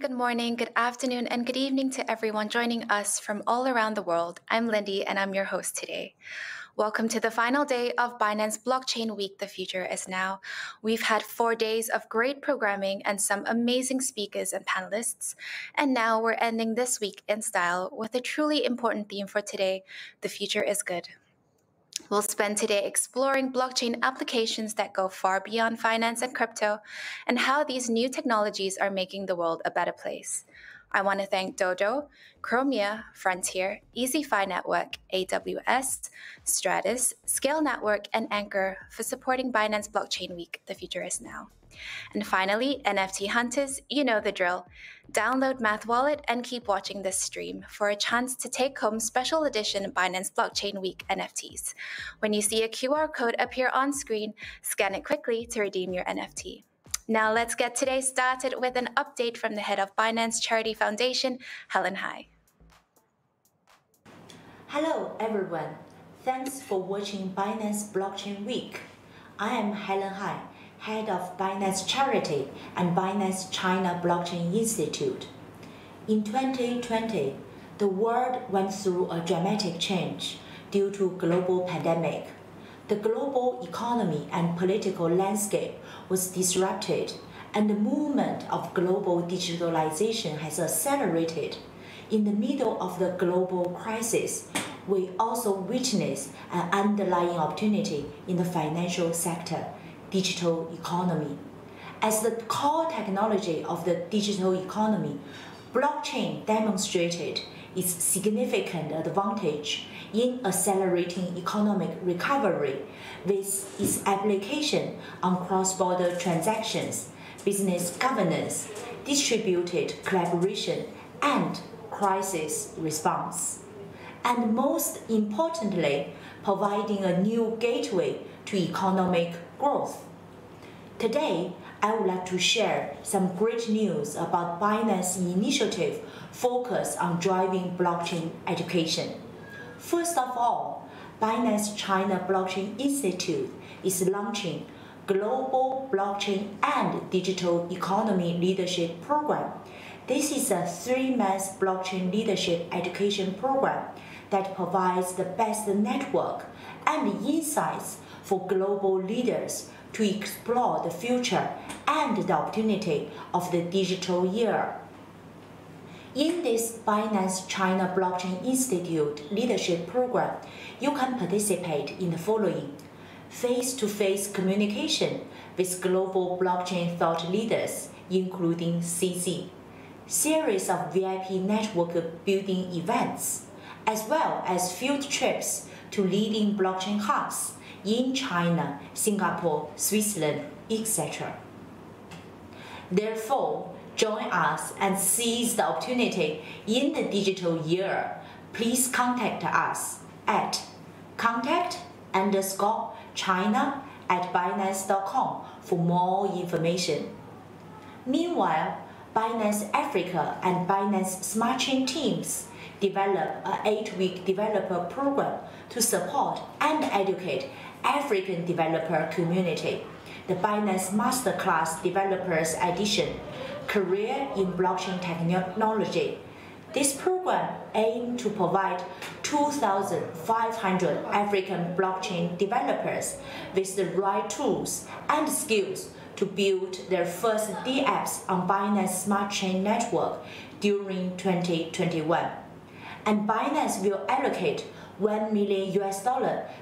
good morning, good afternoon, and good evening to everyone joining us from all around the world. I'm Lindy, and I'm your host today. Welcome to the final day of Binance Blockchain Week, The Future Is Now. We've had 4 days of great programming and some amazing speakers and panelists. And now we're ending this week in style with a truly important theme for today, The Future is Good. We'll spend today exploring blockchain applications that go far beyond finance and crypto and how these new technologies are making the world a better place. I want to thank DODO, Chromia, Frontier, EasyFi Network, AWS, Stratus, Scale Network, and Anchor for supporting Binance Blockchain Week, The Future is Now. And finally, NFT hunters, you know the drill. Download Math Wallet and keep watching this stream for a chance to take home special edition Binance Blockchain Week NFTs. When you see a QR code appear on screen, scan it quickly to redeem your NFT. Now let's get today started with an update from the head of Binance Charity Foundation, Helen. Hi. Hello everyone. Thanks for watching Binance Blockchain Week. I am Helen Hai, head of Binance Charity and Binance China Blockchain Institute. In 2020, the world went through a dramatic change due to global pandemic. The global economy and political landscape was disrupted, and the movement of global digitalization has accelerated. In the middle of the global crisis, we also witnessed an underlying opportunity in the financial sector, digital economy. As the core technology of the digital economy, blockchain demonstrated its significant advantage in accelerating economic recovery with its application on cross-border transactions, business governance, distributed collaboration, and crisis response. And most importantly, providing a new gateway to economic growth. Today, I would like to share some great news about Binance's initiative focused on driving blockchain education. First of all, Binance China Blockchain Institute is launching Global Blockchain and Digital Economy Leadership Program. This is a 3-month blockchain leadership education program that provides the best network and insights for global leaders to explore the future and the opportunity of the digital era. In this Binance China Blockchain Institute Leadership Program, you can participate in the following: face-to-face communication with global blockchain thought leaders, including CZ, series of VIP network building events, as well as field trips to leading blockchain hubs in China, Singapore, Switzerland, etc. Therefore, join us and seize the opportunity in the digital era. Please contact us at contact_China@binance.com for more information. Meanwhile, Binance Africa and Binance Smart Chain teams develop an 8-week developer program to support and educate African developer community. The Binance Masterclass Developers Edition, Career in Blockchain Technology. This program aims to provide 2,500 African blockchain developers with the right tools and skills to build their first dApps on Binance Smart Chain network during 2021. And Binance will allocate $1 million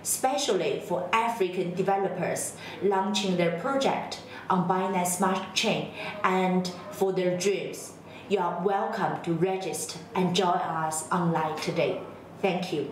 specially for African developers launching their project on Binance Smart Chain and for their dreams. You are welcome to register and join us online today. Thank you.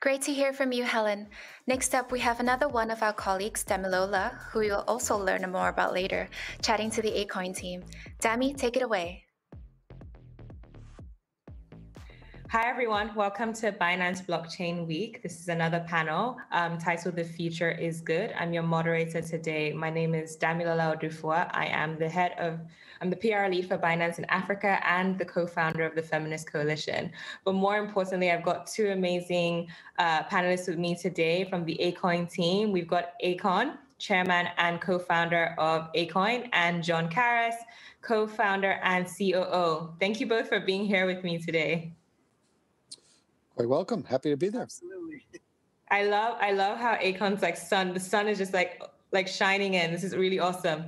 Great to hear from you, Helen. Next up, we have another one of our colleagues, Damilola, who you'll also learn more about later, chatting to the Akoin team. Dami, take it away. Hi, everyone. Welcome to Binance Blockchain Week. This is another panel titled The Future is Good. I'm your moderator today. My name is Damilola Odufua. I'm the PR lead for Binance in Africa and the co-founder of the Feminist Coalition. But more importantly, I've got two amazing panelists with me today from the Akoin team. We've got Akoin, chairman and co-founder of Akoin, and John Karas, co-founder and COO. Thank you both for being here with me today. Quite welcome. Happy to be there. Absolutely. I love how Akon's like the sun is just like shining in. This is really awesome.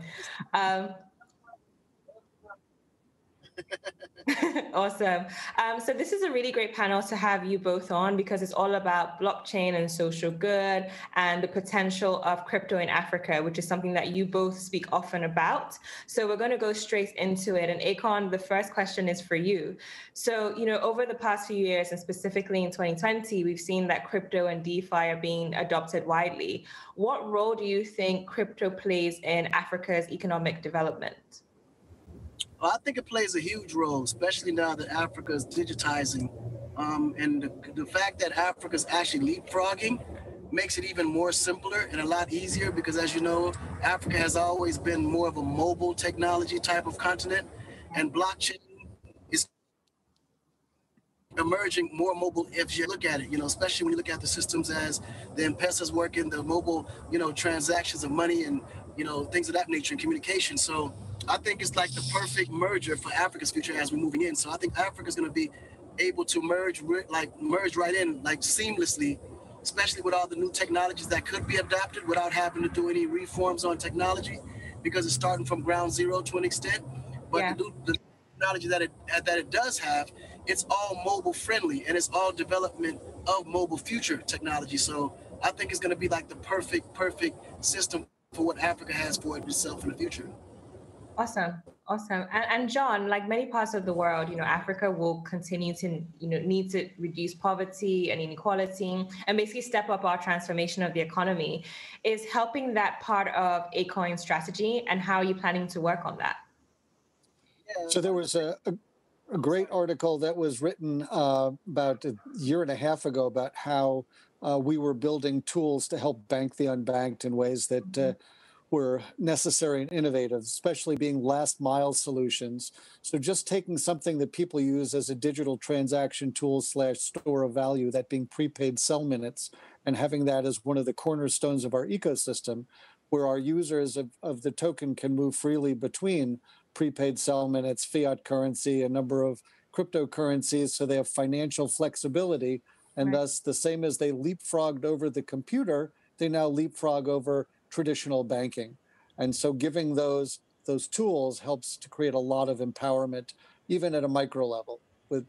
Awesome. So this is a really great panel to have you both on because it's all about blockchain and social good and the potential of crypto in Africa, which is something that you both speak often about. So we're going to go straight into it. And Akon, the first question is for you. So, over the past few years, and specifically in 2020, we've seen that crypto and DeFi are being adopted widely. What role do you think crypto plays in Africa's economic development? Well, I think it plays a huge role, especially now that Africa is digitizing. And the fact that Africa is actually leapfrogging makes it even more simpler and a lot easier because, as you know, Africa has always been more of a mobile technology type of continent, and blockchain is emerging more mobile if you look at it, especially when you look at the systems as the M-Pesa's working, the mobile, transactions of money and, things of that nature and communication. So I think it's like the perfect merger for Africa's future as we're moving in. So I think Africa's going to be able to merge right in like seamlessly, especially with all the new technologies that could be adapted without having to do any reforms on technology because it's starting from ground zero to an extent. But the technology that it does have, it's all mobile friendly and it's all development of mobile future technology. So I think it's going to be like the perfect system for what Africa has for itself in the future. Awesome. And John, like many parts of the world, Africa will continue to, need to reduce poverty and inequality and basically step up our transformation of the economy. Is helping that part of Akoin's strategy, and how are you planning to work on that? So there was a great article that was written about a year and a half ago about how we were building tools to help bank the unbanked in ways that were necessary and innovative, especially being last mile solutions. So just taking something that people use as a digital transaction tool / store of value, that being prepaid sell minutes, and having that as one of the cornerstones of our ecosystem, where our users of the token can move freely between prepaid sell minutes, fiat currency, a number of cryptocurrencies, so they have financial flexibility. And thus, the same as they leapfrogged over the computer, they now leapfrog over traditional banking. And so giving those tools helps to create a lot of empowerment, even at a micro level,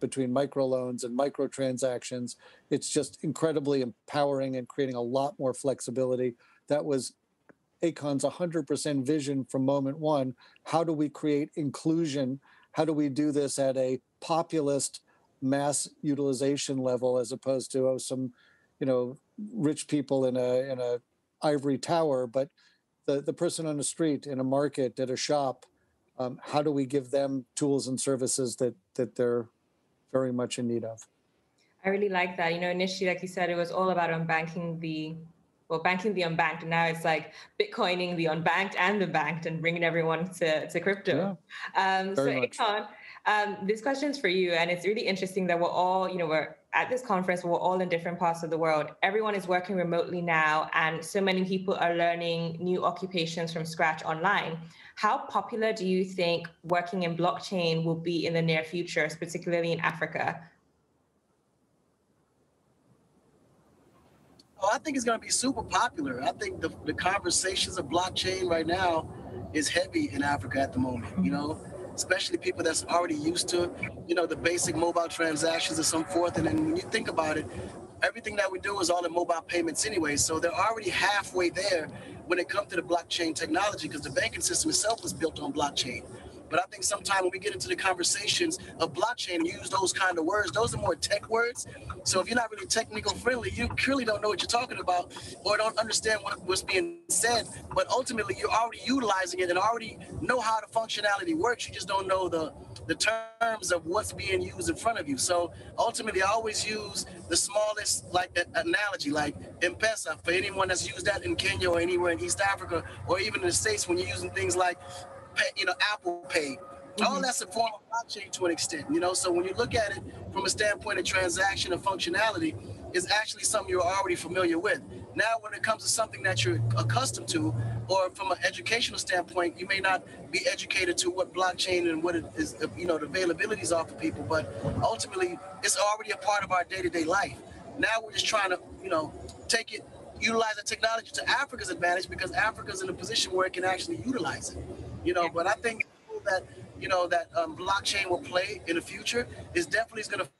between microloans and microtransactions. It's just incredibly empowering and creating a lot more flexibility. That was Akon's 100% vision from moment one. How do we create inclusion? How do we do this at a populist mass utilization level as opposed to some, rich people in a ivory tower, but the person on the street, in a market, at a shop, how do we give them tools and services that they're very much in need of? I really like that. Initially, like you said, it was all about banking the unbanked. And now it's like Bitcoining the unbanked and the banked and bringing everyone to crypto. Yeah, so Akon, this question's for you. And it's really interesting that we're all, we're at this conference, we're all in different parts of the world. Everyone is working remotely now, and so many people are learning new occupations from scratch online. How popular do you think working in blockchain will be in the near future, particularly in Africa? Oh, I think it's going to be super popular. I think the conversations of blockchain right now is heavy in Africa at the moment, especially people that's already used to, the basic mobile transactions and so forth. And then when you think about it, everything that we do is all in mobile payments anyway. So they're already halfway there when it comes to the blockchain technology, because the banking system itself was built on blockchain. But I think sometimes when we get into the conversations of blockchain and use those kind of words, those are more tech words. So if you're not really technical friendly, you clearly don't know what you're talking about or don't understand what's being said. But ultimately, you're already utilizing it and already know how the functionality works. You just don't know the terms of what's being used in front of you. So ultimately, I always use the smallest like analogy, like M-Pesa, for anyone that's used that in Kenya or anywhere in East Africa, or even in the States when you're using things like Apple Pay. All that's a form of blockchain to an extent, So when you look at it from a standpoint of transaction and functionality, it's actually something you're already familiar with. Now, when it comes to something that you're accustomed to, or from an educational standpoint, you may not be educated to what blockchain and what it is, the availabilities are for people. But ultimately, it's already a part of our day-to-day life. Now we're just trying to, take it, utilize the technology to Africa's advantage because Africa's in a position where it can actually utilize it. But I think that blockchain will play in the future is definitely going to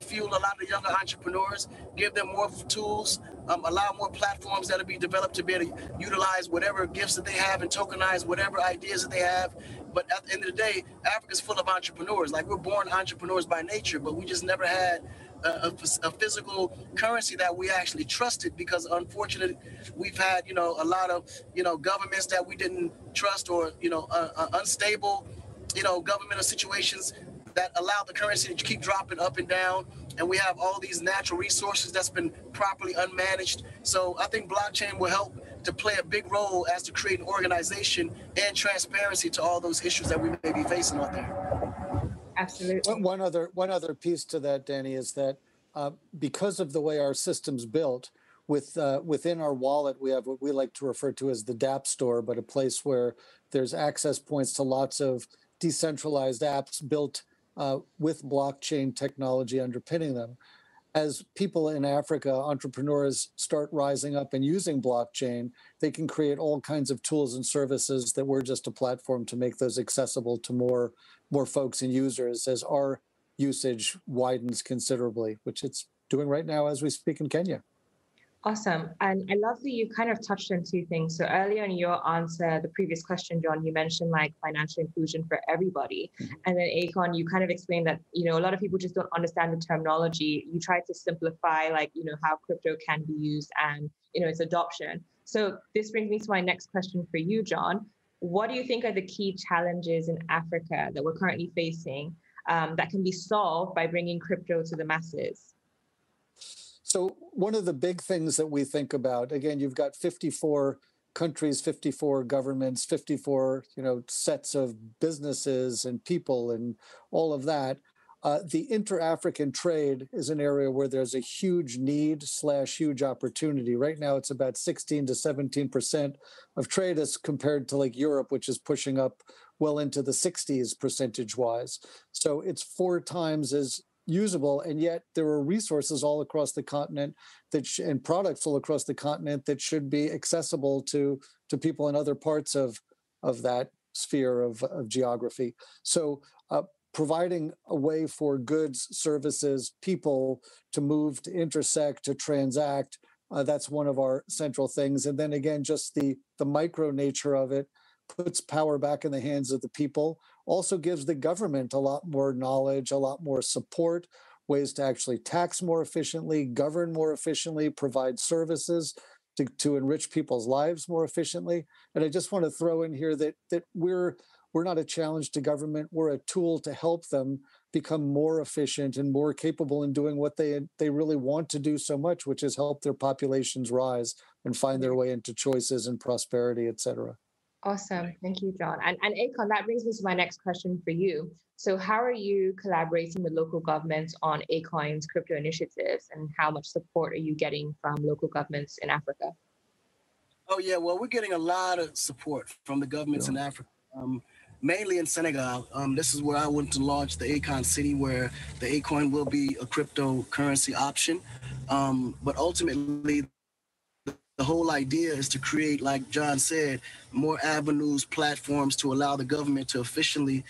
fuel a lot of younger entrepreneurs, give them more tools, allow more platforms that'll be developed to be able to utilize whatever gifts that they have and tokenize whatever ideas that they have. But at the end of the day, Africa's full of entrepreneurs. Like, we're born entrepreneurs by nature, but we just never had a physical currency that we actually trusted because, unfortunately, we've had, a lot of, governments that we didn't trust or, unstable, governmental situations that allow the currency to keep dropping up and down. And we have all these natural resources that's been properly unmanaged. So I think blockchain will help to play a big role as to create an organization and transparency to all those issues that we may be facing out there. Absolutely. One other piece to that, Danny, is that because of the way our system's built, within our wallet, we have what we like to refer to as the dApp store, but a place where there's access points to lots of decentralized apps built with blockchain technology underpinning them. As people in Africa, entrepreneurs, start rising up and using blockchain, they can create all kinds of tools and services that we're just a platform to make those accessible to more folks and users as our usage widens considerably, which it's doing right now as we speak in Kenya. Awesome. And I love that you kind of touched on two things. So earlier in your answer, the previous question, John, you mentioned like financial inclusion for everybody. Mm-hmm. And then Akoin, you kind of explained that, a lot of people just don't understand the terminology. You try to simplify like, how crypto can be used and, its adoption. So this brings me to my next question for you, John. What do you think are the key challenges in Africa that we're currently facing that can be solved by bringing crypto to the masses? So one of the big things that we think about, again, you've got 54 countries, 54 governments, 54, sets of businesses and people and all of that. The inter-African trade is an area where there's a huge need / huge opportunity. Right now, it's about 16 to 17% of trade as compared to like Europe, which is pushing up well into the 60s percentage-wise. So it's 4 times as usable, and yet there are resources all across the continent and products all across the continent that should be accessible to people in other parts of that sphere of geography. So providing a way for goods, services, people to move, to intersect, to transact, that's one of our central things. And then again, just the micro nature of it puts power back in the hands of the people, also gives the government a lot more knowledge, a lot more support, ways to actually tax more efficiently, govern more efficiently, provide services to enrich people's lives more efficiently. And I just want to throw in here that we're not a challenge to government. We're a tool to help them become more efficient and more capable in doing what they really want to do so much, which is help their populations rise and find their way into choices and prosperity, et cetera. Awesome. Thank you, John. And Akoin, that brings me to my next question for you. So how are you collaborating with local governments on Akoin's crypto initiatives, and how much support are you getting from local governments in Africa? Oh, yeah. Well, we're getting a lot of support from the governments in Africa, mainly in Senegal. This is where I want to launch the Akoin City, where the Akoin will be a cryptocurrency option. But ultimately, the whole idea is to create, like John said, more avenues, platforms to allow the government to efficiently,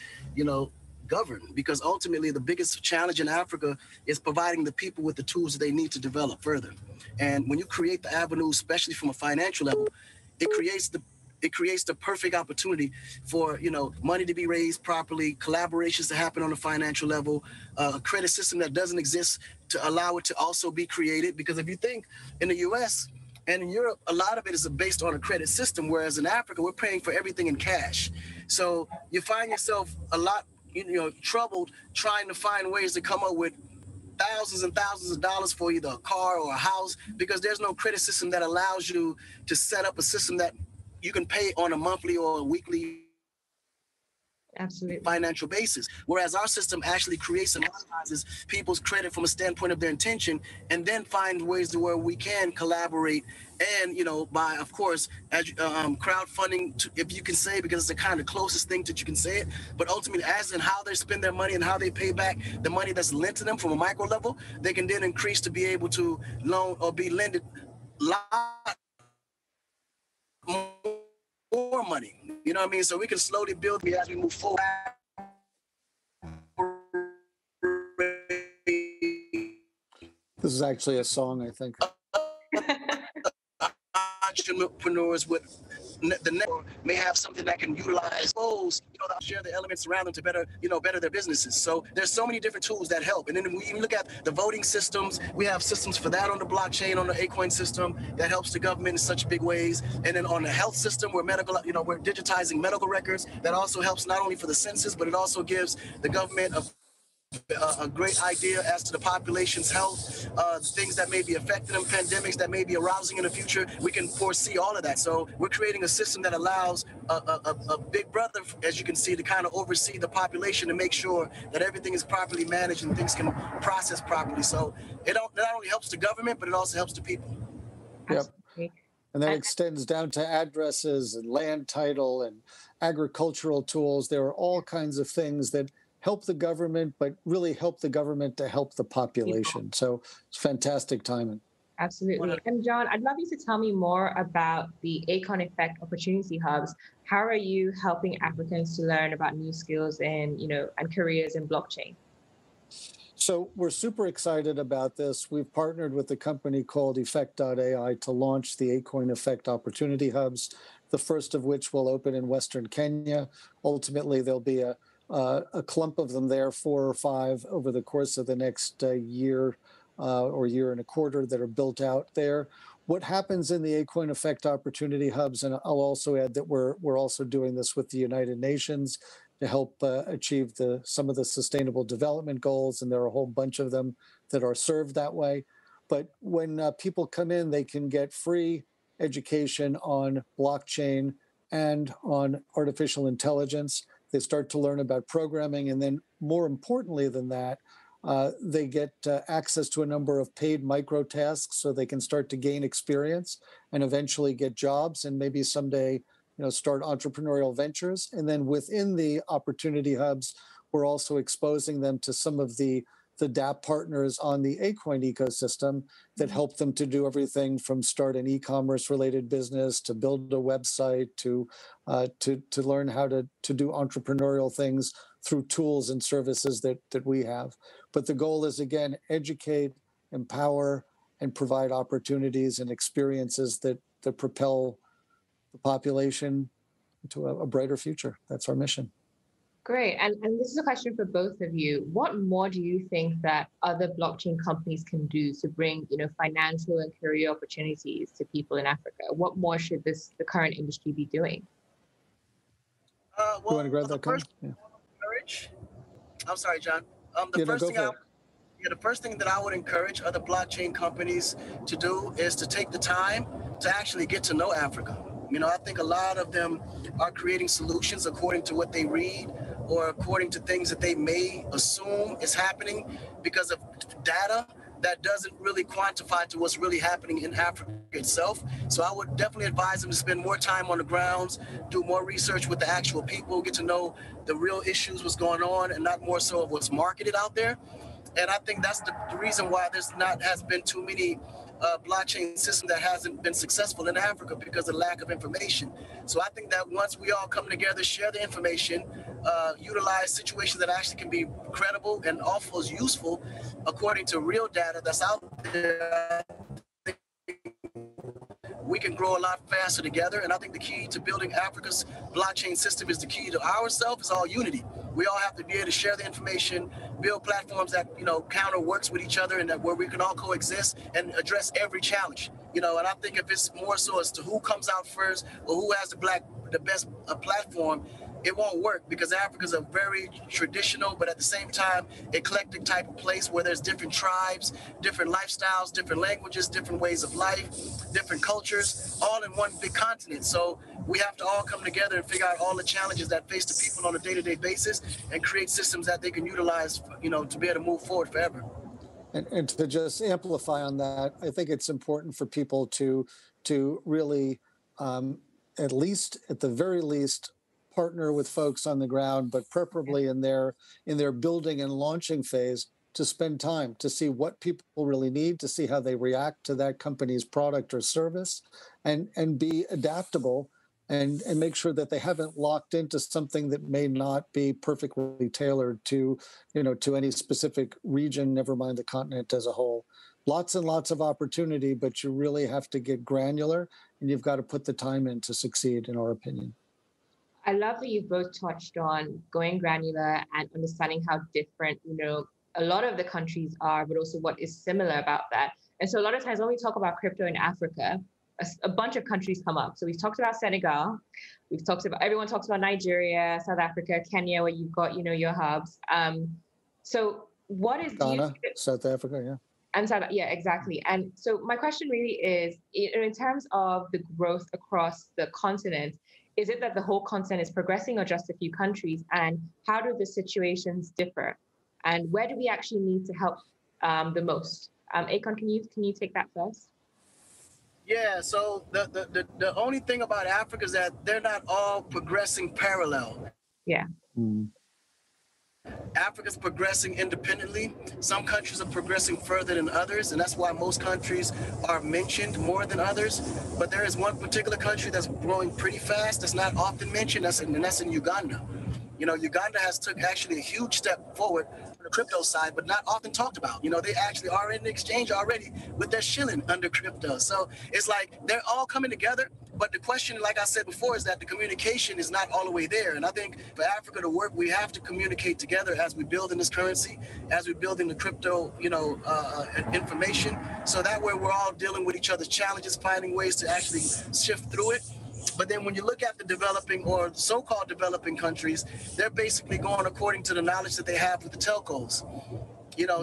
govern. Because ultimately, the biggest challenge in Africa is providing the people with the tools that they need to develop further. And when you create the avenues, especially from a financial level, it creates it creates the perfect opportunity for, money to be raised properly, collaborations to happen on a financial level, a credit system that doesn't exist to allow it to also be created. Because if you think in the US and in Europe, a lot of it is based on a credit system, whereas in Africa, we're paying for everything in cash. So you find yourself a lot, troubled trying to find ways to come up with thousands and thousands of dollars for either a car or a house, because there's no credit system that allows you to set up a system that you can pay on a monthly or a weekly Absolutely. financial basis. Whereas our system actually creates and analyzes people's credit from a standpoint of their intention, and then find ways to where we can collaborate and, by, of course, crowdfunding, if you can say, because it's the kind of closest thing that you can say it, but ultimately as in how they spend their money and how they pay back the money that's lent to them from a micro level, they can then increase to be able to loan or be lended lot more money. You know what I mean? So we can slowly build as we move forward. This is actually a song, I think. Entrepreneurs with the network may have something that can utilize those, that share the elements around them to better, better their businesses. So there's so many different tools that help. And then we even look at the voting systems. We have systems for that on the blockchain, on the Akoin system that helps the government in such big ways. And then on the health system, we're we're digitizing medical records. That also helps not only for the census, but it also gives the government a great idea as to the population's health, things that may be affecting them, pandemics that may be arousing in the future. We can foresee all of that. So we're creating a system that allows a big brother, as you can see, to kind of oversee the population and make sure that everything is properly managed and things can process properly. So it not only helps the government, but it also helps the people. Yep. And that extends down to addresses and land title and agricultural tools. There are all kinds of things that help the government, but really help the government to help the population. So it's fantastic timing. Absolutely. And John, I'd love you to tell me more about the Akoin Effect Opportunity Hubs. How are you helping Africans to learn about new skills and, and careers in blockchain? So we're super excited about this. We've partnered with a company called Effect.ai to launch the Akoin Effect Opportunity Hubs, the first of which will open in Western Kenya. Ultimately, there'll be a clump of them there, 4 or 5 over the course of the next year or year and a quarter that are built out there. What happens in the Akoin Effect Opportunity Hubs, and I'll also add that we're also doing this with the United Nations to help achieve some of the Sustainable Development Goals, and there are a whole bunch of them that are served that way. But when people come in, they can get free education on blockchain and on artificial intelligence. They start to learn about programming, and then more importantly than that, they get access to a number of paid micro tasks so they can start to gain experience and eventually get jobs and maybe someday start entrepreneurial ventures. And then within the opportunity hubs, we're also exposing them to some of the DApp partners on the Akoin ecosystem that help them to do everything from start an e-commerce related business to build a website to learn how to do entrepreneurial things through tools and services that we have. But the goal is, again, educate, empower, and provide opportunities and experiences that propel the population into a brighter future. That's our mission. Great. And this is a question for both of you. What more do you think that other blockchain companies can do to bring, financial and career opportunities to people in Africa? What more should the current industry be doing? Well, you want to grab that comment? I'm sorry, John. The first thing that I would encourage other blockchain companies to do is to take the time to actually get to know Africa. I think a lot of them are creating solutions according to what they read or according to things that they may assume is happening because of data that doesn't really quantify to what's really happening in Africa itself. So I would definitely advise them to spend more time on the grounds, do more research with the actual people, get to know the real issues, what's going on, and not more so of what's marketed out there. And I think that's the reason why has been too many blockchain systems that hasn't been successful in Africa, because of lack of information. So I think that once we all come together, share the information, utilize situations that actually can be credible and also is useful according to real data that's out there, we can grow a lot faster together. And I think the key to building Africa's blockchain system is the key to ourselves is all unity. We all have to be able to share the information, build platforms that, counter works with each other and that where we can all coexist and address every challenge. And I think if it's more so as to who comes out first or who has the best platform, it won't work because Africa's a very traditional, but at the same time, eclectic type of place where there's different tribes, different lifestyles, different languages, different ways of life, different cultures, all in one big continent. So we have to all come together and figure out all the challenges that face the people on a day-to-day basis and create systems that they can utilize, to be able to move forward forever. And to just amplify on that, I think it's important for people to really, at the very least, partner with folks on the ground, but preferably in their building and launching phase, to spend time to see what people really need, to see how they react to that company's product or service, and be adaptable and make sure that they haven't locked into something that may not be perfectly tailored to any specific region, never mind the continent as a whole. Lots and lots of opportunity, but you really have to get granular and you've got to put the time in to succeed, in our opinion. I love that you both touched on going granular and understanding how different, a lot of the countries are, but also what is similar about that. And so a lot of times when we talk about crypto in Africa, a bunch of countries come up. So we've talked about Senegal, everyone talks about Nigeria, South Africa, Kenya, where you've got, your hubs. So what is Ghana, South Africa, yeah. And South, yeah, exactly. And so my question really is, in terms of the growth across the continent, is it that the whole continent is progressing or just a few countries? And how do the situations differ? And where do we actually need to help the most? Akoin, can you take that first? Yeah, so the only thing about Africa is that they're not all progressing parallel. Yeah. Africa's progressing independently. Some countries are progressing further than others, and that's why most countries are mentioned more than others. But there is one particular country that's growing pretty fast that's not often mentioned, and that's in Uganda. Uganda has took actually a huge step forward on the crypto side, but not often talked about. They actually are in the exchange already with their shilling under crypto. So it's like they're all coming together. But the question, like I said before, is that the communication is not all the way there. And I think for Africa to work, we have to communicate together as we build in this currency, as we build in the crypto, information. So that way we're all dealing with each other's challenges, finding ways to actually shift through it. But then when you look at the developing or so-called developing countries, they're basically going according to the knowledge that they have with the telcos.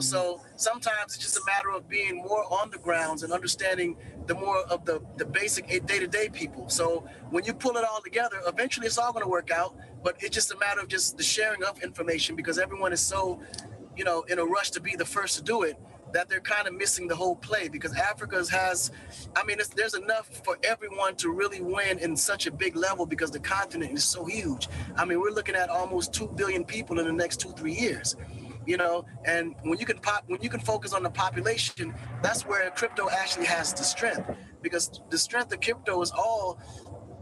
So sometimes it's just a matter of being more on the grounds and understanding the more of the basic day-to-day people. So when you pull it all together, eventually it's all going to work out, but it's just a matter of just the sharing of information because everyone is so, in a rush to be the first to do it, that they're kind of missing the whole play because there's enough for everyone to really win in such a big level because the continent is so huge. We're looking at almost 2 billion people in the next 2-3 years. And when you can focus on the population, that's where crypto actually has the strength because the strength of crypto is all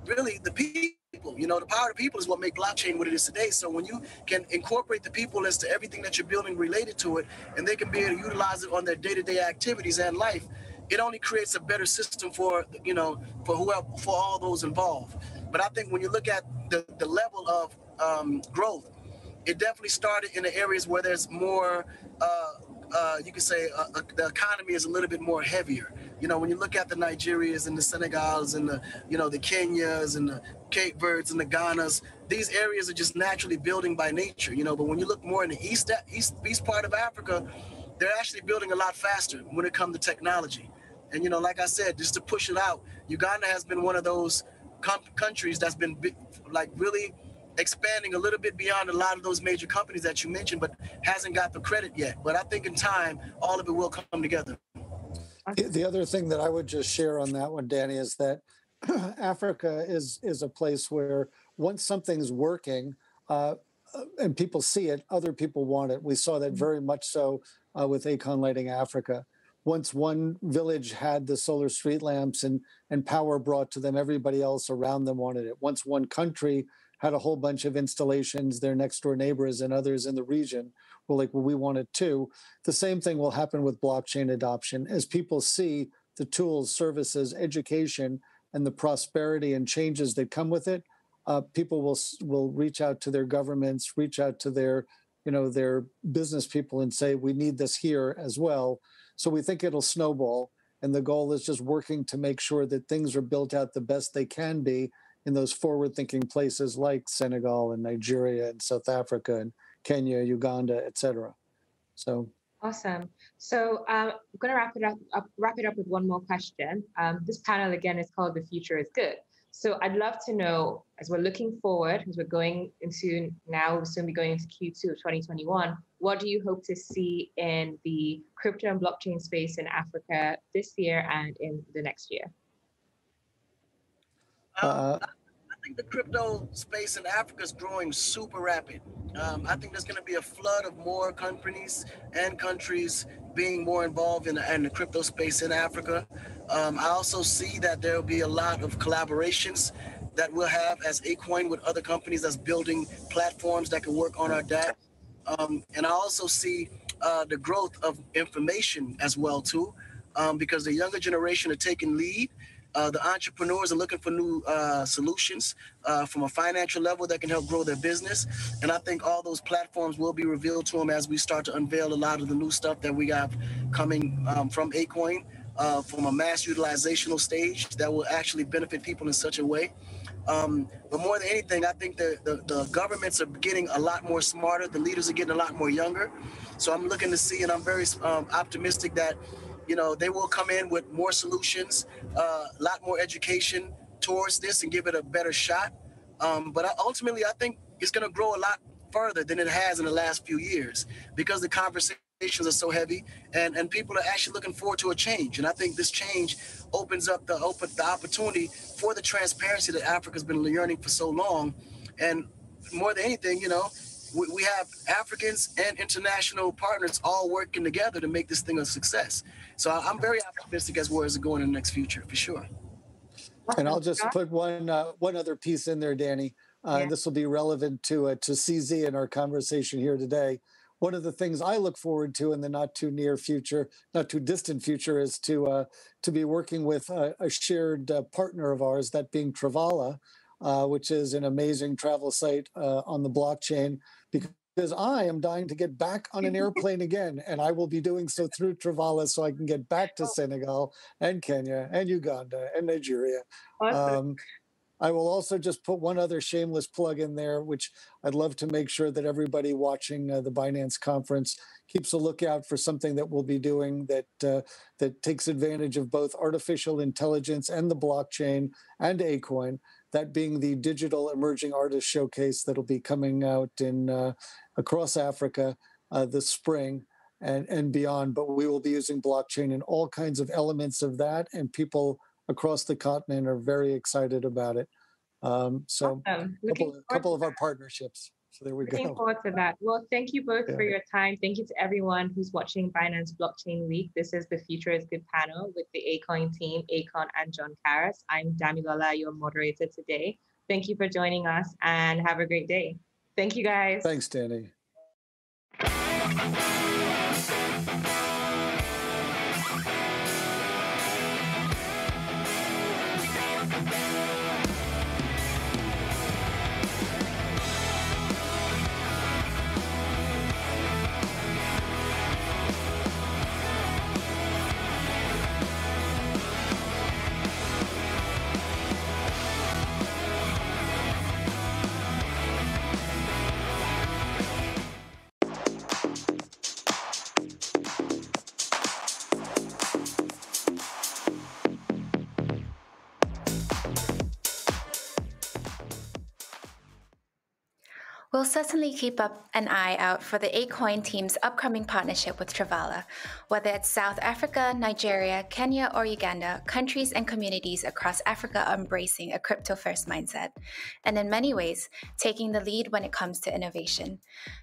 really the people. The power of the people is what makes blockchain what it is today. So when you can incorporate the people as to everything that you're building related to it, and they can be able to utilize it on their day-to-day activities and life, it only creates a better system for all those involved. But I think when you look at the level of growth, it definitely started in the areas where there's more, you could say the economy is a little bit more heavier. When you look at the Nigerias and the Senegals and the Kenyas and the Cape Verdes and the Ghanas, these areas are just naturally building by nature, but when you look more in the east part of Africa, they're actually building a lot faster when it comes to technology. And, like I said, just to push it out, Uganda has been one of those countries that's been really expanding a little bit beyond a lot of those major companies that you mentioned, but hasn't got the credit yet. But I think in time, all of it will come together. The other thing that I would just share on that one, Danny, is that Africa is a place where once something's working and people see it, other people want it. We saw that very much so with Akoin Lighting Africa. Once one village had the solar street lamps and power brought to them, everybody else around them wanted it. Once one country had a whole bunch of installations, their next door neighbors and others in the region were like, well, we want it too. The same thing will happen with blockchain adoption. As people see the tools, services, education and the prosperity and changes that come with it, people will reach out to their governments, reach out to their business people and say, we need this here as well. So we think it'll snowball. And the goal is just working to make sure that things are built out the best they can be in those forward-thinking places like Senegal and Nigeria and South Africa and Kenya, Uganda, et cetera. So awesome. So I'm going to wrap it up with one more question. This panel, again, is called The Future is Good. So I'd love to know, as we're looking forward, as we're going into now, we'll soon be going into Q2 of 2021, what do you hope to see in the crypto and blockchain space in Africa this year and in the next year? I think the crypto space in Africa is growing super rapid. I think there's going to be a flood of more companies and countries being more involved in the crypto space in Africa. I also see that there will be a lot of collaborations that we'll have as Akoin with other companies that's building platforms that can work on our data. And I also see the growth of information as well too, because the younger generation are taking lead. The entrepreneurs are looking for new solutions from a financial level that can help grow their business. And I think all those platforms will be revealed to them as we start to unveil a lot of the new stuff that we have coming from Akoin from a mass utilizational stage that will actually benefit people in such a way. But more than anything, I think the governments are getting a lot more smarter. The leaders are getting a lot more younger. So I'm looking to see, and I'm very optimistic that they will come in with more solutions, a lot more education towards this and give it a better shot. But ultimately, I think it's going to grow a lot further than it has in the last few years because the conversations are so heavy and people are actually looking forward to a change. And I think this change opens up the opportunity for the transparency that Africa's been yearning for so long. And more than anything, we have Africans and international partners all working together to make this thing a success. So I'm very optimistic as where it's going in the next future, for sure. And I'll just put one other piece in there, Danny. This will be relevant to CZ in our conversation here today. One of the things I look forward to in the not too distant future, is to be working with a shared partner of ours, that being Travala, which is an amazing travel site on the blockchain, because I am dying to get back on an airplane again, and I will be doing so through Travala so I can get back to Senegal and Kenya and Uganda and Nigeria. Awesome. I will also just put one other shameless plug in there, which I'd love to make sure that everybody watching the Binance conference keeps a lookout for something that we'll be doing that takes advantage of both artificial intelligence and the blockchain and Akoin, that being the Digital Emerging Artist Showcase that'll be coming out in across Africa this spring and beyond. But we will be using blockchain in all kinds of elements of that, and people across the continent are very excited about it. So awesome. a couple of our partnerships. So there we go. Looking forward to that. Well, thank you both for your time. Thank you to everyone who's watching Binance Blockchain Week. This is the Future is Good panel with the Akoin team, Akon and John Karas. I'm Damilola, your moderator today. Thank you for joining us and have a great day. Thank you, guys. Thanks, Danny. We'll certainly keep up an eye out for the Akoin team's upcoming partnership with Travala. Whether it's South Africa, Nigeria, Kenya, or Uganda, countries and communities across Africa are embracing a crypto-first mindset, and in many ways, taking the lead when it comes to innovation.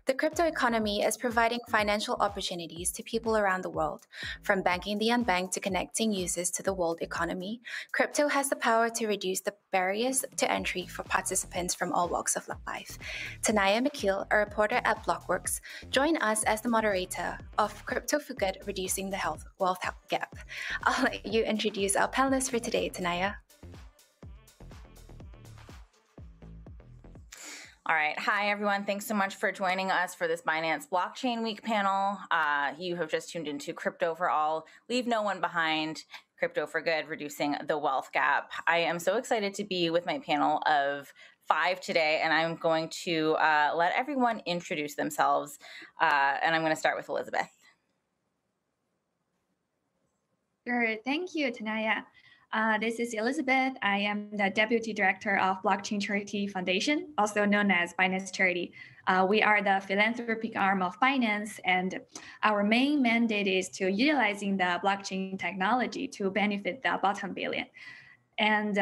The crypto economy is providing financial opportunities to people around the world. From banking the unbanked to connecting users to the world economy, crypto has the power to reduce the barriers to entry for participants from all walks of life. Tanaya McKeel, a reporter at Blockworks, joined us as the moderator of Crypto for Good, Reducing the Wealth Gap. I'll let you introduce our panelists for today, Tanaya. All right. Hi, everyone. Thanks so much for joining us for this Binance Blockchain Week panel. You have just tuned into Crypto for All, Leave No One Behind, Crypto for Good, Reducing the Wealth Gap. I am so excited to be with my panel of 5 today, and I'm going to let everyone introduce themselves, and I'm going to start with Elizabeth. Sure. Thank you, Tanaya. This is Elizabeth. I am the Deputy Director of Blockchain Charity Foundation, also known as Binance Charity. We are the philanthropic arm of Binance, and our main mandate is to utilizing the blockchain technology to benefit the bottom billion. And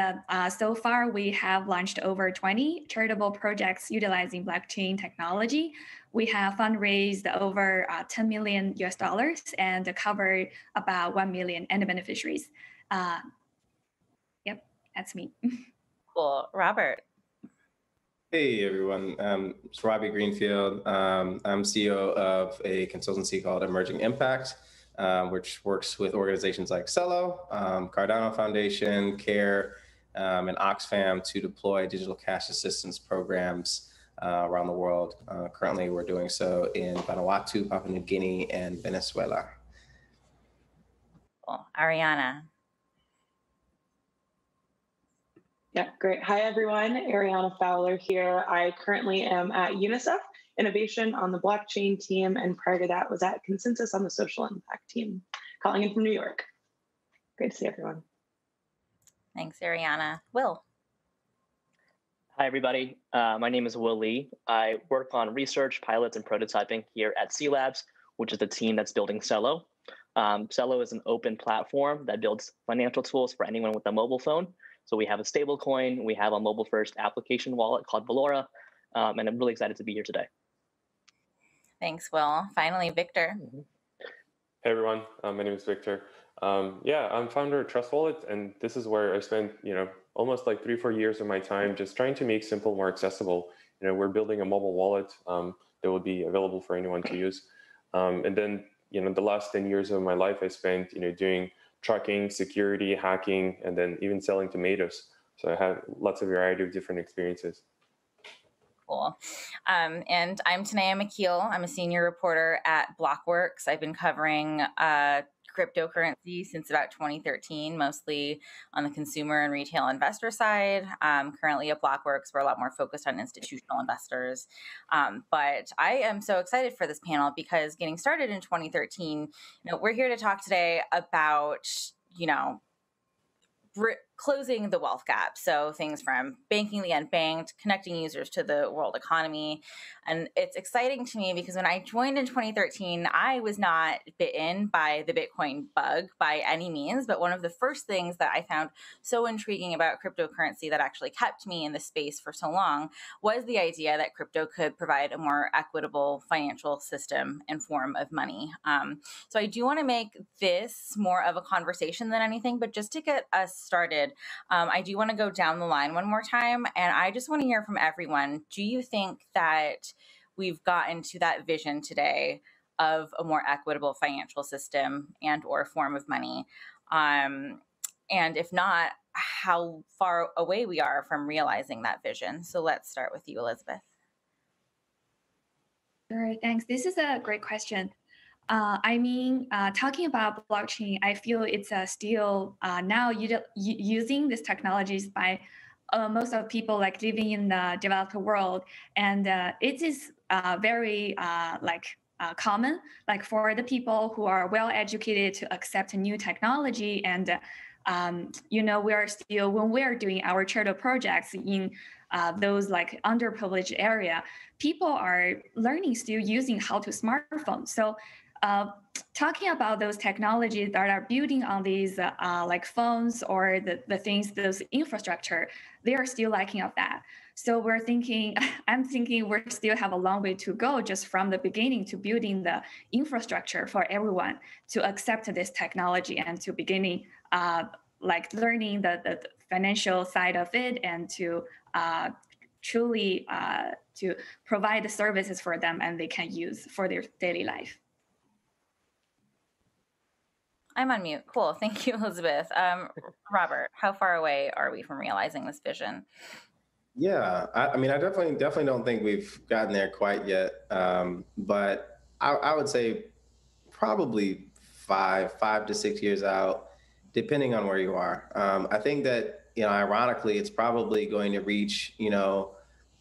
so far, we have launched over 20 charitable projects utilizing blockchain technology. We have fundraised over $10 million US and covered about 1 million end beneficiaries. Yep, that's me. Cool. Robert. Hey, everyone. It's Robbie Greenfield. I'm CEO of a consultancy called Emerging Impact, which works with organizations like Cello, Cardano Foundation, CARE, and Oxfam to deploy digital cash assistance programs around the world. Currently, we're doing so in Vanuatu, Papua New Guinea, and Venezuela. Cool. Ariana. Yeah, great. Hi, everyone. Ariana Fowler here. I currently am at UNICEF Innovation on the blockchain team, and prior to that was at Consensus on the social impact team, calling in from New York. Great to see everyone. Thanks, Ariana. Will. Hi, everybody. My name is Will Lee. I work on research, pilots, and prototyping here at C Labs, which is the team that's building Cello. Cello is an open platform that builds financial tools for anyone with a mobile phone. So we have a stable coin, we have a mobile-first application wallet called Valora, and I'm really excited to be here today. Thanks, Will. Finally, Victor. Hey, everyone. My name is Victor. I'm founder of Trust Wallet, and this is where I spent, almost like 3-4 years of my time just trying to make simple more accessible. We're building a mobile wallet that will be available for anyone to use. And then, the last 10 years of my life I spent, doing trucking, security, hacking, and then even selling tomatoes. So I had lots of variety of different experiences. Cool. And I'm Tanaya McKeel. I'm a senior reporter at Blockworks. I've been covering cryptocurrency since about 2013, mostly on the consumer and retail investor side. Currently at Blockworks, we're a lot more focused on institutional investors. But I am so excited for this panel because getting started in 2013, we're here to talk today about, closing the wealth gap. So things from banking the unbanked, connecting users to the world economy. And it's exciting to me because when I joined in 2013, I was not bitten by the Bitcoin bug by any means. But one of the first things that I found so intriguing about cryptocurrency that actually kept me in the space for so long was the idea that crypto could provide a more equitable financial system and form of money. So I do want to make this more of a conversation than anything, but just to get us started, I do want to go down the line one more time, and I just want to hear from everyone. Do you think that we've gotten to that vision today of a more equitable financial system and or form of money? And if not, how far away we are from realizing that vision? So let's start with you, Elizabeth. Sure, thanks. This is a great question. Talking about blockchain, I feel it's still now using these technologies by most of people like living in the developed world, and it is very common, like for the people who are well educated to accept new technology. And we are still, when we're doing our charitable projects in those like underprivileged area, people are learning still using how to smartphone. So talking about those technologies that are building on these like phones or the things, those infrastructure, they are still lacking of that. So I'm thinking we still have a long way to go just from the beginning to building the infrastructure for everyone to accept this technology and to beginning like learning the financial side of it and to truly to provide the services for them and they can use for their daily life. I'm on mute. Cool. Thank you, Elizabeth. Robert, how far away are we from realizing this vision? Yeah, I mean, I definitely don't think we've gotten there quite yet. But I would say probably 5 to 6 years out, depending on where you are. I think that, ironically, it's probably going to reach,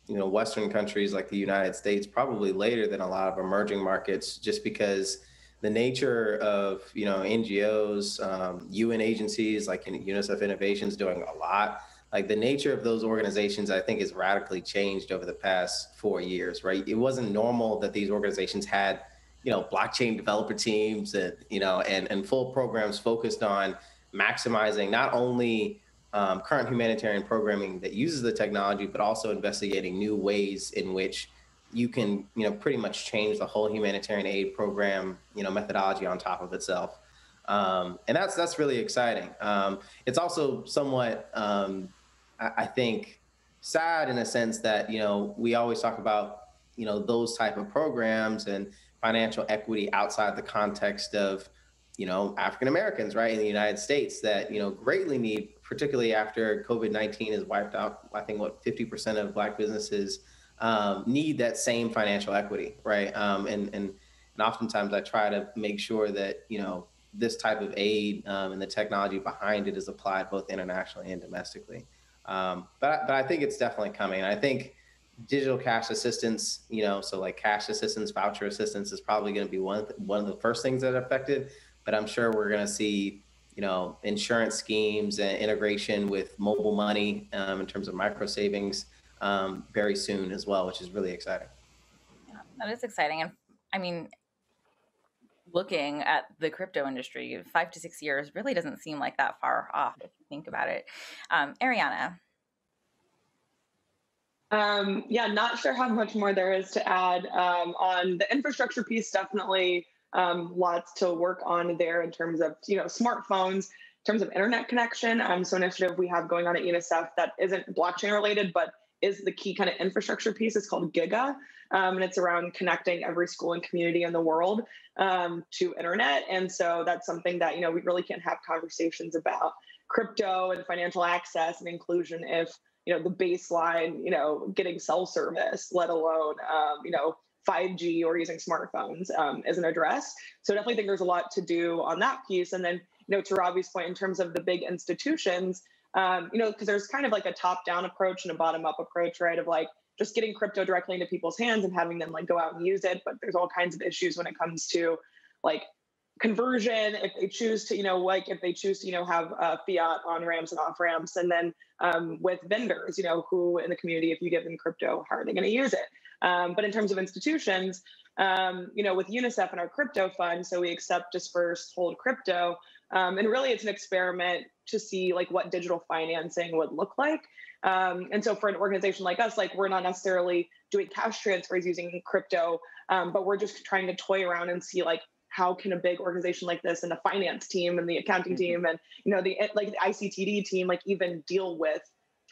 Western countries like the United States probably later than a lot of emerging markets, just because the nature of, NGOs, UN agencies like UNICEF Innovations doing a lot. Like the nature of those organizations, I think, has radically changed over the past 4 years, right? It wasn't normal that these organizations had, blockchain developer teams and, and full programs focused on maximizing not only current humanitarian programming that uses the technology, but also investigating new ways in which you can, pretty much change the whole humanitarian aid program, methodology on top of itself. And that's really exciting. It's also somewhat, I think, sad in a sense that, we always talk about, those type of programs and financial equity outside the context of, African Americans, right, in the United States that, greatly need, particularly after COVID-19 has wiped out, I think, 50% of Black businesses need that same financial equity, right? And oftentimes I try to make sure that, this type of aid and the technology behind it is applied both internationally and domestically. But I think it's definitely coming. I think digital cash assistance, so like cash assistance, voucher assistance is probably going to be one of the first things that are affected. But I'm sure we're going to see, insurance schemes and integration with mobile money in terms of micro savings very soon as well, which is really exciting. Yeah, that is exciting. And I mean, looking at the crypto industry, 5 to 6 years really doesn't seem like that far off if you think about it. Ariana. Yeah, not sure how much more there is to add on the infrastructure piece. Definitely lots to work on there in terms of smartphones, in terms of internet connection. So initiative we have going on at UNICEF that isn't blockchain related, but is the key kind of infrastructure piece. It's called Giga, and it's around connecting every school and community in the world to internet. And so that's something that we really can't have conversations about crypto and financial access and inclusion if the baseline, getting cell service, let alone, 5G or using smartphones isn't addressed. So I definitely think there's a lot to do on that piece. And then, to Robbie's point, in terms of the big institutions, because there's kind of like a top-down approach and a bottom-up approach, right? Of like just getting crypto directly into people's hands and having them like go out and use it. But there's all kinds of issues when it comes to like conversion, if they choose to, if they choose to, have fiat on ramps and off ramps, and then with vendors, who in the community, if you give them crypto, how are they going to use it? But in terms of institutions, with UNICEF and our crypto fund, so we accept, disperse, hold crypto, and really it's an experiment to see like what digital financing would look like. And so for an organization like us, like we're not necessarily doing cash transfers using crypto, but we're just trying to toy around and see like how can a big organization like this and the finance team and the accounting team and the ICTD team like even deal with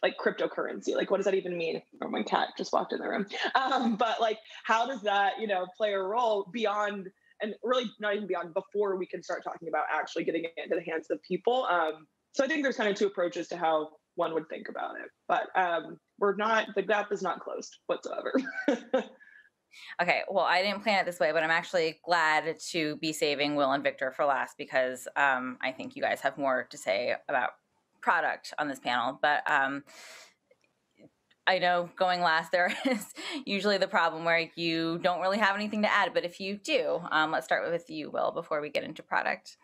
like cryptocurrency? Like, what does that even mean? Oh, my cat just walked in the room. But like, how does that play a role beyond, and really not even beyond, before we can start talking about actually getting it into the hands of people? So I think there's kind of two approaches to how one would think about it, but the gap is not closed whatsoever. Okay, well, I didn't plan it this way, but I'm actually glad to be saving Will and Victor for last because I think you guys have more to say about product on this panel. But I know going last, there is usually the problem where you don't really have anything to add. But if you do, let's start with you, Will, before we get into product.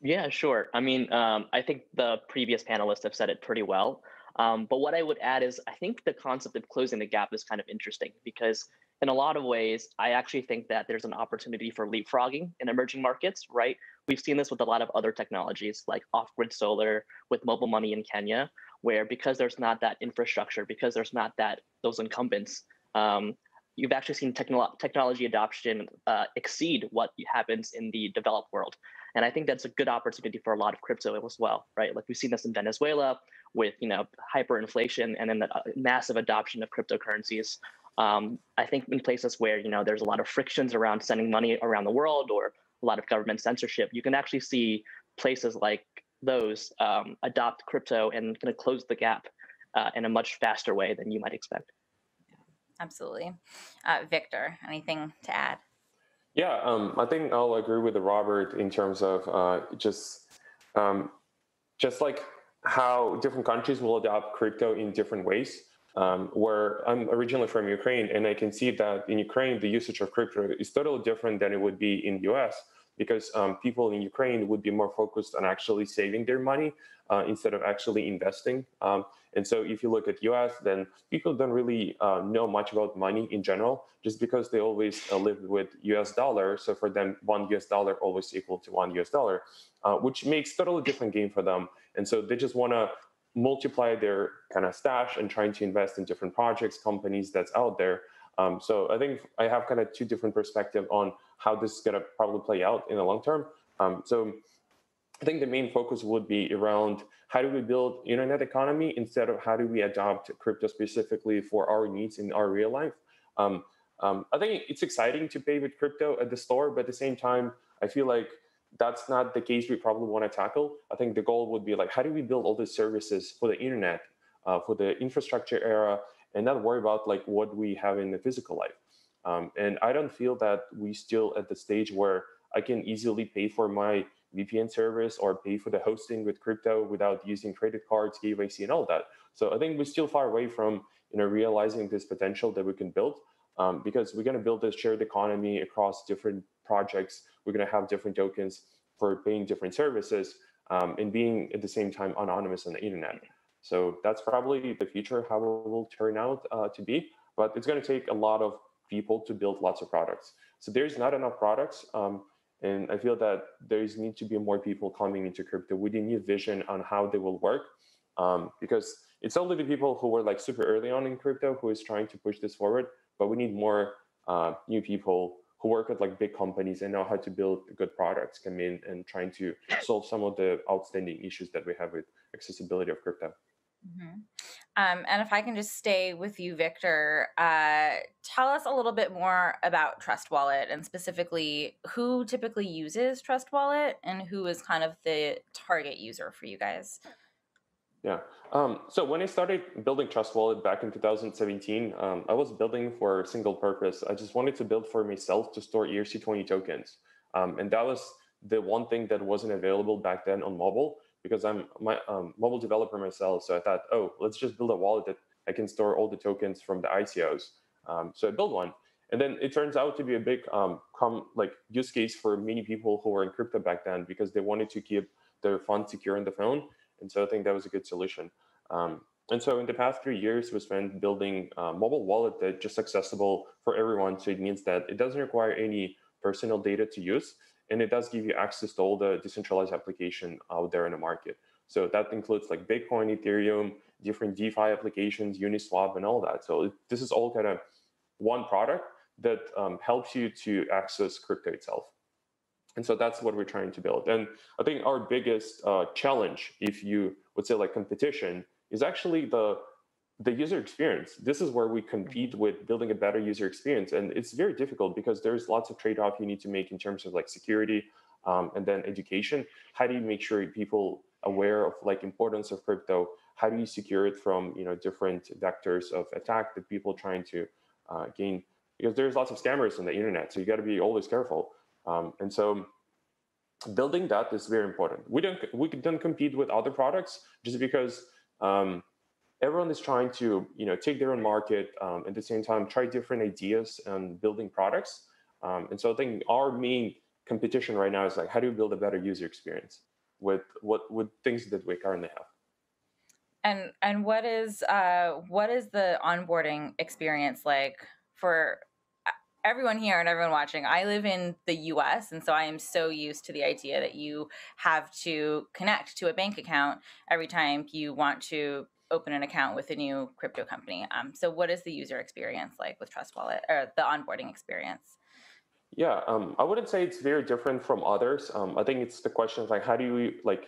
Yeah, sure. I mean, I think the previous panelists have said it pretty well. But what I would add is I think the concept of closing the gap is kind of interesting because in a lot of ways, I actually think that there's an opportunity for leapfrogging in emerging markets, right? We've seen this with a lot of other technologies like off-grid solar, with mobile money in Kenya, where because there's not that infrastructure, because there's not those incumbents, you've actually seen technology adoption exceed what happens in the developed world. And I think that's a good opportunity for a lot of crypto as well, right? Like we've seen this in Venezuela with hyperinflation and then the massive adoption of cryptocurrencies. I think in places where there's a lot of frictions around sending money around the world or a lot of government censorship, you can actually see places like those adopt crypto and kind of close the gap. in a much faster way than you might expect. Absolutely. Victor, anything to add? Yeah, I think I'll agree with Robert in terms of just like how different countries will adopt crypto in different ways. Where I'm originally from Ukraine, and I can see that in Ukraine, the usage of crypto is totally different than it would be in the US, because people in Ukraine would be more focused on actually saving their money instead of actually investing. And so if you look at US, then people don't really know much about money in general, just because they always live with US dollar. So for them, $1 US always equal to $1 US, which makes totally different game for them. And so they just want to multiply their kind of stash and trying to invest in different projects, companies that's out there. So I think I have kind of two different perspectives on how this is going to probably play out in the long term. So I think the main focus would be around how do we build internet economy instead of how do we adopt crypto specifically for our needs in our real life. I think it's exciting to pay with crypto at the store, but at the same time, I feel like that's not the case we probably want to tackle. I think the goal would be like, how do we build all the services for the internet, for the infrastructure era, and not worry about like what we have in the physical life. And I don't feel that we still at the stage where I can easily pay for my VPN service or pay for the hosting with crypto without using credit cards, KYC, and all that. So I think we're still far away from realizing this potential that we can build, because we're going to build this shared economy across different projects. We're going to have different tokens for paying different services and being at the same time anonymous on the internet. So that's probably the future, how it will turn out to be. But it's going to take a lot of people to build lots of products. So there's not enough products. And I feel that there need to be more people coming into crypto with a new vision on how they will work. Because it's only the people who were like super early on in crypto who is trying to push this forward. But we need more new people who work at like big companies and know how to build good products, come in and trying to solve some of the outstanding issues that we have with accessibility of crypto. Mm-hmm. And if I can just stay with you, Victor, tell us a little bit more about Trust Wallet, and specifically who typically uses Trust Wallet and who is kind of the target user for you guys. Yeah. So when I started building Trust Wallet back in 2017, I was building for a single purpose. I just wanted to build for myself to store ERC20 tokens. And that was the one thing that wasn't available back then on mobile, because I'm my mobile developer myself. So I thought, oh, let's just build a wallet that I can store all the tokens from the ICOs. So I built one. And then it turns out to be a big use case for many people who were in crypto back then, because they wanted to keep their funds secure on the phone. And so I think that was a good solution. And so in the past 3 years, we spent building a mobile wallet that's just accessible for everyone. So it means that it doesn't require any personal data to use. And it does give you access to all the decentralized application out there in the market. So that includes like Bitcoin, Ethereum, different DeFi applications, Uniswap, and all that. So this is all kind of one product that helps you to access crypto itself. And so that's what we're trying to build. And I think our biggest challenge, if you would say like competition, is actually the user experience. This is where we compete with building a better user experience. And it's very difficult because there's lots of trade-off you need to make in terms of like security and then education. How do you make sure people aware of like importance of crypto? How do you secure it from different vectors of attack that people are trying to gain? Because there's lots of scammers on the internet, so you got to be always careful. And so building that is very important. We don't compete with other products just because everyone is trying to take their own market, at the same time try different ideas and building products. And so I think our main competition right now is like, how do we build a better user experience with things that we currently have? And what is the onboarding experience like for everyone here and everyone watching? I live in the US, and so I am so used to the idea that you have to connect to a bank account every time you want to open an account with a new crypto company. So what is the user experience like with Trust Wallet, or the onboarding experience? Yeah, I wouldn't say it's very different from others. I think it's the question of like, how do you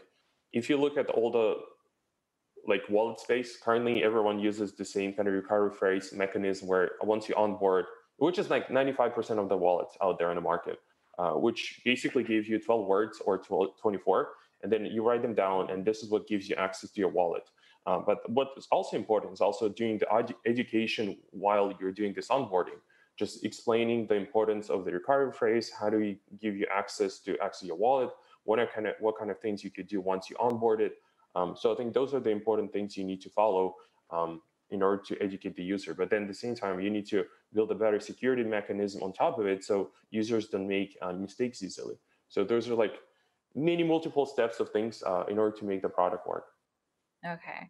if you look at all the wallet space, currently everyone uses the same kind of recovery phrase mechanism where once you onboard, which is like 95% of the wallets out there in the market, which basically gives you 12 words or 24. and then you write them down, and this is what gives you access to your wallet. But what is also important is also doing the education while you're doing this onboarding, just explaining the importance of the recovery phrase. How do we give you access to your wallet? What kind of things you could do once you onboard it? So I think those are the important things you need to follow in order to educate the user. But then at the same time, you need to build a better security mechanism on top of it so users don't make mistakes easily. So those are like multiple steps of things in order to make the product work. Okay.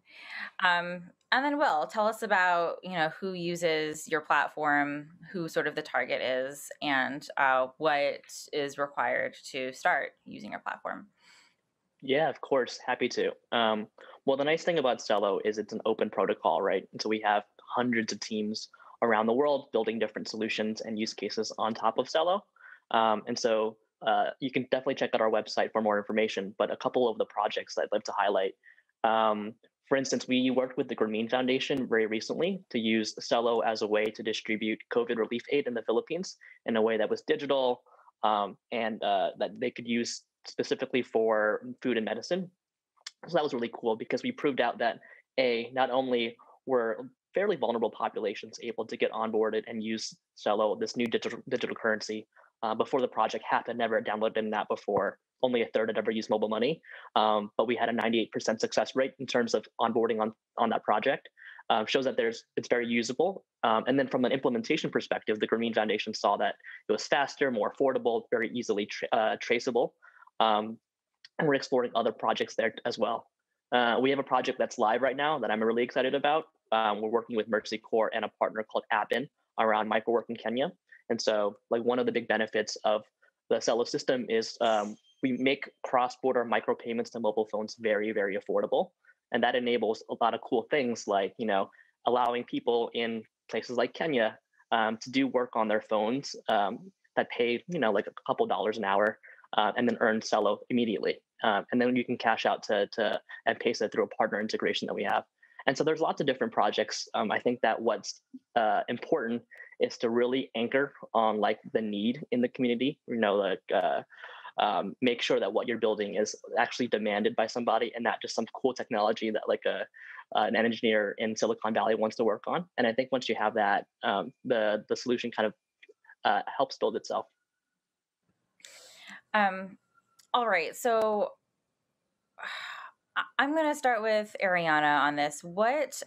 And then Will, tell us about, who uses your platform, who sort of the target is, and what is required to start using your platform. Yeah, of course. Happy to. Well, the nice thing about Cello is it's an open protocol, right? And so we have hundreds of teams around the world building different solutions and use cases on top of Cello. And so you can definitely check out our website for more information, but a couple of the projects that I'd like to highlight. For instance, we worked with the Grameen Foundation very recently to use Cello as a way to distribute COVID relief aid in the Philippines in a way that was digital and that they could use specifically for food and medicine. So that was really cool because we proved out that not only were fairly vulnerable populations able to get onboarded and use Cello, this new digital currency, before the project happened, never downloaded an app before. Only a third had ever used mobile money, but we had a 98% success rate in terms of onboarding on that project. Shows that it's very usable. And then from an implementation perspective, the Grameen Foundation saw that it was faster, more affordable, very easily traceable. And we're exploring other projects there as well. We have a project that's live right now that I'm really excited about. We're working with Mercy Corps and a partner called Appin around microwork in Kenya. And so like one of the big benefits of the Cello system is we make cross-border micropayments to mobile phones very, very affordable. And that enables a lot of cool things like, allowing people in places like Kenya to do work on their phones that pay, like a couple dollars an hour and then earn Cello immediately. And then you can cash out to M-Pesa through a partner integration that we have. And so there's lots of different projects. I think that what's important is to really anchor on like the need in the community, make sure that what you're building is actually demanded by somebody and not just some cool technology that like an engineer in Silicon Valley wants to work on. And I think once you have that, the solution kind of helps build itself. All right. So I'm going to start with Ariana on this.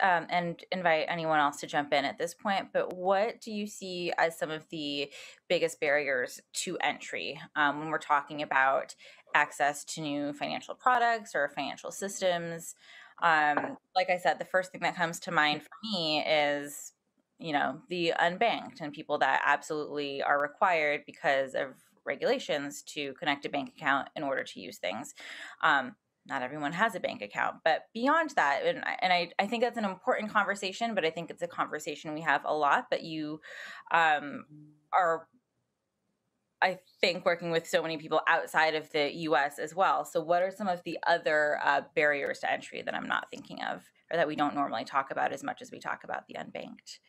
And invite anyone else to jump in at this point, but what do you see as some of the biggest barriers to entry when we're talking about access to new financial products or financial systems? Like I said, the first thing that comes to mind for me is, the unbanked and people that absolutely are required because of regulations to connect a bank account in order to use things. Not everyone has a bank account, but beyond that, and I think that's an important conversation, but I think it's a conversation we have a lot, but you are, I think, working with so many people outside of the US as well. So what are some of the other barriers to entry that I'm not thinking of or that we don't normally talk about as much as we talk about the unbanked?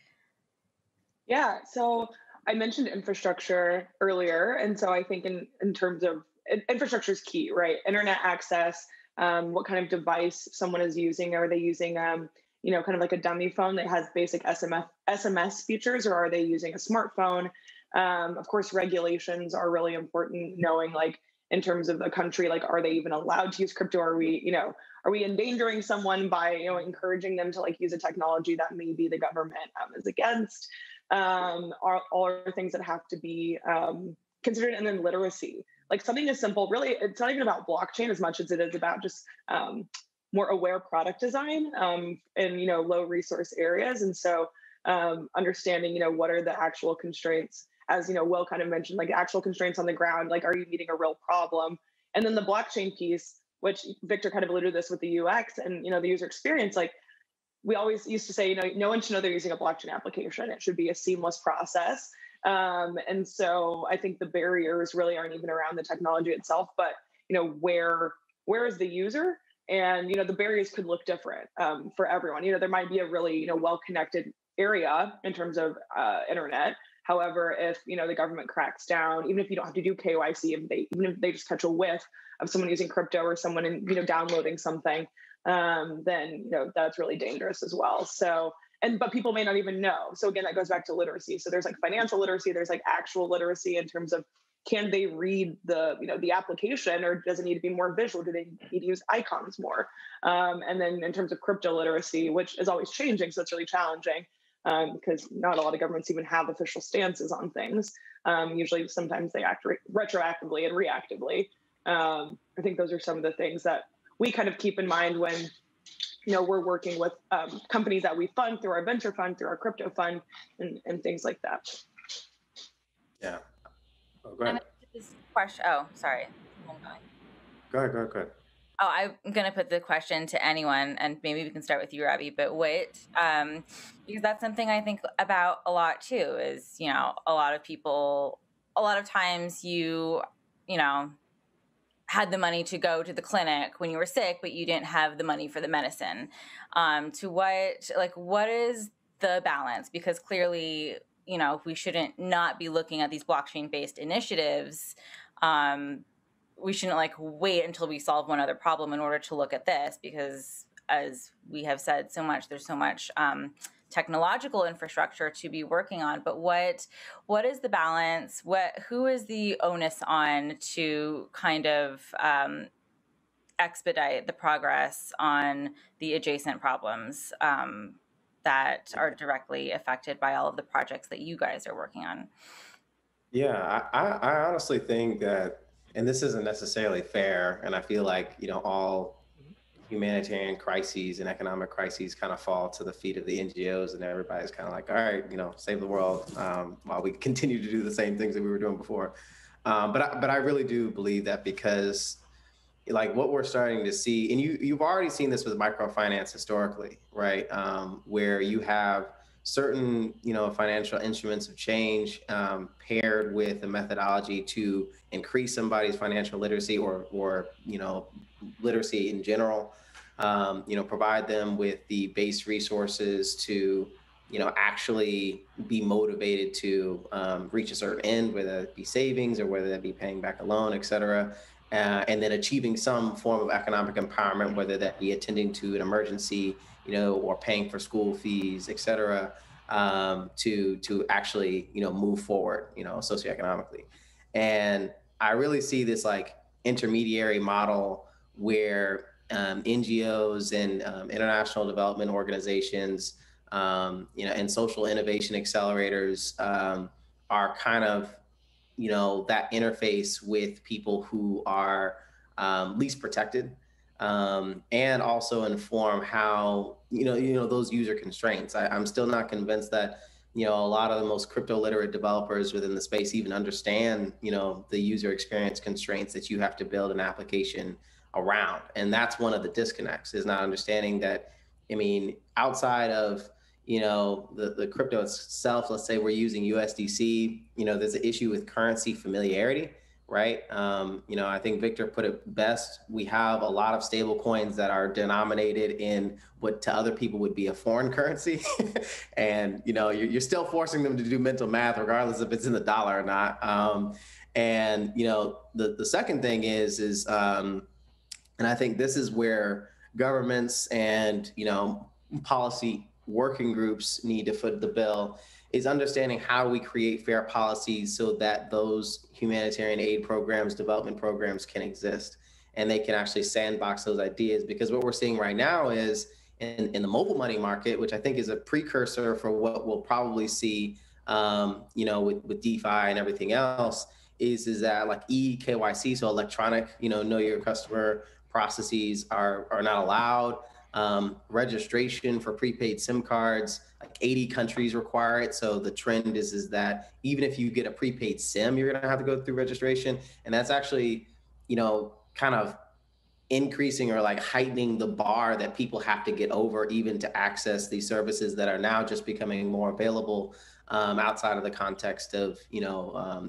Yeah, so I mentioned infrastructure earlier. And so I think in terms of infrastructure is key, right? Internet access, what kind of device someone is using. Are they using, kind of like a dummy phone that has basic SMS features, or are they using a smartphone? Of course, regulations are really important, knowing like in terms of the country, like, are they even allowed to use crypto? Are we endangering someone by, encouraging them to like use a technology that maybe the government is against? Are things that have to be considered. And then literacy, like something as simple, really, it's not even about blockchain as much as it is about just more aware product design in, low resource areas. And so understanding, what are the actual constraints, as, Will kind of mentioned, like actual constraints on the ground, like, are you meeting a real problem? And then the blockchain piece, which Victor kind of alluded to this with the UX and, the user experience, like, we always used to say, no one should know they're using a blockchain application. It should be a seamless process. And so I think the barriers really aren't even around the technology itself, but, where is the user? And, the barriers could look different for everyone. There might be a really, well-connected area in terms of internet, However, if the government cracks down, even if you don't have to do KYC, even if they just catch a whiff of someone using crypto or someone downloading something, then that's really dangerous as well. So, but people may not even know. So again, that goes back to literacy. So there's like financial literacy, there's like actual literacy in terms of, can they read the application, or does it need to be more visual? Do they need to use icons more? And then in terms of crypto literacy, which is always changing, so it's really challenging because not a lot of governments even have official stances on things. Usually, sometimes they act retroactively and reactively. I think those are some of the things that we kind of keep in mind when we're working with companies that we fund through our venture fund, through our crypto fund, and things like that. Yeah. Oh, go ahead. This question. Oh, sorry. Go ahead. Oh, I'm going to put the question to anyone, and maybe we can start with you, Robbie. But because that's something I think about a lot too, is, a lot of times you had the money to go to the clinic when you were sick, but you didn't have the money for the medicine. What is the balance? Because clearly, we shouldn't not be looking at these blockchain-based initiatives. We shouldn't wait until we solve one other problem in order to look at this, because as we have said so much, there's so much technological infrastructure to be working on. But what is the balance? Who is the onus on to kind of expedite the progress on the adjacent problems that are directly affected by all of the projects that you guys are working on? Yeah, I honestly think that, and this isn't necessarily fair, and I feel like, all humanitarian crises and economic crises kind of fall to the feet of the NGOs, and everybody's kind of like, all right, save the world, while we continue to do the same things that we were doing before. But I really do believe that, because what we're starting to see, and you've already seen this with microfinance historically, right? Where you have certain, financial instruments of change paired with a methodology to increase somebody's financial literacy or literacy in general, provide them with the base resources to, actually be motivated to reach a certain end, whether it be savings or whether that be paying back a loan, et cetera. And then achieving some form of economic empowerment, whether that be attending to an emergency, or paying for school fees, et cetera, to actually, move forward, socioeconomically. And I really see this intermediary model where NGOs and international development organizations, and social innovation accelerators are kind of, that interface with people who are least protected, and also inform how, those user constraints. I'm still not convinced that, a lot of the most crypto literate developers within the space even understand, the user experience constraints that you have to build an application around. And that's one of the disconnects, is not understanding that, outside of, the crypto itself, let's say we're using USDC, there's an issue with currency familiarity, right? I think Victor put it best. We have a lot of stable coins that are denominated in what to other people would be a foreign currency. And, you're still forcing them to do mental math, regardless if it's in the dollar or not. And, the second thing is, and I think this is where governments and, policy working groups need to foot the bill, is understanding how we create fair policies so that those humanitarian aid programs, development programs can exist, and they can actually sandbox those ideas. Because what we're seeing right now is in the mobile money market, which I think is a precursor for what we'll probably see, with DeFi and everything else, is that KYC, so electronic, know your customer processes are not allowed. Registration for prepaid SIM cards, 80 countries require it. So the trend is that even if you get a prepaid SIM, you're going to have to go through registration. And that's actually, kind of increasing or heightening the bar that people have to get over, even to access these services that are now just becoming more available outside of the context of,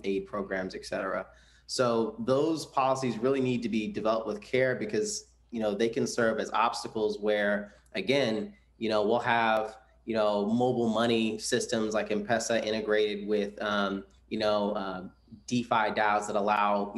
aid programs, et cetera. So those policies really need to be developed with care, because they can serve as obstacles where, again, we'll have, mobile money systems like M-Pesa integrated with, DeFi DAOs that allow,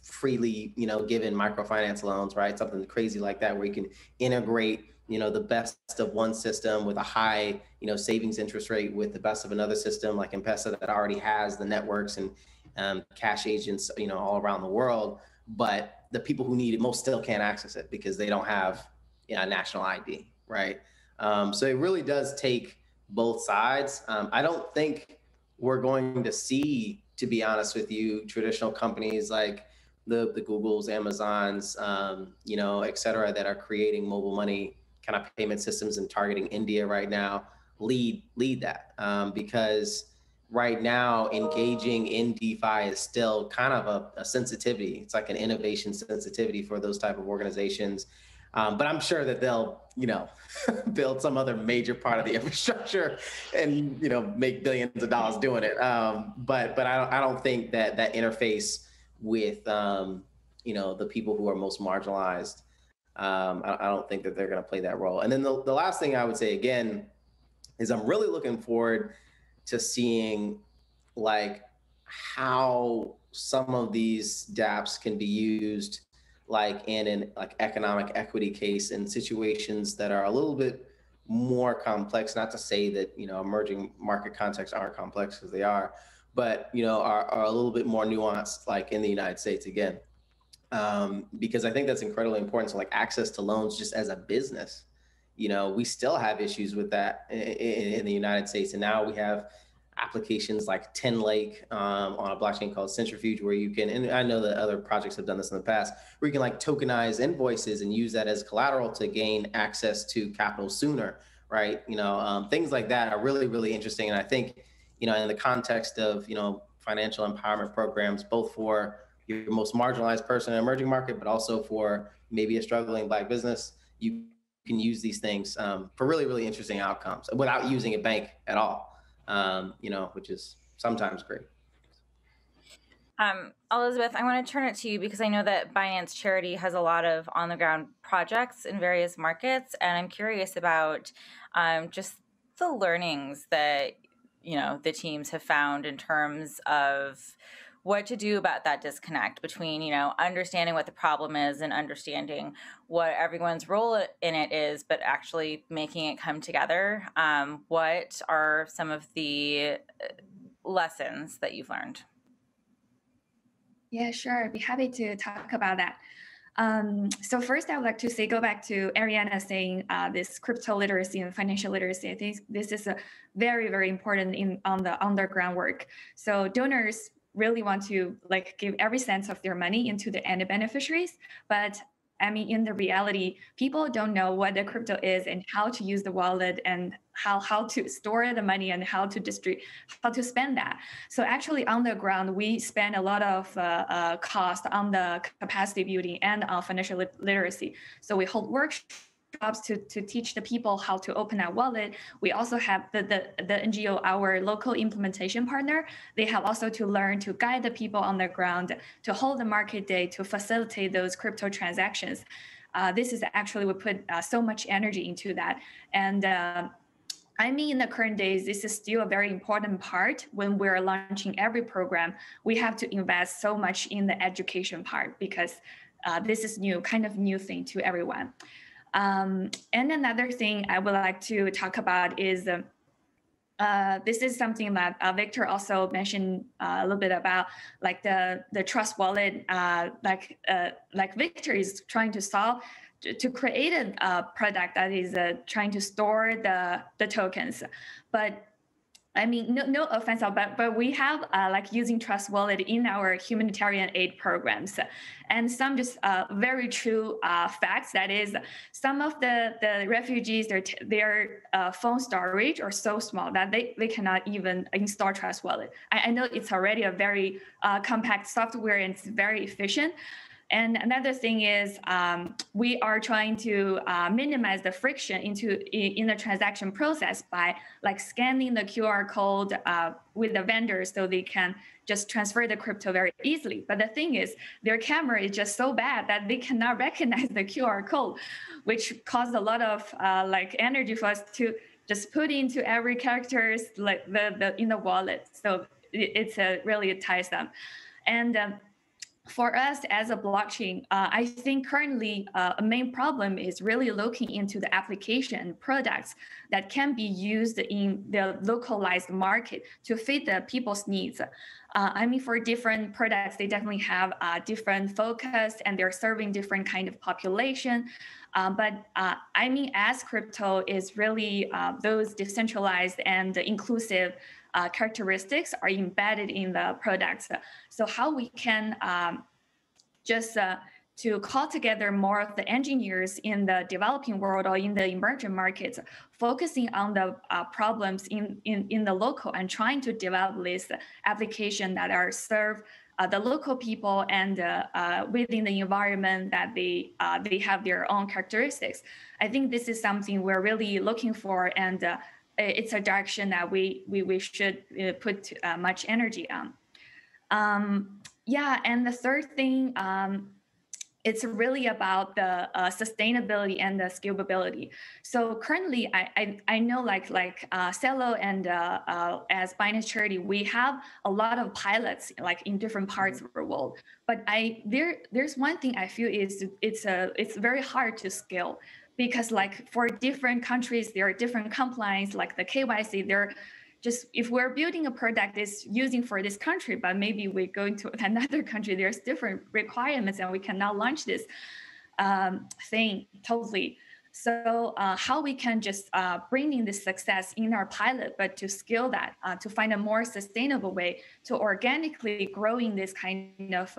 freely, given microfinance loans, right? Something crazy like that, where you can integrate, the best of one system with a high, savings interest rate with the best of another system like M-Pesa that already has the networks and cash agents, all around the world. But the people who need it most still can't access it because they don't have a national ID, right? So it really does take both sides. I don't think we're going to see, to be honest with you, traditional companies like the Googles, Amazons, et cetera, that are creating mobile money kind of payment systems and targeting India right now lead that, because right now engaging in DeFi is still kind of a sensitivity. It's like an innovation sensitivity for those type of organizations. But I'm sure that they'll, build some other major part of the infrastructure and, make billions of dollars doing it. But I don't think that interface with, the people who are most marginalized, I don't think that they're going to play that role. And then the last thing I would say again is I'm really looking forward to seeing like how some of these dApps can be used like in an economic equity case in situations that are a little bit more complex. Not to say that emerging market contexts aren't complex, because they are, but are a little bit more nuanced, like in the United States again, because I think that's incredibly important. So like access to loans just as a business, we still have issues with that in the United States, and now we have applications like 10 Lake on a blockchain called Centrifuge, where you can, and I know that other projects have done this in the past, where you can like tokenize invoices and use that as collateral to gain access to capital sooner, right? Things like that are really, really interesting. And I think, in the context of, financial empowerment programs, both for your most marginalized person in an emerging market, but also for maybe a struggling Black business, you can use these things for really, really interesting outcomes without using a bank at all. Which is sometimes great. Elizabeth, I want to turn it to you because I know that Binance Charity has a lot of on-the-ground projects in various markets, and I'm curious about just the learnings that the teams have found in terms of what to do about that disconnect between, understanding what the problem is and understanding what everyone's role in it is, but actually making it come together. What are some of the lessons that you've learned? Yeah, sure. I'd be happy to talk about that. So first, I would like to go back to Ariana saying this crypto literacy and financial literacy. I think this is a very, very important on the underground work. So donors really want to give every cent of their money into the end beneficiaries, but in the reality, people don't know what the crypto is and how to use the wallet and how to store the money and how to spend that. So actually on the ground, we spend a lot of cost on the capacity building and on financial literacy. So we hold workshops to teach the people how to open that wallet. We also have the NGO, our local implementation partner. They have also to learn to guide the people on the ground, to hold the market day, to facilitate those crypto transactions. This is actually, we put so much energy into that. And in the current days, this is still a very important part. When we're launching every program, we have to invest so much in the education part because this is kind of new thing to everyone. And another thing I would like to talk about is this is something that Victor also mentioned a little bit about, the Trust Wallet. Victor is trying to solve to create a product that is trying to store the tokens, but no offense, but we have using Trust Wallet in our humanitarian aid programs, and some just very true facts. That is, some of the refugees, their phone storage are so small that they cannot even install Trust Wallet. I know it's already a very compact software and it's very efficient. And another thing is we are trying to minimize the friction in the transaction process by scanning the QR code with the vendors so they can just transfer the crypto very easily. But the thing is, their camera is just so bad that they cannot recognize the QR code, which caused a lot of energy for us to just put into every characters like the in the wallet. So it's really ties them. And for us as a blockchain, I think currently a main problem is really looking into the application products that can be used in the localized market to fit the people's needs. I mean, for different products, they definitely have different focus and they're serving different kind of population. But I mean, as crypto is really those decentralized and inclusive characteristics are embedded in the products. So how we can just to call together more of the engineers in the developing world or in the emerging markets, focusing on the problems in the local and trying to develop this application that are serve the local people and within the environment that they have their own characteristics. I think this is something we're really looking for, and it's a direction that we should put much energy on. Yeah, and the third thing, it's really about the sustainability and the scalability. So currently, I know like Celo and as Binance Charity, we have a lot of pilots like in different parts of the world. But there's one thing I feel is it's very hard to scale, because like for different countries, there are different compliance, like the KYC, they're just, if we're building a product that's using for this country, but maybe we go into another country, there's different requirements and we cannot launch this thing totally. So how we can just bring in this success in our pilot, but to scale that, to find a more sustainable way to organically growing this kind of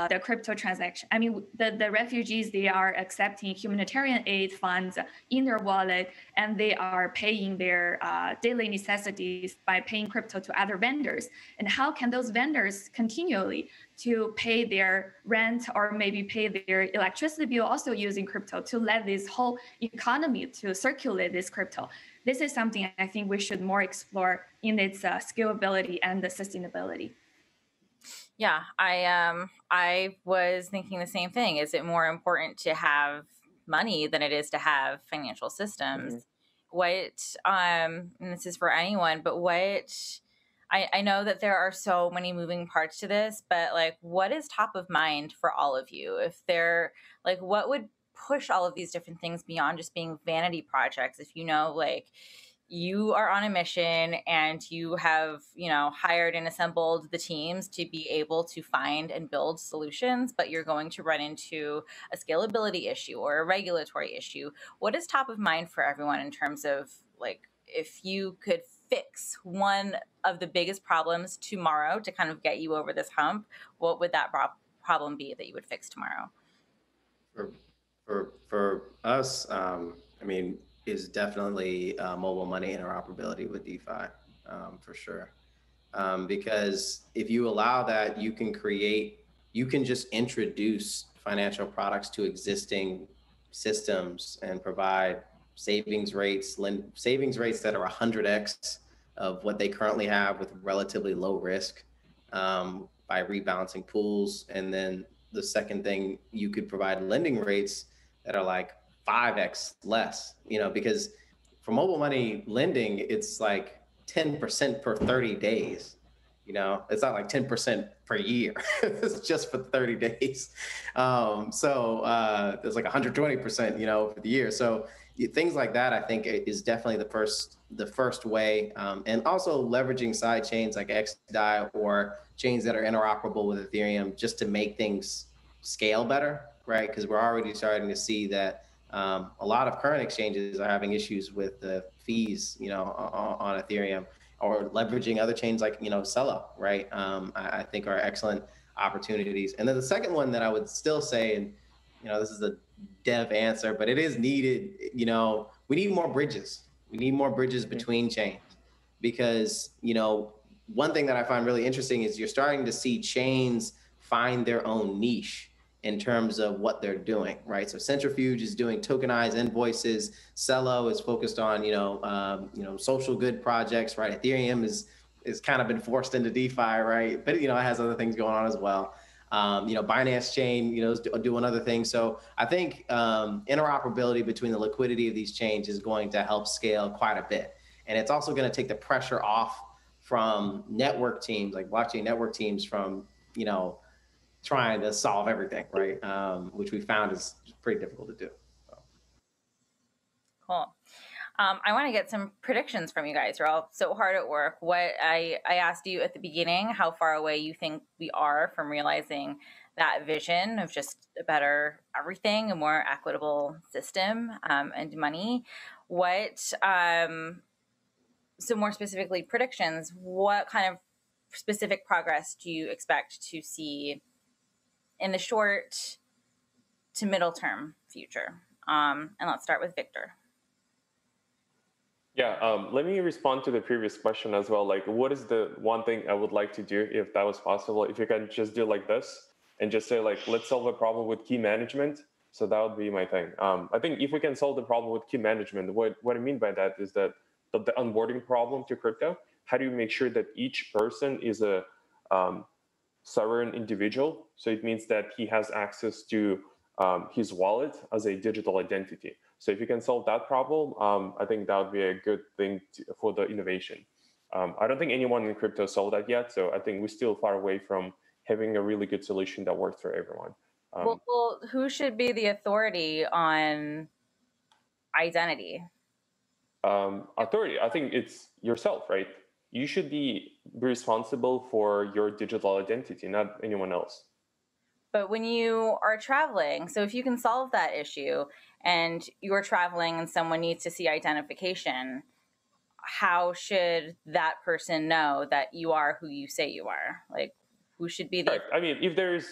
the crypto transaction. I mean, the refugees, they are accepting humanitarian aid funds in their wallet, and they are paying their daily necessities by paying crypto to other vendors. And how can those vendors continually to pay their rent or maybe pay their electricity bill also using crypto to let this whole economy to circulate this crypto? This is something I think we should more explore in its scalability and the sustainability. Yeah, I was thinking the same thing. Is it more important to have money than it is to have financial systems? Mm-hmm. What, and this is for anyone, but what, I know that there are so many moving parts to this, but like, what is top of mind for all of you? If they're like, what would push all of these different things beyond just being vanity projects? If you know, like, you are on a mission and you have, hired and assembled the teams to be able to find and build solutions, but you're going to run into a scalability issue or a regulatory issue. What is top of mind for everyone in terms of, like, if you could fix one of the biggest problems tomorrow to kind of get you over this hump, what would that problem be that you would fix tomorrow? For us, is definitely mobile money interoperability with DeFi, for sure. Because if you allow that, you can just introduce financial products to existing systems and provide savings rates that are 100x of what they currently have with relatively low risk by rebalancing pools. And then the second thing, you could provide lending rates that are like 5x less, because for mobile money lending, it's like 10% per 30 days. It's not like 10% per year. It's just for 30 days. So there's like 120%, for the year. So things like that, I think, is definitely the first way. And also leveraging side chains like XDAI or chains that are interoperable with Ethereum just to make things scale better, right? Because we're already starting to see that a lot of current exchanges are having issues with the fees, on Ethereum, or leveraging other chains like, Celo, right? I think are excellent opportunities. And then the second one that I would still say, and, this is a dev answer, but it is needed, we need more bridges. We need more bridges between chains, because, one thing that I find really interesting is you're starting to see chains find their own niche in terms of what they're doing, right? So Centrifuge is doing tokenized invoices. Celo is focused on, social good projects, right? Ethereum is kind of been forced into DeFi, right? But, it has other things going on as well. Binance chain, is doing other things. So I think interoperability between the liquidity of these chains is going to help scale quite a bit. And it's also going to take the pressure off from network teams, like blockchain network teams, from, trying to solve everything, right? Which we found is pretty difficult to do. Cool. I want to get some predictions from you guys. You're all so hard at work. What I asked you at the beginning, how far away you think we are from realizing that vision of just a better everything, a more equitable system, and money. What, so more specifically predictions, what kind of specific progress do you expect to see in the short to middle term future? And let's start with Victor. Yeah, let me respond to the previous question as well. Like, what is the one thing I would like to do if that was possible? If you can just do like this and just say, like, let's solve a problem with key management. So that would be my thing. I think if we can solve the problem with key management, what I mean by that is that the onboarding problem to crypto, how do you make sure that each person is a sovereign individual? So it means that he has access to his wallet as a digital identity. So if you can solve that problem, I think that would be a good thing for the innovation. I don't think anyone in crypto solved that yet. So I think we're still far away from having a really good solution that works for everyone. Well, who should be the authority on identity? Authority, I think it's yourself, right? You should be responsible for your digital identity, not anyone else. But when you are traveling, so if you can solve that issue and you're traveling and someone needs to see identification, how should that person know that you are who you say you are? Like, who should be the... Right. I mean, if there's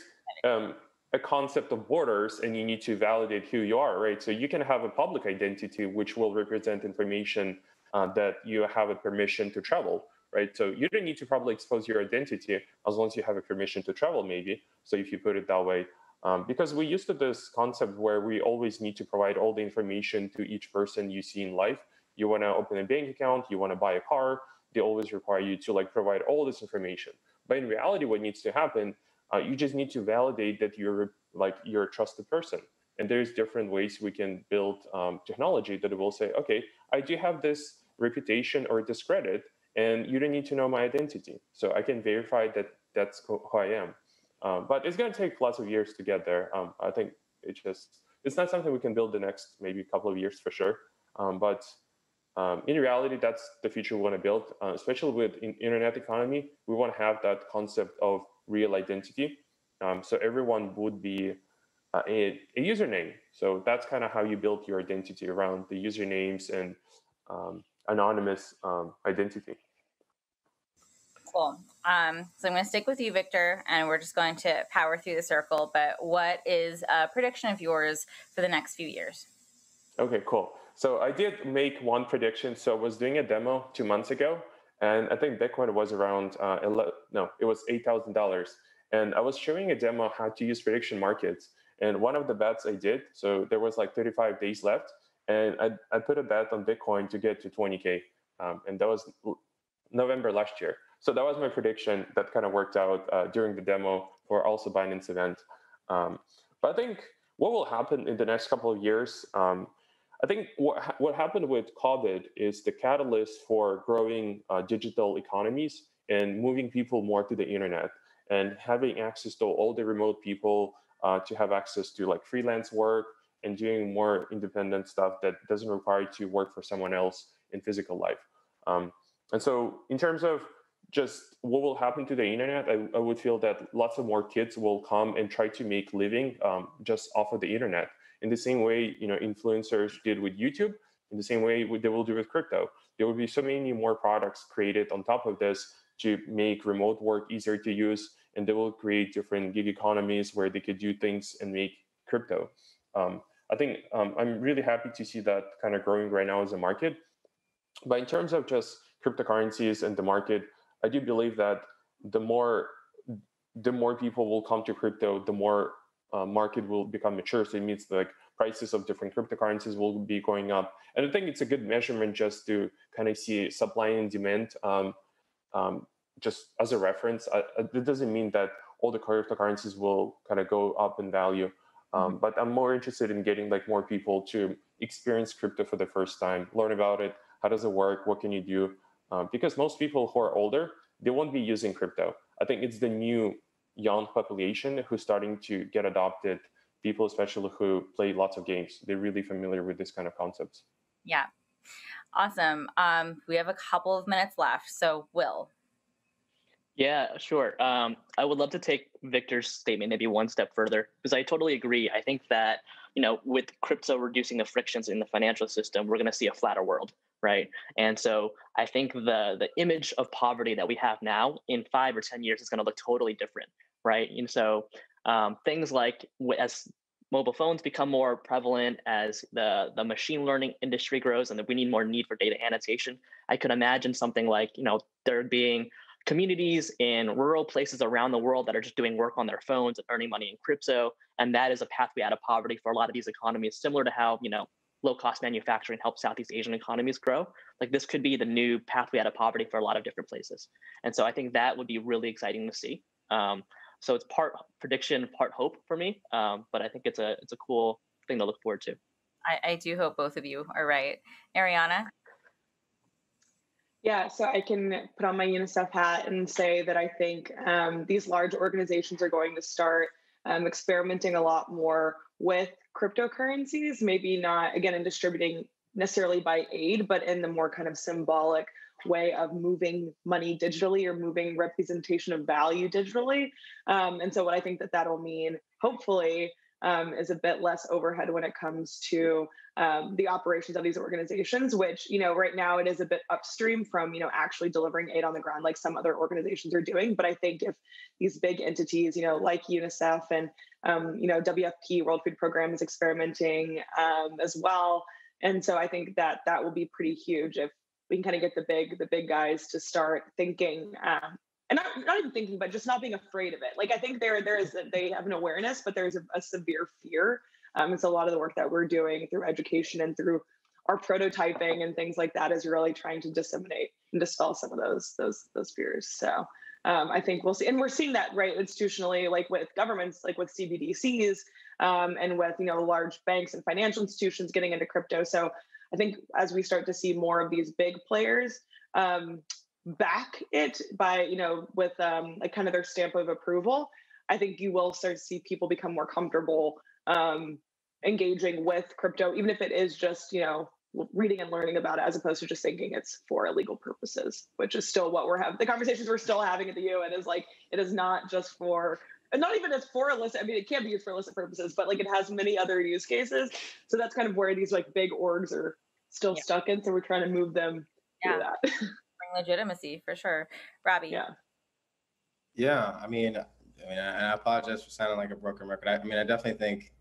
a concept of borders and you need to validate who you are, right? So you can have a public identity, which will represent information that you have a permission to travel, right? So you don't need to probably expose your identity as long as you have a permission to travel, maybe. So if you put it that way, because we used to this concept where we always need to provide all the information to each person you see in life. You want to open a bank account, you want to buy a car, they always require you to provide all this information. But in reality, what needs to happen, you just need to validate that you're a trusted person. And there's different ways we can build technology that will say, okay, I do have this reputation or this credit, and you don't need to know my identity. So I can verify that that's who I am. But it's going to take lots of years to get there. I think it's not something we can build the next maybe couple of years for sure. But in reality, that's the future we want to build, especially with internet economy. We want to have that concept of real identity. So everyone would be a username. So that's kind of how you build your identity, around the usernames and anonymous identity. Cool. So I'm going to stick with you, Victor, and we're just going to power through the circle. But what is a prediction of yours for the next few years? Okay, cool. So I did make one prediction. So I was doing a demo 2 months ago, and I think Bitcoin was around, it was $8,000. And I was showing a demo how to use prediction markets. And one of the bets I did, so there was 35 days left, and I put a bet on Bitcoin to get to 20K. And that was November last year. So that was my prediction that kind of worked out during the demo for also Binance event. But I think what will happen in the next couple of years, I think what happened with COVID is the catalyst for growing digital economies and moving people more to the internet and having access to all the remote people to have access to freelance work and doing more independent stuff that doesn't require you to work for someone else in physical life. And so in terms of just what will happen to the internet, I would feel that lots of more kids will come and try to make living just off of the internet. In the same way, influencers did with YouTube, in the same way they will do with crypto. There will be so many more products created on top of this to make remote work easier to use, and they will create different gig economies where they could do things and make crypto. I think I'm really happy to see that kind of growing right now as a market. But in terms of just cryptocurrencies and the market, I do believe that the more people will come to crypto, the more market will become mature. So it means prices of different cryptocurrencies will be going up. And I think it's a good measurement just to kind of see supply and demand just as a reference. It doesn't mean that all the cryptocurrencies will kind of go up in value. But I'm more interested in getting like more people to experience crypto for the first time, learn about it. How does it work? What can you do? Because most people who are older, they won't be using crypto. I think it's the new young population who's starting to get adopted. People, especially who play lots of games, they're really familiar with this kind of concepts. Yeah. Awesome. We have a couple of minutes left. So Will. Yeah, sure. I would love to take Victor's statement maybe one step further, because I totally agree. I think that, with crypto reducing the frictions in the financial system, we're going to see a flatter world, right? And so I think the image of poverty that we have now in 5 or 10 years is going to look totally different, right? And so things like as mobile phones become more prevalent, as the machine learning industry grows, and that we need more need for data annotation, I could imagine something like, there being communities in rural places around the world that are just doing work on their phones and earning money in crypto. And that is a pathway out of poverty for a lot of these economies, similar to how, low-cost manufacturing helps Southeast Asian economies grow. Like, this could be the new pathway out of poverty for a lot of different places. And so I think that would be really exciting to see. So it's part prediction, part hope for me. But I think it's a cool thing to look forward to. I do hope both of you are right. Ariana? Yeah, so I can put on my UNICEF hat and say that I think these large organizations are going to start experimenting a lot more with cryptocurrencies, maybe not, again, in distributing necessarily by aid, but in the more kind of symbolic way of moving money digitally or moving representation of value digitally. And so what I think that that'll mean, hopefully, is a bit less overhead when it comes to the operations of these organizations, which, right now it is a bit upstream from, actually delivering aid on the ground like some other organizations are doing. But I think if these big entities, like UNICEF and, WFP, World Food Program, is experimenting as well. And so I think that that will be pretty huge if we can kind of get the big guys to start thinking, and not even thinking, but just not being afraid of it. Like, I think they have an awareness, but there's a severe fear. It's a lot of the work that we're doing through education and through our prototyping and things like that is really trying to disseminate and dispel some of those fears. So I think we'll see, and we're seeing that right institutionally, like with governments, like with CBDCs, and with large banks and financial institutions getting into crypto. So I think as we start to see more of these big players back it by, with like kind of their stamp of approval, I think you will start to see people become more comfortable engaging with crypto, even if it is just, reading and learning about it, as opposed to just thinking it's for illegal purposes, which is still what we're having. The conversations we're still having at the UN is like, it is not just for, and not even as for illicit. I mean, it can be used for illicit purposes, but like it has many other use cases. So that's kind of where these like big orgs are still stuck in. So we're trying to move them through that. Bring legitimacy for sure. Robbie. Yeah. I mean, and I apologize for sounding like a broken record. I definitely think,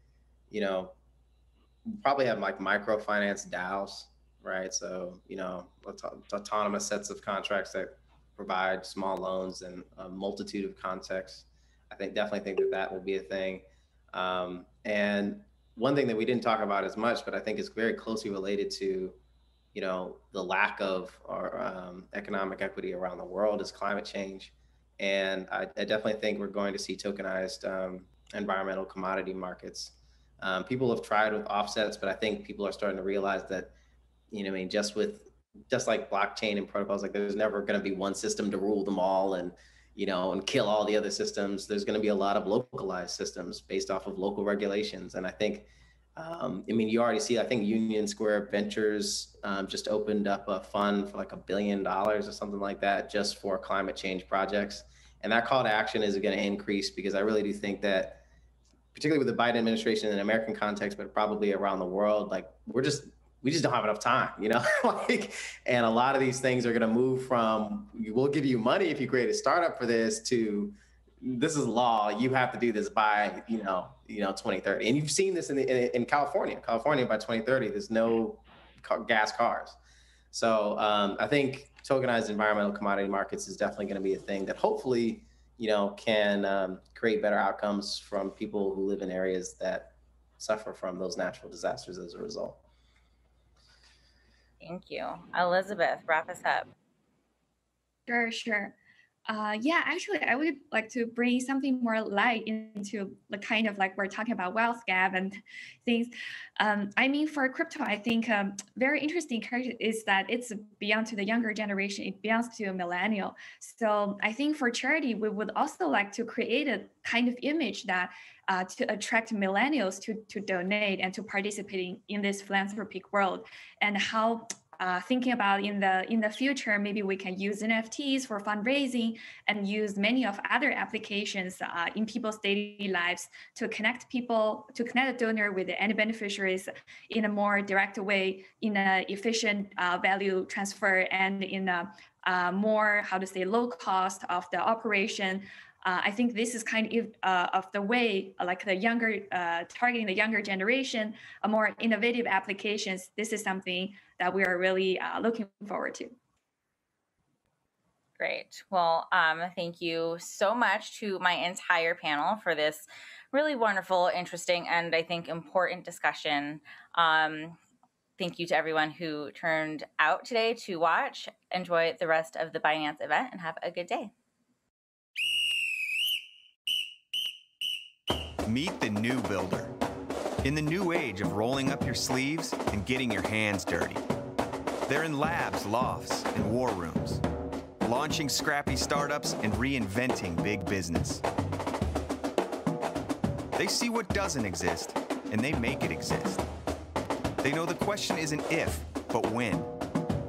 we probably have like microfinance DAOs, right? So, autonomous sets of contracts that provide small loans in a multitude of contexts. Definitely think that will be a thing. And one thing that we didn't talk about as much, but I think is very closely related to, the lack of our economic equity around the world is climate change. And I definitely think we're going to see tokenized environmental commodity markets. People have tried with offsets, but I think people are starting to realize that, just like blockchain and protocols, like there's never going to be one system to rule them all and kill all the other systems. There's going to be a lot of localized systems based off of local regulations. And I think, you already see, I think Union Square Ventures just opened up a fund for like $1 billion or something like that, just for climate change projects. And that call to action is going to increase, because I really do think that, particularly with the Biden administration in an American context, but probably around the world, like we just don't have enough time, and a lot of these things are going to move from, we'll give you money if you create a startup for this, to this is law. You have to do this by, 2030. And you've seen this in California. California, by 2030, there's no gas cars. So I think tokenized environmental commodity markets is definitely going to be a thing that hopefully, can create better outcomes from people who live in areas that suffer from those natural disasters as a result. Thank you. Elizabeth, wrap us up. Sure. Yeah, actually, I would like to bring something more light into the kind of like we're talking about wealth gap and things. I mean, for crypto, I think very interesting character is that it's beyond to the younger generation, it belongs to a millennial. So I think for charity, we would also like to create a kind of image that to attract millennials to donate and to participating in this philanthropic world, and how thinking about in the future, maybe we can use NFTs for fundraising and use many of other applications in people's daily lives to connect people, to connect the donor with the end beneficiaries in a more direct way, in an efficient value transfer, and in a more, how to say, low cost of the operation. I think this is kind of the way, like the younger, targeting the younger generation, a more innovative applications. This is something that we are really looking forward to. Great. Well, thank you so much to my entire panel for this really wonderful, interesting, and I think important discussion. Thank you to everyone who turned out today to watch. Enjoy the rest of the Binance event and have a good day. Meet the new builder. In the new age of rolling up your sleeves and getting your hands dirty. They're in labs, lofts, and war rooms, launching scrappy startups and reinventing big business. They see what doesn't exist, and they make it exist. They know the question isn't if, but when.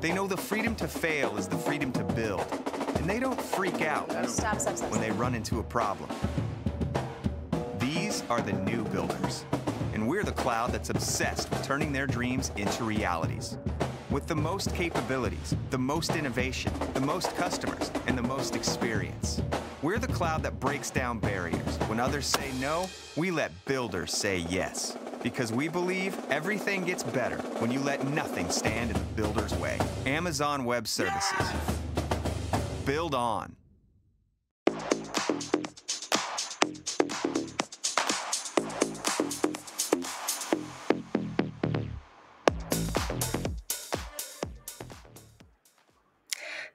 They know the freedom to fail is the freedom to build, and they don't freak out when they run into a problem. These are the new builders, and we're the cloud that's obsessed with turning their dreams into realities. With the most capabilities, the most innovation, the most customers, and the most experience. We're the cloud that breaks down barriers. When others say no, we let builders say yes. Because we believe everything gets better when you let nothing stand in the builder's way. Amazon Web Services. Build on.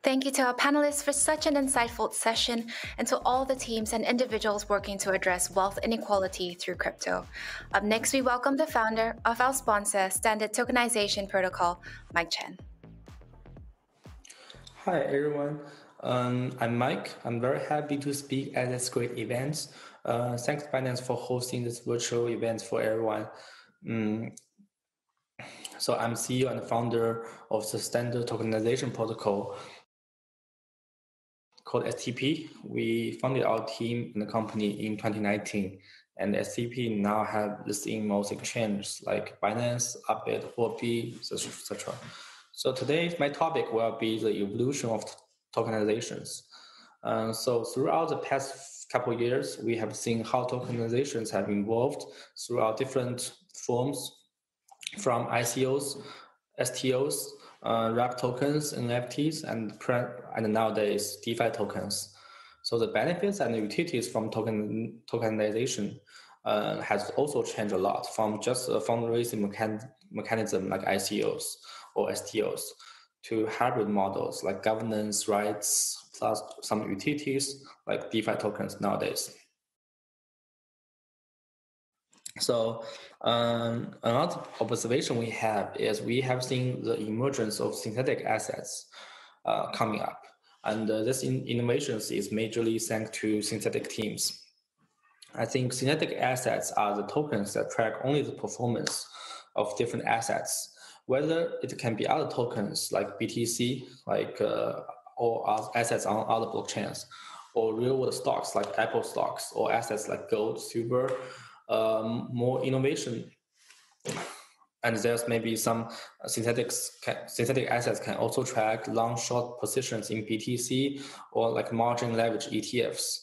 Thank you to our panelists for such an insightful session, and to all the teams and individuals working to address wealth inequality through crypto. Up next, we welcome the founder of our sponsor, Standard Tokenization Protocol, Mike Chen. Hi, everyone. I'm Mike. I'm very happy to speak at this great event. Thanks, Binance, for hosting this virtual event for everyone. So I'm CEO and founder of the Standard Tokenization Protocol called STP. We founded our team in the company in 2019, and STP now have listing most exchanges like Binance, Upbit, Huobi, etc. So today, my topic will be the evolution of tokenizations. So throughout the past couple of years, we have seen how tokenizations have evolved throughout different forms, from ICOs, STOs, wrap tokens, NFTs, and nowadays DeFi tokens. So the benefits and the utilities from tokenization has also changed a lot, from just a fundraising mechanism like ICOs or STOs to hybrid models like governance rights plus some utilities like DeFi tokens nowadays. So another observation we have is we have seen the emergence of synthetic assets coming up. And this innovations is majorly thanks to synthetic teams. I think synthetic assets are the tokens that track only the performance of different assets, whether it can be other tokens like BTC, like or assets on other blockchains, or real-world stocks like Apple stocks, or assets like gold, silver, more innovation. And there's maybe some synthetic assets can also track long-short positions in BTC or like margin leverage ETFs.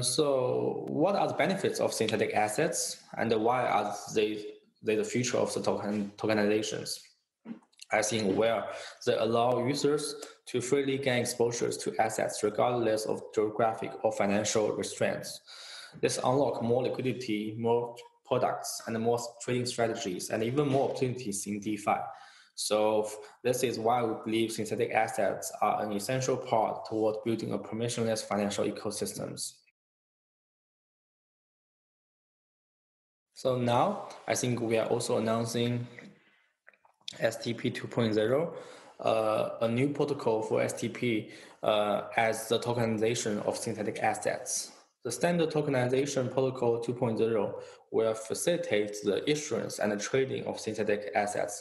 So what are the benefits of synthetic assets, and why are they the future of the tokenizations? I think where they allow users to freely gain exposures to assets regardless of geographic or financial restraints. This unlocks more liquidity, more products, and more trading strategies, and even more opportunities in DeFi. So this is why we believe synthetic assets are an essential part toward building a permissionless financial ecosystems. So now I think we are also announcing STP 2.0, a new protocol for STP as the tokenization of synthetic assets. The standard tokenization protocol 2.0 will facilitate the issuance and the trading of synthetic assets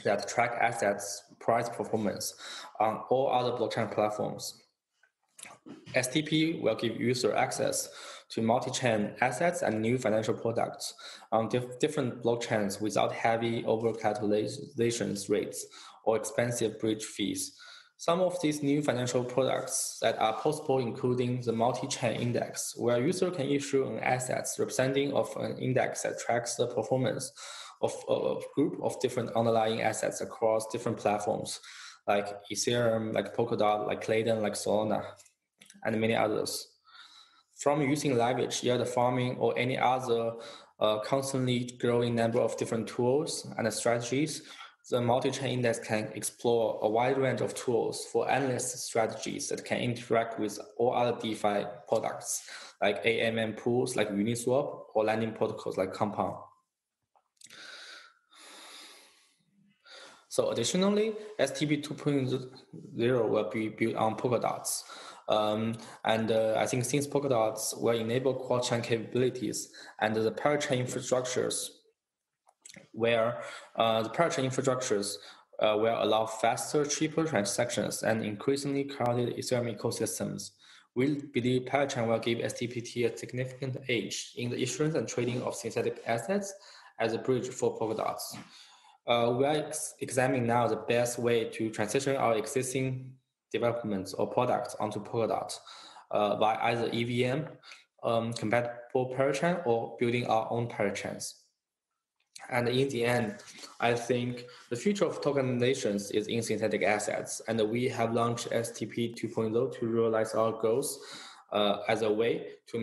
that track assets price performance on all other blockchain platforms. STP will give user access to multi-chain assets and new financial products on different blockchains without heavy over-capitalization rates or expensive bridge fees. Some of these new financial products that are possible, including the multi-chain index, where a user can issue an asset representing of an index that tracks the performance of a group of different underlying assets across different platforms, like Ethereum, like Polkadot, like Clayton, like Solana, and many others. From using leverage, yield farming, or any other constantly growing number of different tools and strategies, the multi-chain index can explore a wide range of tools for endless strategies that can interact with all other DeFi products, like AMM pools like Uniswap, or lending protocols like Compound. So additionally, STP 2.0 will be built on Polkadots. I think since Polkadots will enable quad-chain capabilities and the parachain infrastructures, where the parachain infrastructures will allow faster, cheaper transactions and increasingly crowded Ethereum ecosystems, we believe parachain will give STPT a significant edge in the issuance and trading of synthetic assets as a bridge for Polkadots. We are examining now the best way to transition our existing developments or products onto Polkadot by either EVM, compatible parachain, or building our own parachains. And in the end, I think the future of tokenizations is in synthetic assets, and we have launched STP 2.0 to realize our goals as a way to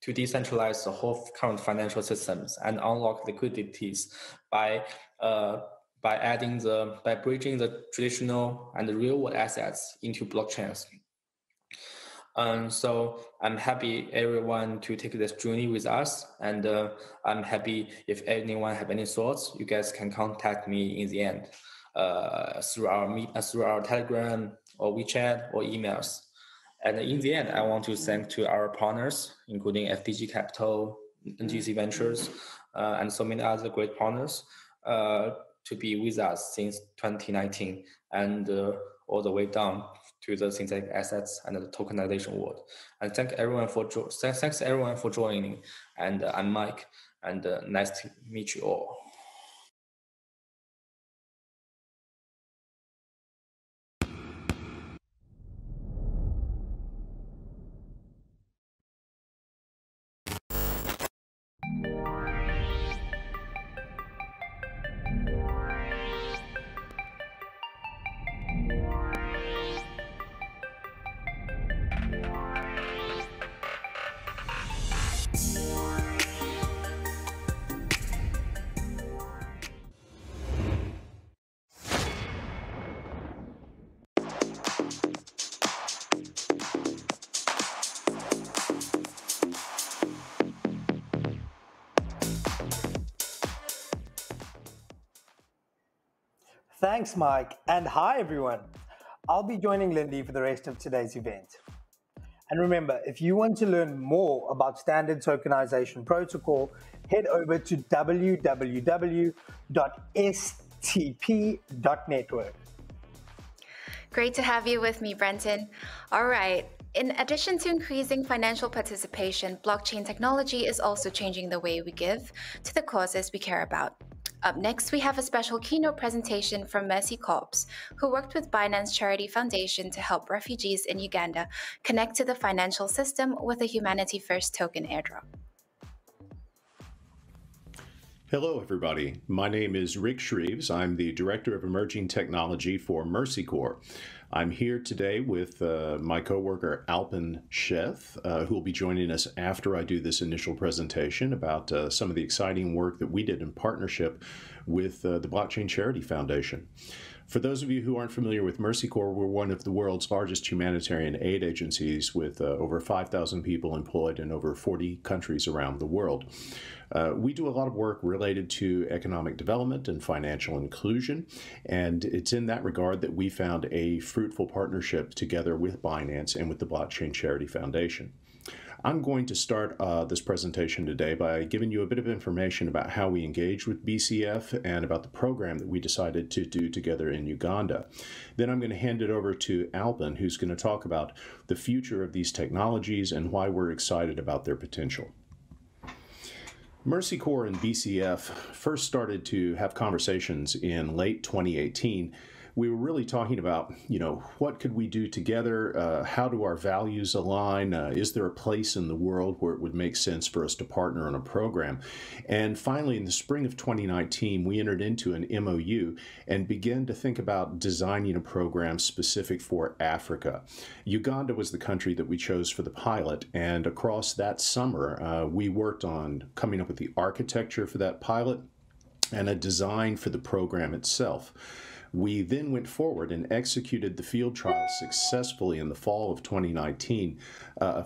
decentralize the whole current financial systems and unlock liquidities by bridging the traditional and the real world assets into blockchains. So I'm happy everyone to take this journey with us, and I'm happy if anyone have any thoughts, you guys can contact me in the end through our Telegram or WeChat or emails. And in the end, I want to thank to our partners, including FDG Capital, NGC Ventures, and so many other great partners to be with us since 2019 and all the way down to the synthetic assets and the tokenization world. And thanks everyone for joining. And I'm Mike, and nice to meet you all. Thanks, Mike, and hi, everyone. I'll be joining Lindy for the rest of today's event. And remember, if you want to learn more about Standard Tokenization Protocol, head over to www.stp.network. Great to have you with me, Brenton. All right. In addition to increasing financial participation, blockchain technology is also changing the way we give to the causes we care about. Up next, we have a special keynote presentation from Mercy Corps, who worked with Binance Charity Foundation to help refugees in Uganda connect to the financial system with a Humanity First token airdrop. Hello, everybody. My name is Rick Shreves. I'm the Director of Emerging Technology for Mercy Corps. I'm here today with my coworker Alpin Sheth, who will be joining us after I do this initial presentation about some of the exciting work that we did in partnership with the Blockchain Charity Foundation. For those of you who aren't familiar with Mercy Corps, we're one of the world's largest humanitarian aid agencies with over 5,000 people employed in over 40 countries around the world. We do a lot of work related to economic development and financial inclusion, and it's in that regard that we found a fruitful partnership together with Binance and with the Blockchain Charity Foundation. I'm going to start this presentation today by giving you a bit of information about how we engaged with BCF and about the program that we decided to do together in Uganda. Then I'm going to hand it over to Alpin, who's going to talk about the future of these technologies and why we're excited about their potential. Mercy Corps and BCF first started to have conversations in late 2018. We were really talking about, what could we do together? How do our values align? Is there a place in the world where it would make sense for us to partner on a program? And finally, in the spring of 2019, we entered into an MOU and began to think about designing a program specific for Africa. Uganda was the country that we chose for the pilot, and across that summer, we worked on coming up with the architecture for that pilot and a design for the program itself. We then went forward and executed the field trial successfully in the fall of 2019,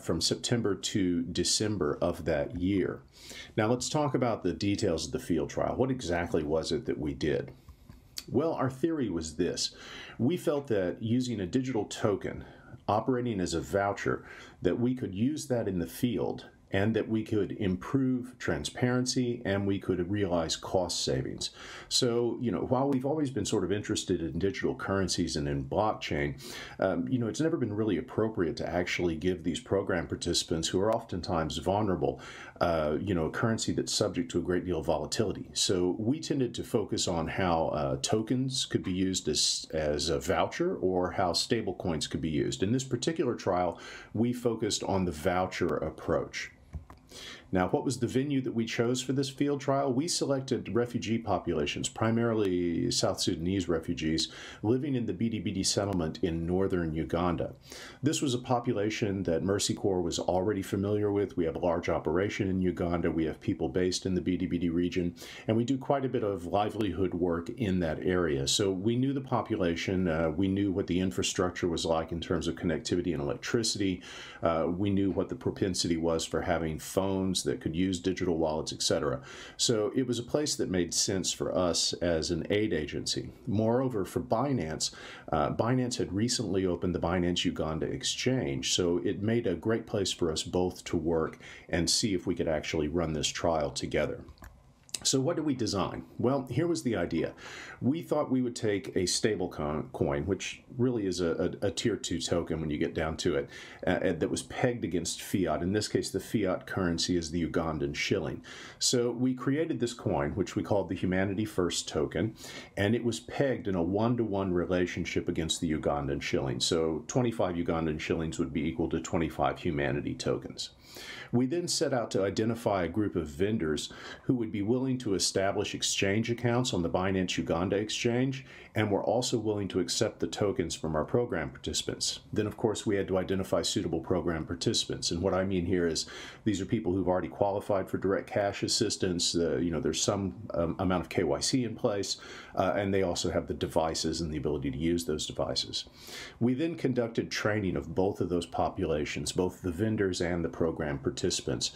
from September to December of that year. Now let's talk about the details of the field trial. What exactly was it that we did? Well, our theory was this. We felt that using a digital token, operating as a voucher, that we could use that in the field and that we could improve transparency and we could realize cost savings. So, while we've always been sort of interested in digital currencies and in blockchain, it's never been really appropriate to actually give these program participants, who are oftentimes vulnerable, a currency that's subject to a great deal of volatility. So we tended to focus on how tokens could be used as a voucher, or how stable coins could be used. In this particular trial, we focused on the voucher approach. Now, what was the venue that we chose for this field trial? We selected refugee populations, primarily South Sudanese refugees, living in the Bidi settlement in northern Uganda. This was a population that Mercy Corps was already familiar with. We have a large operation in Uganda. We have people based in the Bidi region, and we do quite a bit of livelihood work in that area. So we knew the population. We knew what the infrastructure was like in terms of connectivity and electricity. We knew what the propensity was for having phones that could use digital wallets, etc. So it was a place that made sense for us as an aid agency. Moreover, for Binance, Binance had recently opened the Binance Uganda exchange, so it made a great place for us both to work and see if we could actually run this trial together. So what did we design? Well, here was the idea. We thought we would take a stable coin, which really is a tier 2 token when you get down to it, that was pegged against fiat. In this case, the fiat currency is the Ugandan shilling. So we created this coin, which we called the Humanity First token, and it was pegged in a 1-to-1 relationship against the Ugandan shilling. So 25 Ugandan shillings would be equal to 25 Humanity tokens. We then set out to identify a group of vendors who would be willing to establish exchange accounts on the Binance Uganda exchange, and were also willing to accept the tokens from our program participants. Then, of course, we had to identify suitable program participants. And what I mean here is these are people who've already qualified for direct cash assistance. There's some amount of KYC in place, and they also have the devices and the ability to use those devices. We then conducted training of both of those populations, both the vendors and the program participants,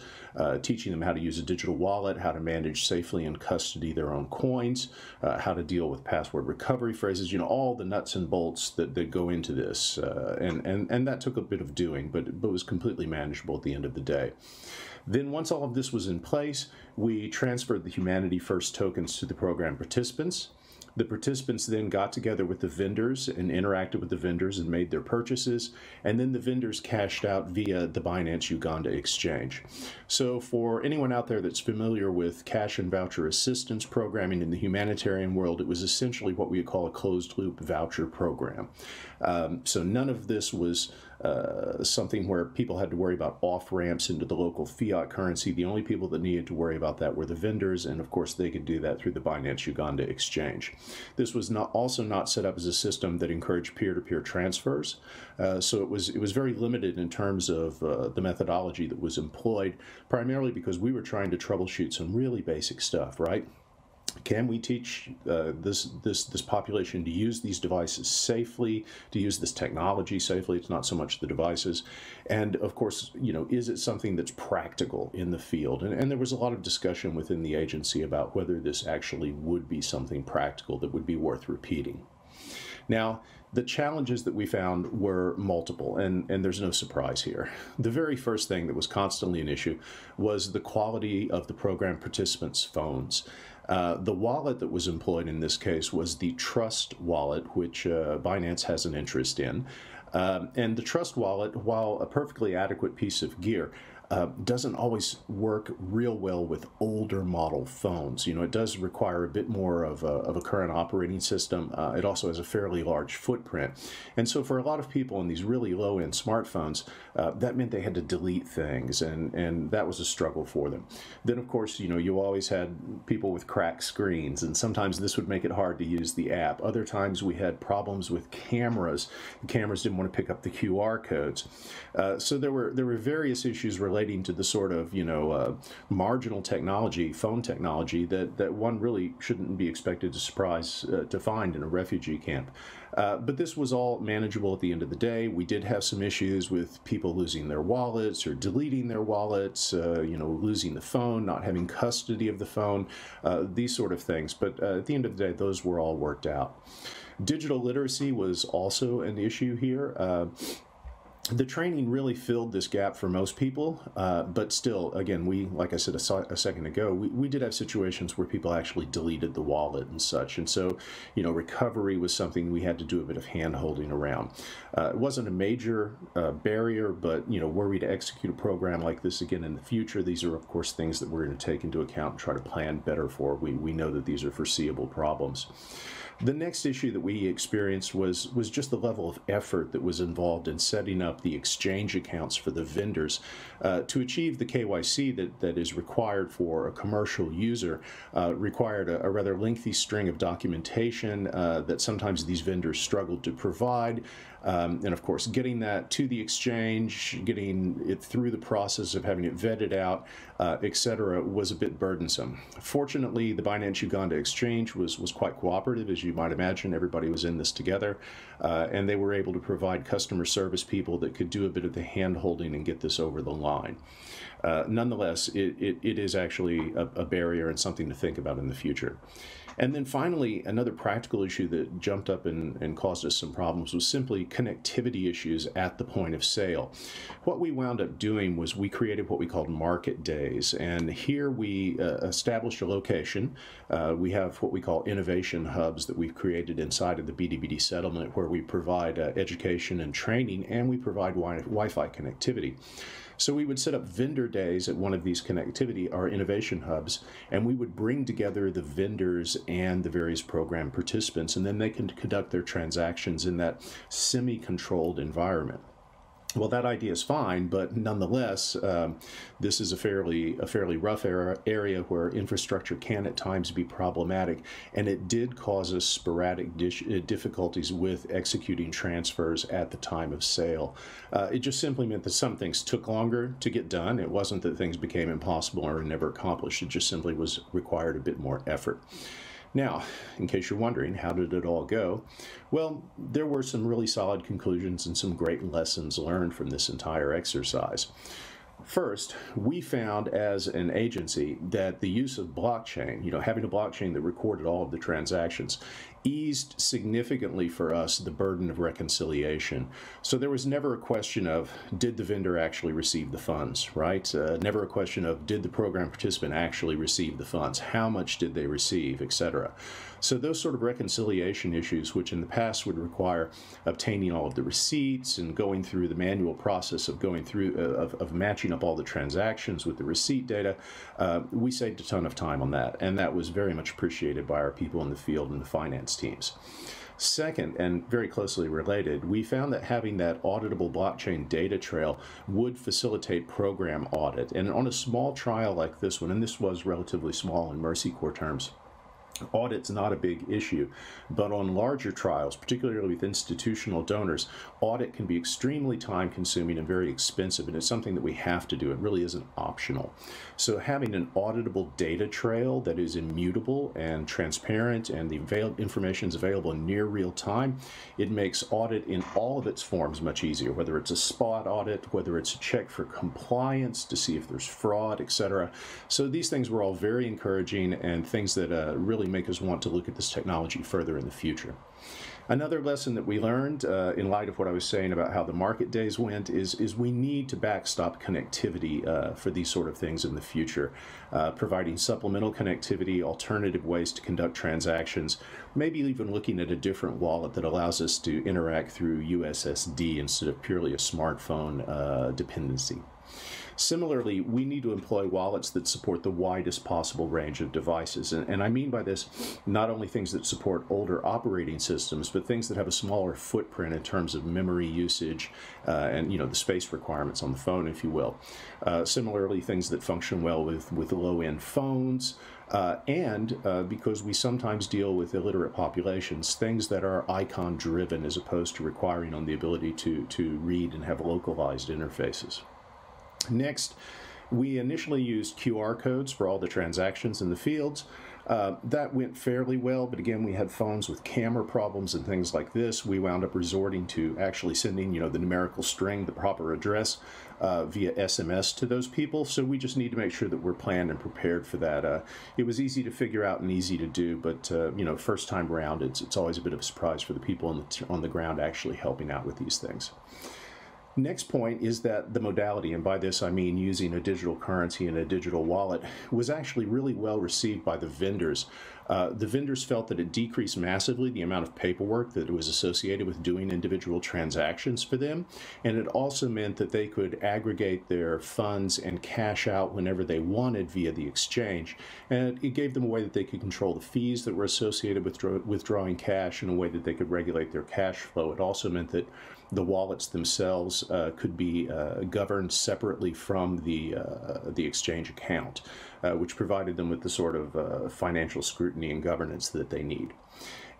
teaching them how to use a digital wallet, how to manage safely and custody their own coins, how to deal with password recovery phrases, all the nuts and bolts that go into this. And that took a bit of doing, but was completely manageable at the end of the day. Then once all of this was in place, we transferred the Humanity First tokens to the program participants. The participants then got together with the vendors and interacted with the vendors and made their purchases, and then the vendors cashed out via the Binance Uganda exchange. So for anyone out there that's familiar with cash and voucher assistance programming in the humanitarian world, it was essentially what we would call a closed-loop voucher program. So none of this was something where people had to worry about off-ramps into the local fiat currency. The only people that needed to worry about that were the vendors, and of course they could do that through the Binance Uganda exchange. This was also not set up as a system that encouraged peer-to-peer transfers, so it was very limited in terms of the methodology that was employed, primarily because we were trying to troubleshoot some really basic stuff, right? Can we teach this population to use these devices safely, to use this technology safely? It's not so much the devices. And of course, is it something that's practical in the field? And there was a lot of discussion within the agency about whether this actually would be something practical that would be worth repeating. Now, the challenges that we found were multiple, and there's no surprise here. The very first thing that was constantly an issue was the quality of the program participants' phones. The wallet that was employed in this case was the Trust wallet, which Binance has an interest in. And the Trust wallet, while a perfectly adequate piece of gear, doesn't always work real well with older model phones. It does require a bit more of a current operating system. It also has a fairly large footprint. And so for a lot of people in these really low-end smartphones, that meant they had to delete things, and that was a struggle for them. Then, of course, you always had people with cracked screens, and sometimes this would make it hard to use the app. Other times we had problems with cameras. The cameras didn't want to pick up the QR codes. So there were various issues relating to the sort of marginal technology, phone technology, that one really shouldn't be expected to find in a refugee camp. But this was all manageable at the end of the day. We did have some issues with people losing their wallets or deleting their wallets, losing the phone, not having custody of the phone, these sort of things. But at the end of the day, those were all worked out. Digital literacy was also an issue here. The training really filled this gap for most people, but still, again, like I said a second ago, we did have situations where people actually deleted the wallet and such, and so, recovery was something we had to do a bit of hand-holding around. It wasn't a major barrier, but, were we to execute a program like this again in the future, these are, of course, things that we're going to take into account and try to plan better for. We know that these are foreseeable problems. The next issue that we experienced was just the level of effort that was involved in setting up the exchange accounts for the vendors. To achieve the KYC that is required for a commercial user required a rather lengthy string of documentation that sometimes these vendors struggled to provide. And of course, getting that to the exchange, getting it through the process of having it vetted out, etc., was a bit burdensome. Fortunately, the Binance Uganda exchange was quite cooperative, as you might imagine. Everybody was in this together, and they were able to provide customer service people that could do a bit of the hand-holding and get this over the line. Nonetheless, it is actually a barrier and something to think about in the future. And then finally, another practical issue that jumped up and caused us some problems was simply connectivity issues at the point of sale. What we wound up doing was we created what we called market days, and here we established a location. We have what we call innovation hubs that we've created inside of the BDBD settlement, where we provide education and training, and we provide Wi-Fi connectivity. So we would set up vendor days at one of these or innovation hubs, and we would bring together the vendors and the various program participants, and then they can conduct their transactions in that semi-controlled environment. Well, that idea is fine, but nonetheless, this is a fairly rough area where infrastructure can at times be problematic, and it did cause us sporadic difficulties with executing transfers at the time of sale. It just simply meant that some things took longer to get done. It wasn't that things became impossible or never accomplished. It just simply required a bit more effort. Now, in case you're wondering, how did it all go? Well, there were some really solid conclusions and some great lessons learned from this entire exercise. First, we found as an agency that the use of blockchain, having a blockchain that recorded all of the transactions, eased significantly for us the burden of reconciliation. So there was never a question of, did the vendor actually receive the funds, right? Never a question of, did the program participant actually receive the funds? How much did they receive, etc. So those sort of reconciliation issues, which in the past would require obtaining all of the receipts and going through the manual process of going through, of matching up all the transactions with the receipt data, we saved a ton of time on that. And that was very much appreciated by our people in the field and the finance teams. Second, and very closely related, we found that having that auditable blockchain data trail would facilitate program audit. And on a small trial like this one, and this was relatively small in Mercy Corps terms, Audit's not a big issue, but on larger trials, particularly with institutional donors, audit can be extremely time-consuming and very expensive, and it's something that we have to do. It really isn't optional. So having an auditable data trail that is immutable and transparent, and the information is available in near real time, it makes audit in all of its forms much easier, whether it's a spot audit, whether it's a check for compliance to see if there's fraud, etc. So these things were all very encouraging and things that really make us want to look at this technology further in the future. Another lesson that we learned in light of what I was saying about how the market days went is we need to backstop connectivity for these sort of things in the future, providing supplemental connectivity, alternative ways to conduct transactions, maybe even looking at a different wallet that allows us to interact through USSD instead of purely a smartphone dependency. Similarly, we need to employ wallets that support the widest possible range of devices. And I mean by this, not only things that support older operating systems, but things that have a smaller footprint in terms of memory usage and, the space requirements on the phone, if you will. Similarly, things that function well with low-end phones, and because we sometimes deal with illiterate populations, things that are icon-driven as opposed to requiring on the ability to read and have localized interfaces. Next, we initially used QR codes for all the transactions in the fields. That went fairly well, but again, we had phones with camera problems and things like this. We wound up resorting to actually sending, the numerical string, the proper address, via SMS to those people. So we just need to make sure that we're planned and prepared for that. It was easy to figure out and easy to do, but first time around, it's always a bit of a surprise for the people on the ground actually helping out with these things. Next point is that the modality, and by this I mean using a digital currency and a digital wallet, was actually really well received by the vendors. The vendors felt that it decreased massively the amount of paperwork that was associated with doing individual transactions for them, and it also meant that they could aggregate their funds and cash out whenever they wanted via the exchange, and it gave them a way that they could control the fees that were associated with withdrawing cash in a way that they could regulate their cash flow. It also meant that the wallets themselves could be governed separately from the exchange account, which provided them with the sort of financial scrutiny and governance that they need.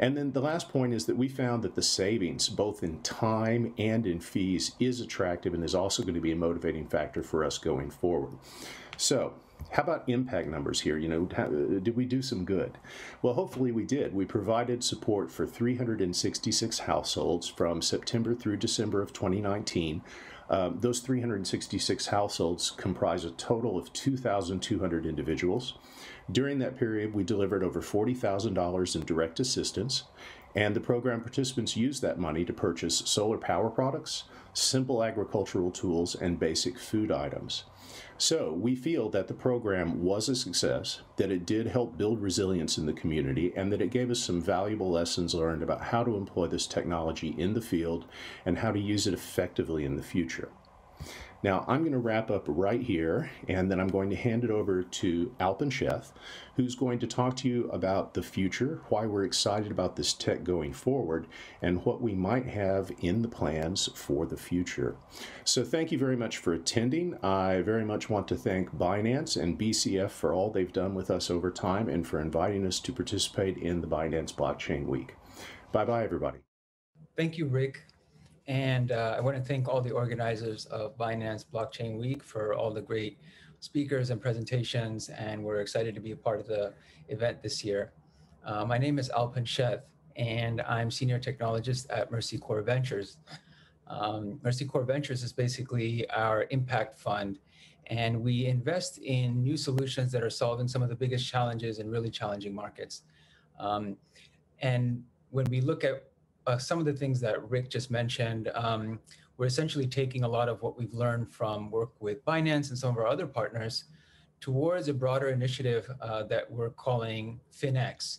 And then the last point is that we found that the savings, both in time and in fees, is attractive and is also going to be a motivating factor for us going forward. So, how about impact numbers here? Did we do some good? Well, hopefully we did. We provided support for 366 households from September through December of 2019. Those 366 households comprise a total of 2,200 individuals. During that period, we delivered over $40,000 in direct assistance, and the program participants used that money to purchase solar power products, simple agricultural tools, and basic food items. So we feel that the program was a success, that it did help build resilience in the community, and that it gave us some valuable lessons learned about how to employ this technology in the field and how to use it effectively in the future. Now, I'm going to wrap up right here, and then I'm going to hand it over to Alpen Sheth, who's going to talk to you about the future, why we're excited about this tech going forward, and what we might have in the plans for the future. So thank you very much for attending. I very much want to thank Binance and BCF for all they've done with us over time and for inviting us to participate in the Binance Blockchain Week. Bye-bye, everybody. Thank you, Rick. And I want to thank all the organizers of Binance Blockchain Week for all the great speakers and presentations, and we're excited to be a part of the event this year. My name is Alpen Sheth, and I'm Senior Technologist at Mercy Corps Ventures. Mercy Corps Ventures is basically our impact fund, and we invest in new solutions that are solving some of the biggest challenges in really challenging markets. And when we look at some of the things that Rick just mentioned, we're essentially taking a lot of what we've learned from work with Binance and some of our other partners towards a broader initiative that we're calling FinX,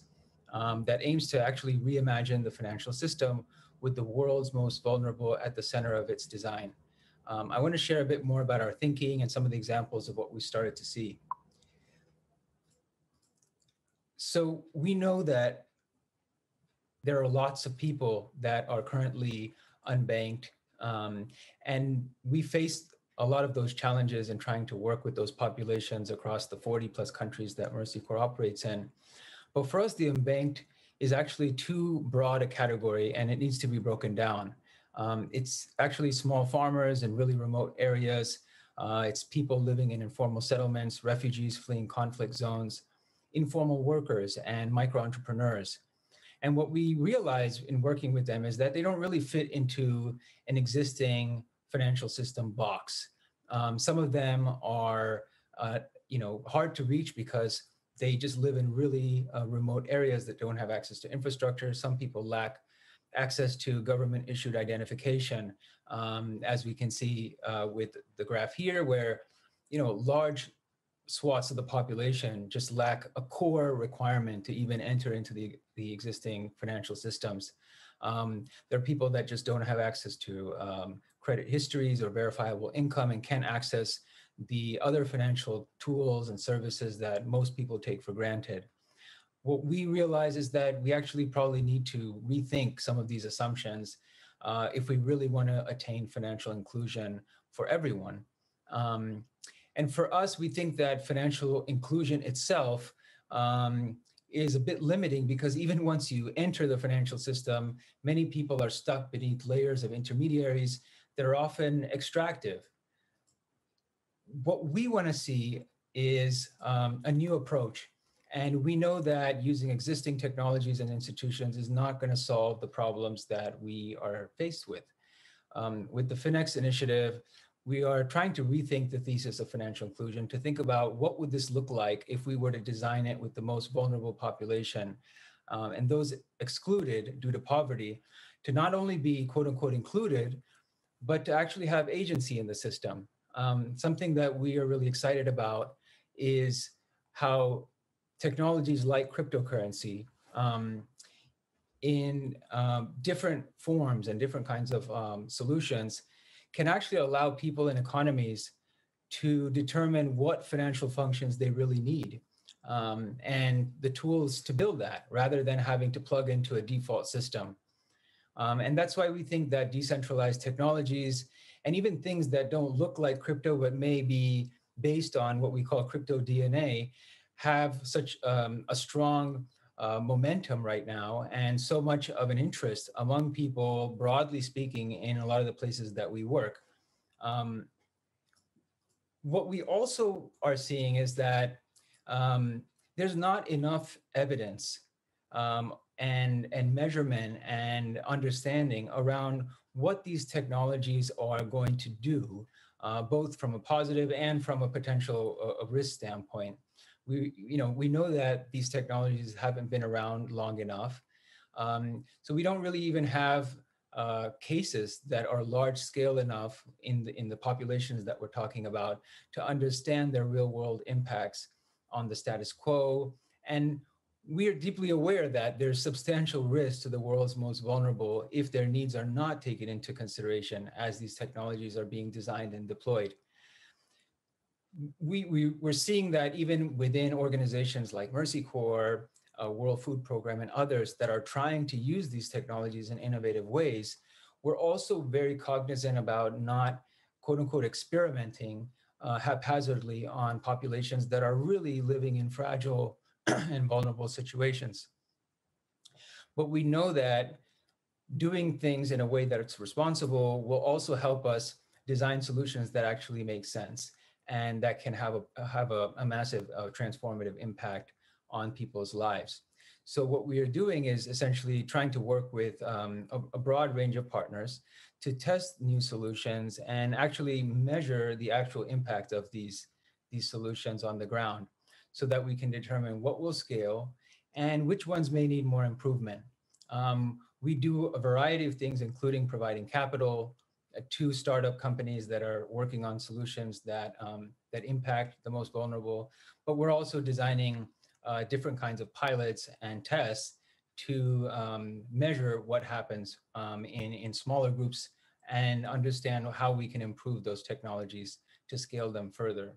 that aims to actually reimagine the financial system with the world's most vulnerable at the center of its design. I want to share a bit more about our thinking and some of the examples of what we started to see. So we know that there are lots of people that are currently unbanked, and we faced a lot of those challenges in trying to work with those populations across the 40+ countries that Mercy Corps operates in. But for us, the unbanked is actually too broad a category, and it needs to be broken down. It's actually small farmers in really remote areas. It's people living in informal settlements, refugees fleeing conflict zones, informal workers, and micro entrepreneurs. And what we realize in working with them is that they don't really fit into an existing financial system box. Some of them are, hard to reach because they just live in really remote areas that don't have access to infrastructure. Some people lack access to government-issued identification, as we can see with the graph here, where large swaths of the population just lack a core requirement to even enter into the existing financial systems. There are people that just don't have access to credit histories or verifiable income and can't access the other financial tools and services that most people take for granted. What we realize is that we actually probably need to rethink some of these assumptions if we really want to attain financial inclusion for everyone. And for us, we think that financial inclusion itself is a bit limiting because even once you enter the financial system, many people are stuck beneath layers of intermediaries that are often extractive. What we want to see is a new approach. And we know that using existing technologies and institutions is not going to solve the problems that we are faced with. With the FinX initiative, we are trying to rethink the thesis of financial inclusion to think about what would this look like if we were to design it with the most vulnerable population and those excluded due to poverty to not only be quote unquote included, but to actually have agency in the system. Something that we are really excited about is how technologies like cryptocurrency in different forms and different kinds of solutions can actually allow people and economies to determine what financial functions they really need and the tools to build that rather than having to plug into a default system. And that's why we think that decentralized technologies and even things that don't look like crypto but may be based on what we call crypto DNA have such a strong momentum right now and so much of an interest among people, broadly speaking, in a lot of the places that we work. What we also are seeing is that there's not enough evidence and measurement and understanding around what these technologies are going to do, both from a positive and from a potential risk standpoint. We know that these technologies haven't been around long enough. So we don't really even have cases that are large scale enough in the populations that we're talking about to understand their real world impacts on the status quo. And we are deeply aware that there's substantial risk to the world's most vulnerable if their needs are not taken into consideration as these technologies are being designed and deployed. We're seeing that even within organizations like Mercy Corps, World Food Program, and others that are trying to use these technologies in innovative ways, we're also very cognizant about not, quote unquote, experimenting haphazardly on populations that are really living in fragile and vulnerable situations. But we know that doing things in a way that's responsible will also help us design solutions that actually make sense and that can have a massive transformative impact on people's lives. So what we are doing is essentially trying to work with a broad range of partners to test new solutions and actually measure the actual impact of these solutions on the ground so that we can determine what will scale and which ones may need more improvement. We do a variety of things, including providing capital to startup companies that are working on solutions that impact the most vulnerable, but we're also designing different kinds of pilots and tests to measure what happens in smaller groups and understand how we can improve those technologies to scale them further.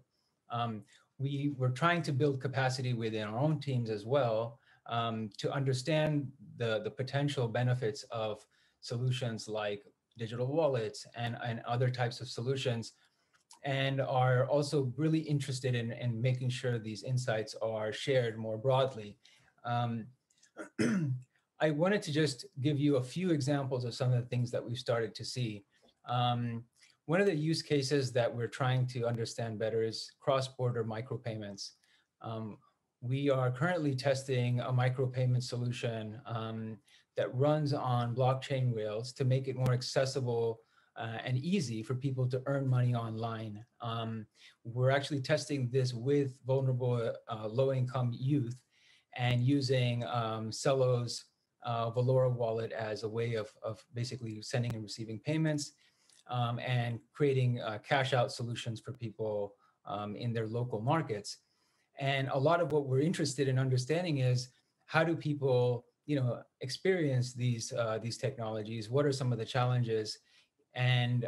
We were trying to build capacity within our own teams as well to understand the potential benefits of solutions like digital wallets and other types of solutions, and are also really interested in making sure these insights are shared more broadly I wanted to just give you a few examples of some of the things that we've started to see. One of the use cases that we're trying to understand better is cross-border micropayments. We are currently testing a micropayment solution that runs on blockchain rails to make it more accessible and easy for people to earn money online. We're actually testing this with vulnerable low-income youth and using Cello's Valora wallet as a way of basically sending and receiving payments and creating cash out solutions for people in their local markets. And a lot of what we're interested in understanding is how do people, experience these technologies? What are some of the challenges? And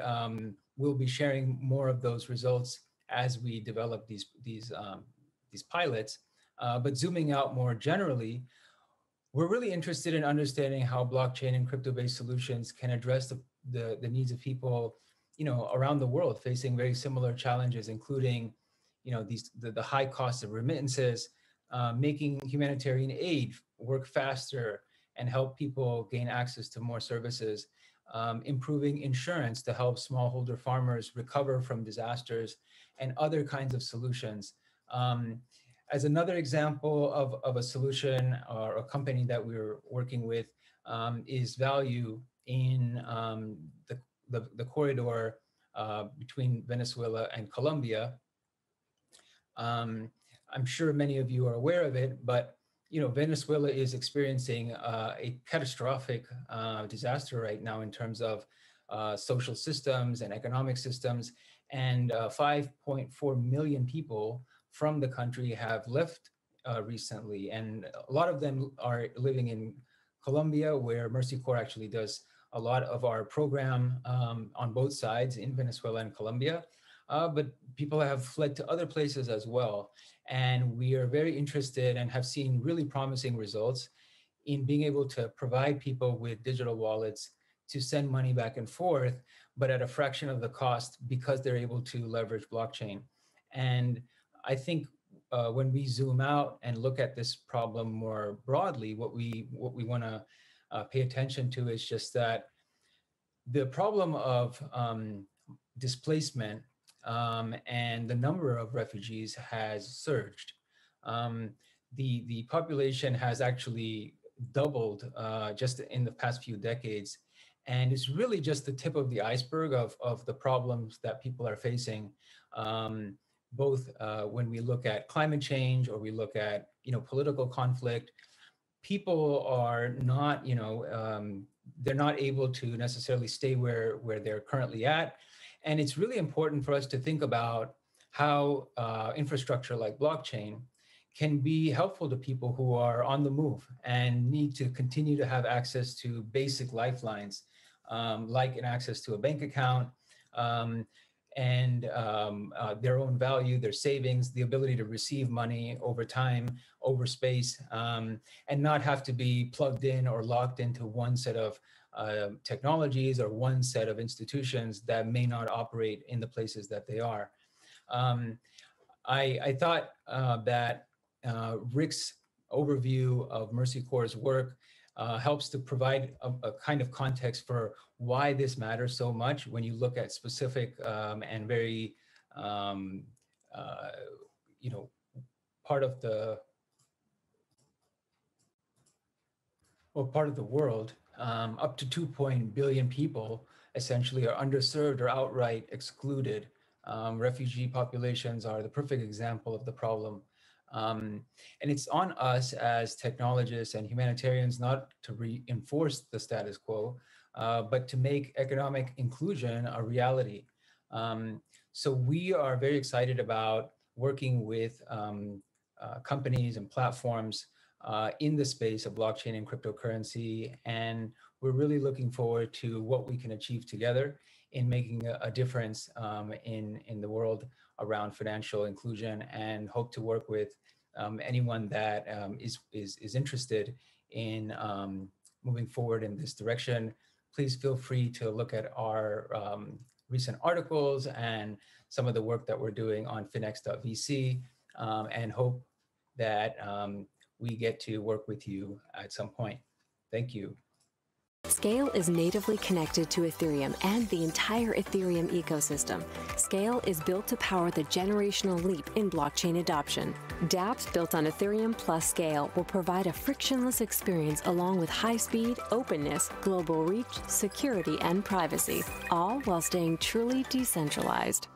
we'll be sharing more of those results as we develop these pilots. But zooming out more generally, we're really interested in understanding how blockchain and crypto-based solutions can address the needs of people, around the world facing very similar challenges, including, the high cost of remittances, making humanitarian aid work faster and help people gain access to more services, improving insurance to help smallholder farmers recover from disasters, and other kinds of solutions. As another example of a solution or a company that we're working with is Value in the corridor between Venezuela and Colombia. I'm sure many of you are aware of it, but Venezuela is experiencing a catastrophic disaster right now in terms of social systems and economic systems, and 5.4 million people from the country have left recently, and a lot of them are living in Colombia, where Mercy Corps actually does a lot of our program on both sides in Venezuela and Colombia. But people have fled to other places as well. And we are very interested and have seen really promising results in being able to provide people with digital wallets to send money back and forth, but at a fraction of the cost because they're able to leverage blockchain. And I think when we zoom out and look at this problem more broadly, what we want to pay attention to is just that the problem of displacement and the number of refugees has surged. The population has actually doubled just in the past few decades. And it's really just the tip of the iceberg of the problems that people are facing, both when we look at climate change or we look at political conflict. People are not, they're not able to necessarily stay where they're currently at. And it's really important for us to think about how infrastructure like blockchain can be helpful to people who are on the move and need to continue to have access to basic lifelines, like an access to a bank account, and their own value, their savings, the ability to receive money over time, over space, and not have to be plugged in or locked into one set of technologies or one set of institutions that may not operate in the places that they are. I thought that Rick's overview of Mercy Corps' work helps to provide a kind of context for why this matters so much when you look at specific and very, part of the world. Up to 2 billion people essentially are underserved or outright excluded. Refugee populations are the perfect example of the problem. And it's on us as technologists and humanitarians not to reinforce the status quo, but to make economic inclusion a reality. So we are very excited about working with companies and platforms in the space of blockchain and cryptocurrency. And we're really looking forward to what we can achieve together in making a difference in the world around financial inclusion, and hope to work with anyone that is interested in moving forward in this direction. Please feel free to look at our recent articles and some of the work that we're doing on finex.vc, and hope that we get to work with you at some point. Thank you. Scale is natively connected to Ethereum and the entire Ethereum ecosystem. Scale is built to power the generational leap in blockchain adoption. dApps built on Ethereum plus Scale will provide a frictionless experience along with high speed, openness, global reach, security, and privacy, all while staying truly decentralized.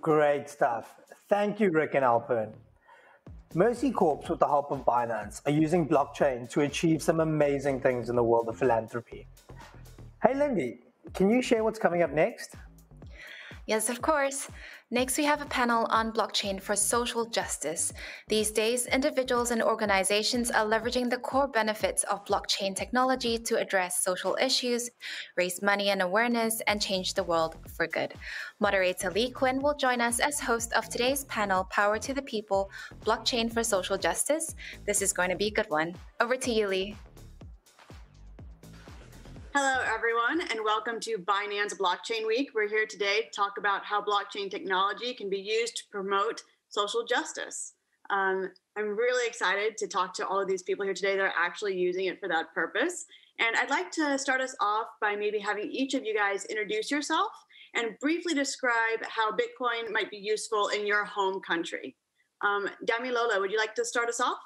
Great stuff. Thank you, Rick and Alpern. Mercy Corps, with the help of Binance, are using blockchain to achieve some amazing things in the world of philanthropy. Hey, Lindy, can you share what's coming up next? Yes, of course. Next, we have a panel on blockchain for social justice. These days, individuals and organizations are leveraging the core benefits of blockchain technology to address social issues, raise money and awareness, and change the world for good. Moderator Lee Quinn will join us as host of today's panel, Power to the People, Blockchain for Social Justice. This is going to be a good one. Over to you, Lee. Hello, everyone, and welcome to Binance Blockchain Week. We're here today to talk about how blockchain technology can be used to promote social justice. I'm really excited to talk to all of these people here today that are actually using it for that purpose. And I'd like to start us off by maybe having each of you guys introduce yourself and briefly describe how Bitcoin might be useful in your home country. Damilola, would you like to start us off?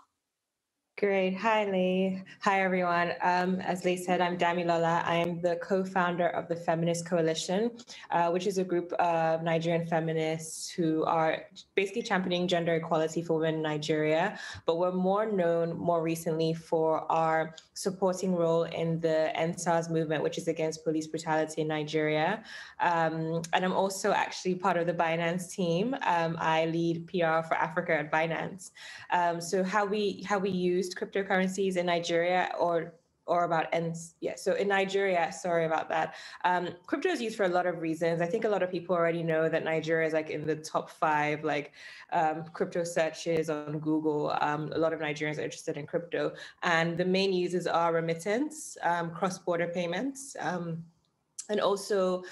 Great. Hi, Lee. Hi, everyone. As Lee said, I'm Damilola. I am the co-founder of the Feminist Coalition, which is a group of Nigerian feminists who are basically championing gender equality for women in Nigeria. But we're more known more recently for our supporting role in the EndSARS movement, which is against police brutality in Nigeria. And I'm also actually part of the Binance team. I lead PR for Africa at Binance. So how we use cryptocurrencies in Nigeria or about so in Nigeria, sorry about that. Crypto is used for a lot of reasons. I think a lot of people already know that Nigeria is like in the top 5 crypto searches on Google. A lot of Nigerians are interested in crypto, and the main uses are remittance, cross-border payments. And also,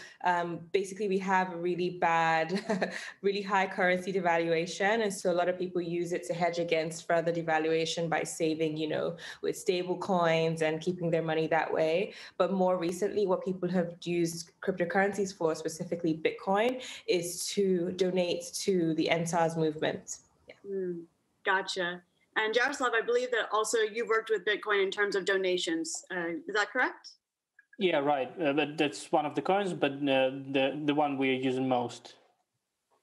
basically, we have a really bad, really high currency devaluation. And so a lot of people use it to hedge against further devaluation by saving, with stable coins and keeping their money that way. But more recently, what people have used cryptocurrencies for, specifically Bitcoin, is to donate to the EndSARS movement. Yeah. Gotcha. And Jaroslav, I believe that also you've worked with Bitcoin in terms of donations. Is that correct? Yeah, right. But that's one of the coins, but the one we're using most.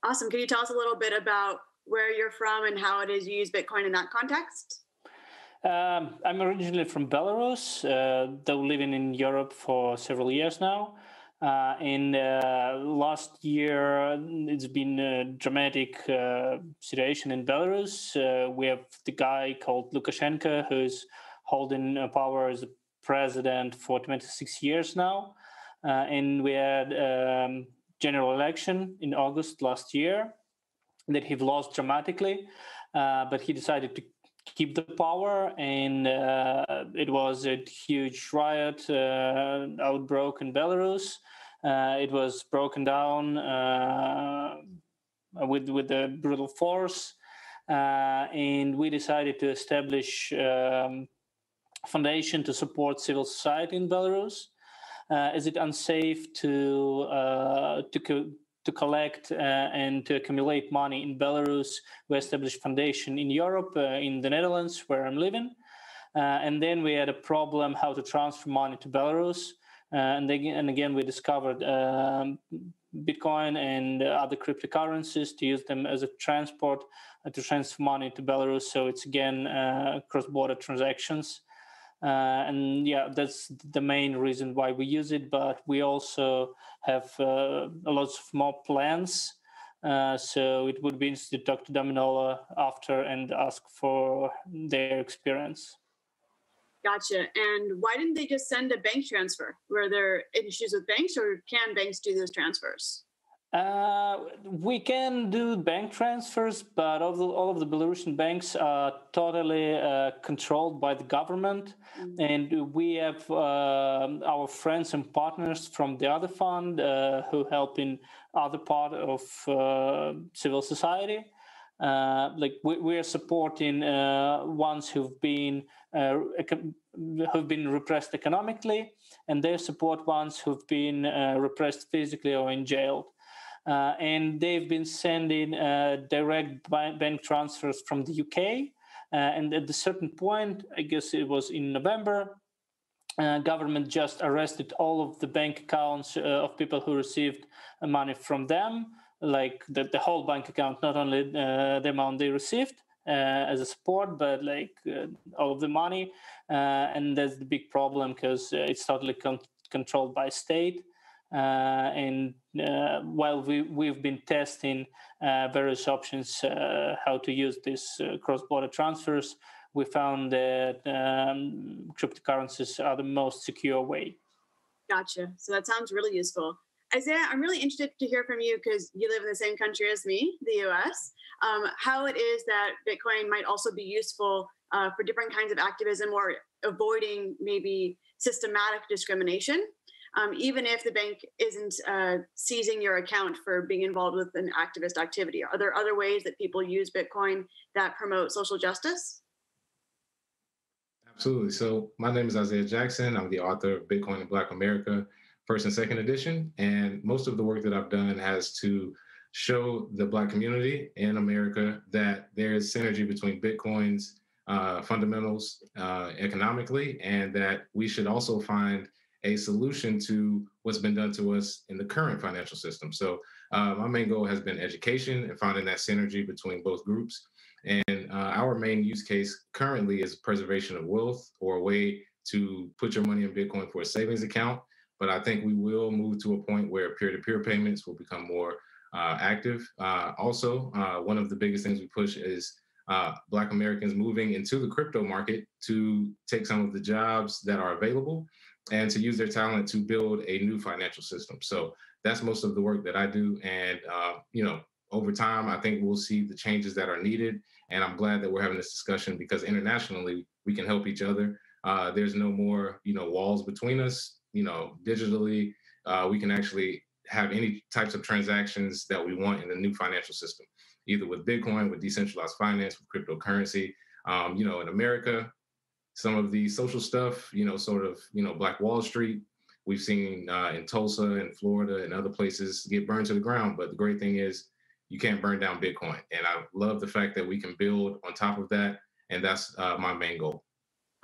Awesome. Can you tell us a little bit about where you're from and how it is you use Bitcoin in that context? I'm originally from Belarus, though living in Europe for several years now. In last year, it's been a dramatic situation in Belarus. We have the guy called Lukashenko who's holding power as a president for 26 years now. And we had general election in August last year that he lost dramatically, but he decided to keep the power, and it was a huge riot outbroke in Belarus. It was broken down with a brutal force, and we decided to establish foundation to support civil society in Belarus. Is it unsafe to collect and to accumulate money in Belarus? We established foundation in Europe, in the Netherlands, where I'm living. And then we had a problem how to transfer money to Belarus. And again, we discovered Bitcoin and other cryptocurrencies to use them as a transport to transfer money to Belarus. So it's again cross-border transactions. And yeah, that's the main reason why we use it. But we also have lots of more plans So it would be interesting to talk to Daminola after and ask for their experience. Gotcha. And why didn't they just send a bank transfer? Were there issues with banks, or can banks do those transfers? We can do bank transfers, but all of the Belarusian banks are totally controlled by the government. And we have our friends and partners from the other fund who help in other part of civil society. Like we are supporting ones who've been repressed economically, and they support ones who've been repressed physically or in jail. And they've been sending direct bank transfers from the UK. And at a certain point, I guess it was in November, government just arrested all of the bank accounts of people who received money from them, like the whole bank account, not only the amount they received as a support, but like all of the money. And that's the big problem, because it's totally controlled by state. And while we've been testing various options how to use these cross-border transfers, we found that cryptocurrencies are the most secure way. Gotcha. So that sounds really useful. Isaiah, I'm really interested to hear from you, because you live in the same country as me, the US, how it is that Bitcoin might also be useful for different kinds of activism or avoiding maybe systematic discrimination. Even if the bank isn't seizing your account for being involved with an activist activity. Are there other ways that people use Bitcoin that promote social justice? Absolutely. So my name is Isaiah Jackson. I'm the author of Bitcoin in Black America, first and second edition. And most of the work that I've done has to show the Black community in America that there is synergy between Bitcoin's fundamentals economically, and that we should also find a solution to what's been done to us in the current financial system. So my main goal has been education and finding that synergy between both groups. And our main use case currently is preservation of wealth, or a way to put your money in Bitcoin for a savings account. But I think we will move to a point where peer-to-peer payments will become more active. Also, one of the biggest things we push is Black Americans moving into the crypto market to take some of the jobs that are available and to use their talent to build a new financial system. So that's most of the work that I do. And, over time, I think we'll see the changes that are needed. And I'm glad that we're having this discussion, because internationally, we can help each other. There's no more, walls between us. Digitally, we can actually have any types of transactions that we want in the new financial system, either with Bitcoin, with decentralized finance, with cryptocurrency. In America, some of the social stuff, Black Wall Street, we've seen in Tulsa and Florida and other places get burned to the ground. But the great thing is you can't burn down Bitcoin. And I love the fact that we can build on top of that. And that's my main goal.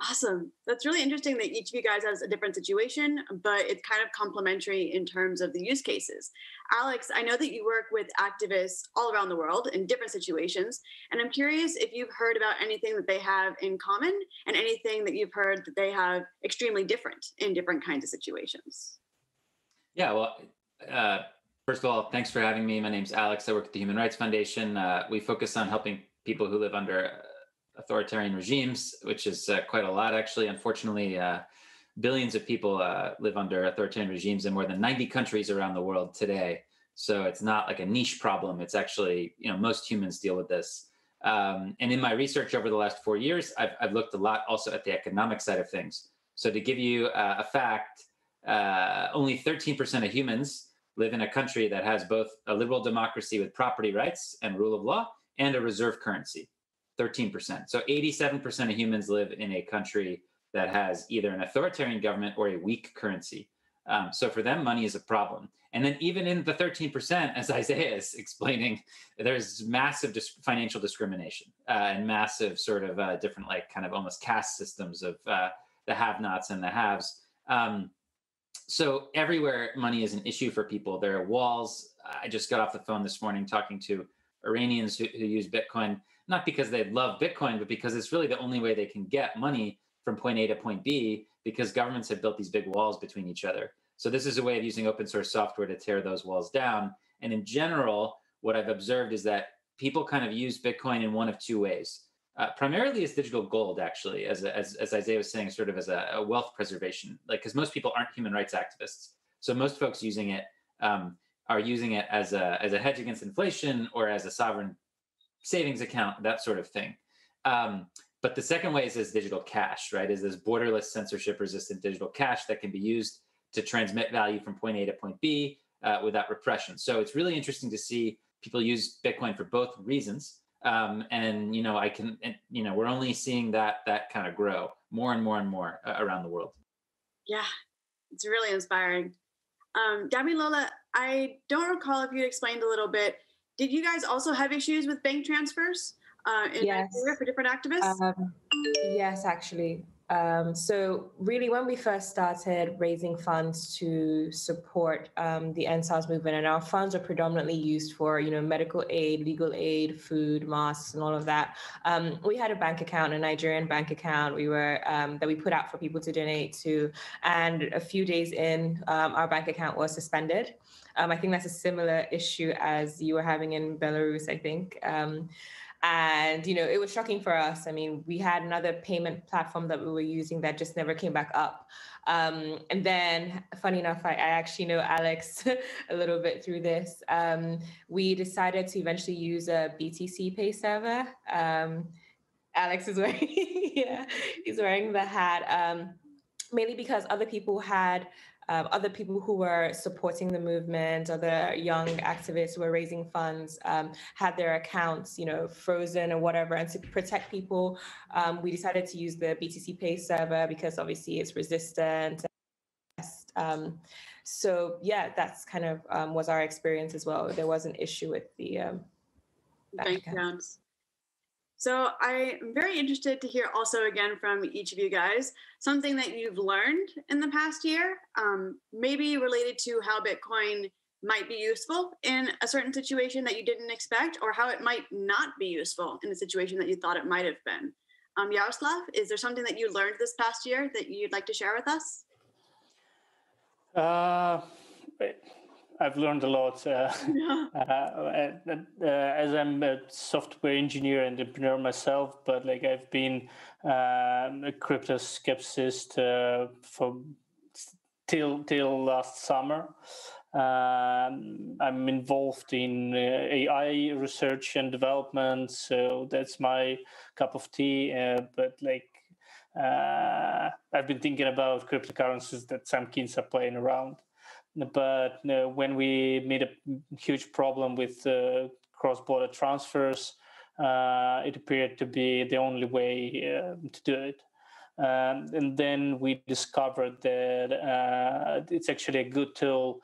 Awesome. That's really interesting that each of you guys has a different situation, but it's kind of complementary in terms of the use cases. Alex, I know that you work with activists all around the world in different situations, and I'm curious if you've heard about anything that they have in common and anything that you've heard that they have extremely different in different kinds of situations. Yeah, well, first of all, thanks for having me. My name's Alex. I work at the Human Rights Foundation. We focus on helping people who live under authoritarian regimes, which is quite a lot, actually. Unfortunately, billions of people live under authoritarian regimes in more than 90 countries around the world today. So it's not like a niche problem. It's actually, most humans deal with this. And in my research over the last 4 years, I've looked a lot also at the economic side of things. So to give you a fact, only 13% of humans live in a country that has both a liberal democracy with property rights and rule of law and a reserve currency. 13%. So 87% of humans live in a country that has either an authoritarian government or a weak currency. So for them, money is a problem. And then even in the 13%, as Isaiah is explaining, there's massive financial discrimination and massive sort of different, like kind of almost caste systems of the have-nots and the haves. So everywhere money is an issue for people. There are walls. I just got off the phone this morning talking to Iranians who use Bitcoin, not because they love Bitcoin, but because it's really the only way they can get money from point A to point B, because governments have built these big walls between each other. So this is a way of using open source software to tear those walls down. And in general, what I've observed is that people kind of use Bitcoin in one of two ways. Primarily as digital gold, actually, as Isaiah was saying, sort of as a wealth preservation, like, because most people aren't human rights activists. So most folks using it are using it as a hedge against inflation or as a sovereign savings account, that sort of thing. But the second way is as digital cash, right? Is this borderless, censorship-resistant digital cash that can be used to transmit value from point A to point B without repression. So it's really interesting to see people use Bitcoin for both reasons. And we're only seeing that kind of grow more and more and more around the world. Yeah, it's really inspiring. Damilola, I don't recall if you explained a little bit. Did you guys also have issues with bank transfers in Nigeria for different activists? Yes, actually. So really, when we first started raising funds to support the EndSARS movement, and our funds are predominantly used for, medical aid, legal aid, food, masks, and all of that. We had a bank account, a Nigerian bank account, that we put out for people to donate to, and a few days in, our bank account was suspended. I think that's a similar issue as you were having in Belarus, I think. And, it was shocking for us. I mean, we had another payment platform that we were using that just never came back up. And then, funny enough, I actually know Alex a little bit through this. We decided to eventually use a BTC Pay server. Alex is wearing, he's wearing the hat, mainly because other people who were supporting the movement, other young activists who were raising funds, had their accounts, frozen or whatever. And to protect people, we decided to use the BTC Pay server because obviously it's resistant. So yeah, that's kind of was our experience as well. There was an issue with the bank accounts. So I'm very interested to hear also again from each of you guys, something that you've learned in the past year, maybe related to how Bitcoin might be useful in a certain situation that you didn't expect, or how it might not be useful in a situation that you thought it might have been. Yaroslav, is there something that you learned this past year that you'd like to share with us? I've learned a lot. As I'm a software engineer and entrepreneur myself, but I've been a crypto skepticist till last summer. I'm involved in AI research and development, so that's my cup of tea. But I've been thinking about cryptocurrencies that some kids are playing around. But when we made a huge problem with cross-border transfers, it appeared to be the only way to do it. And then we discovered that it's actually a good tool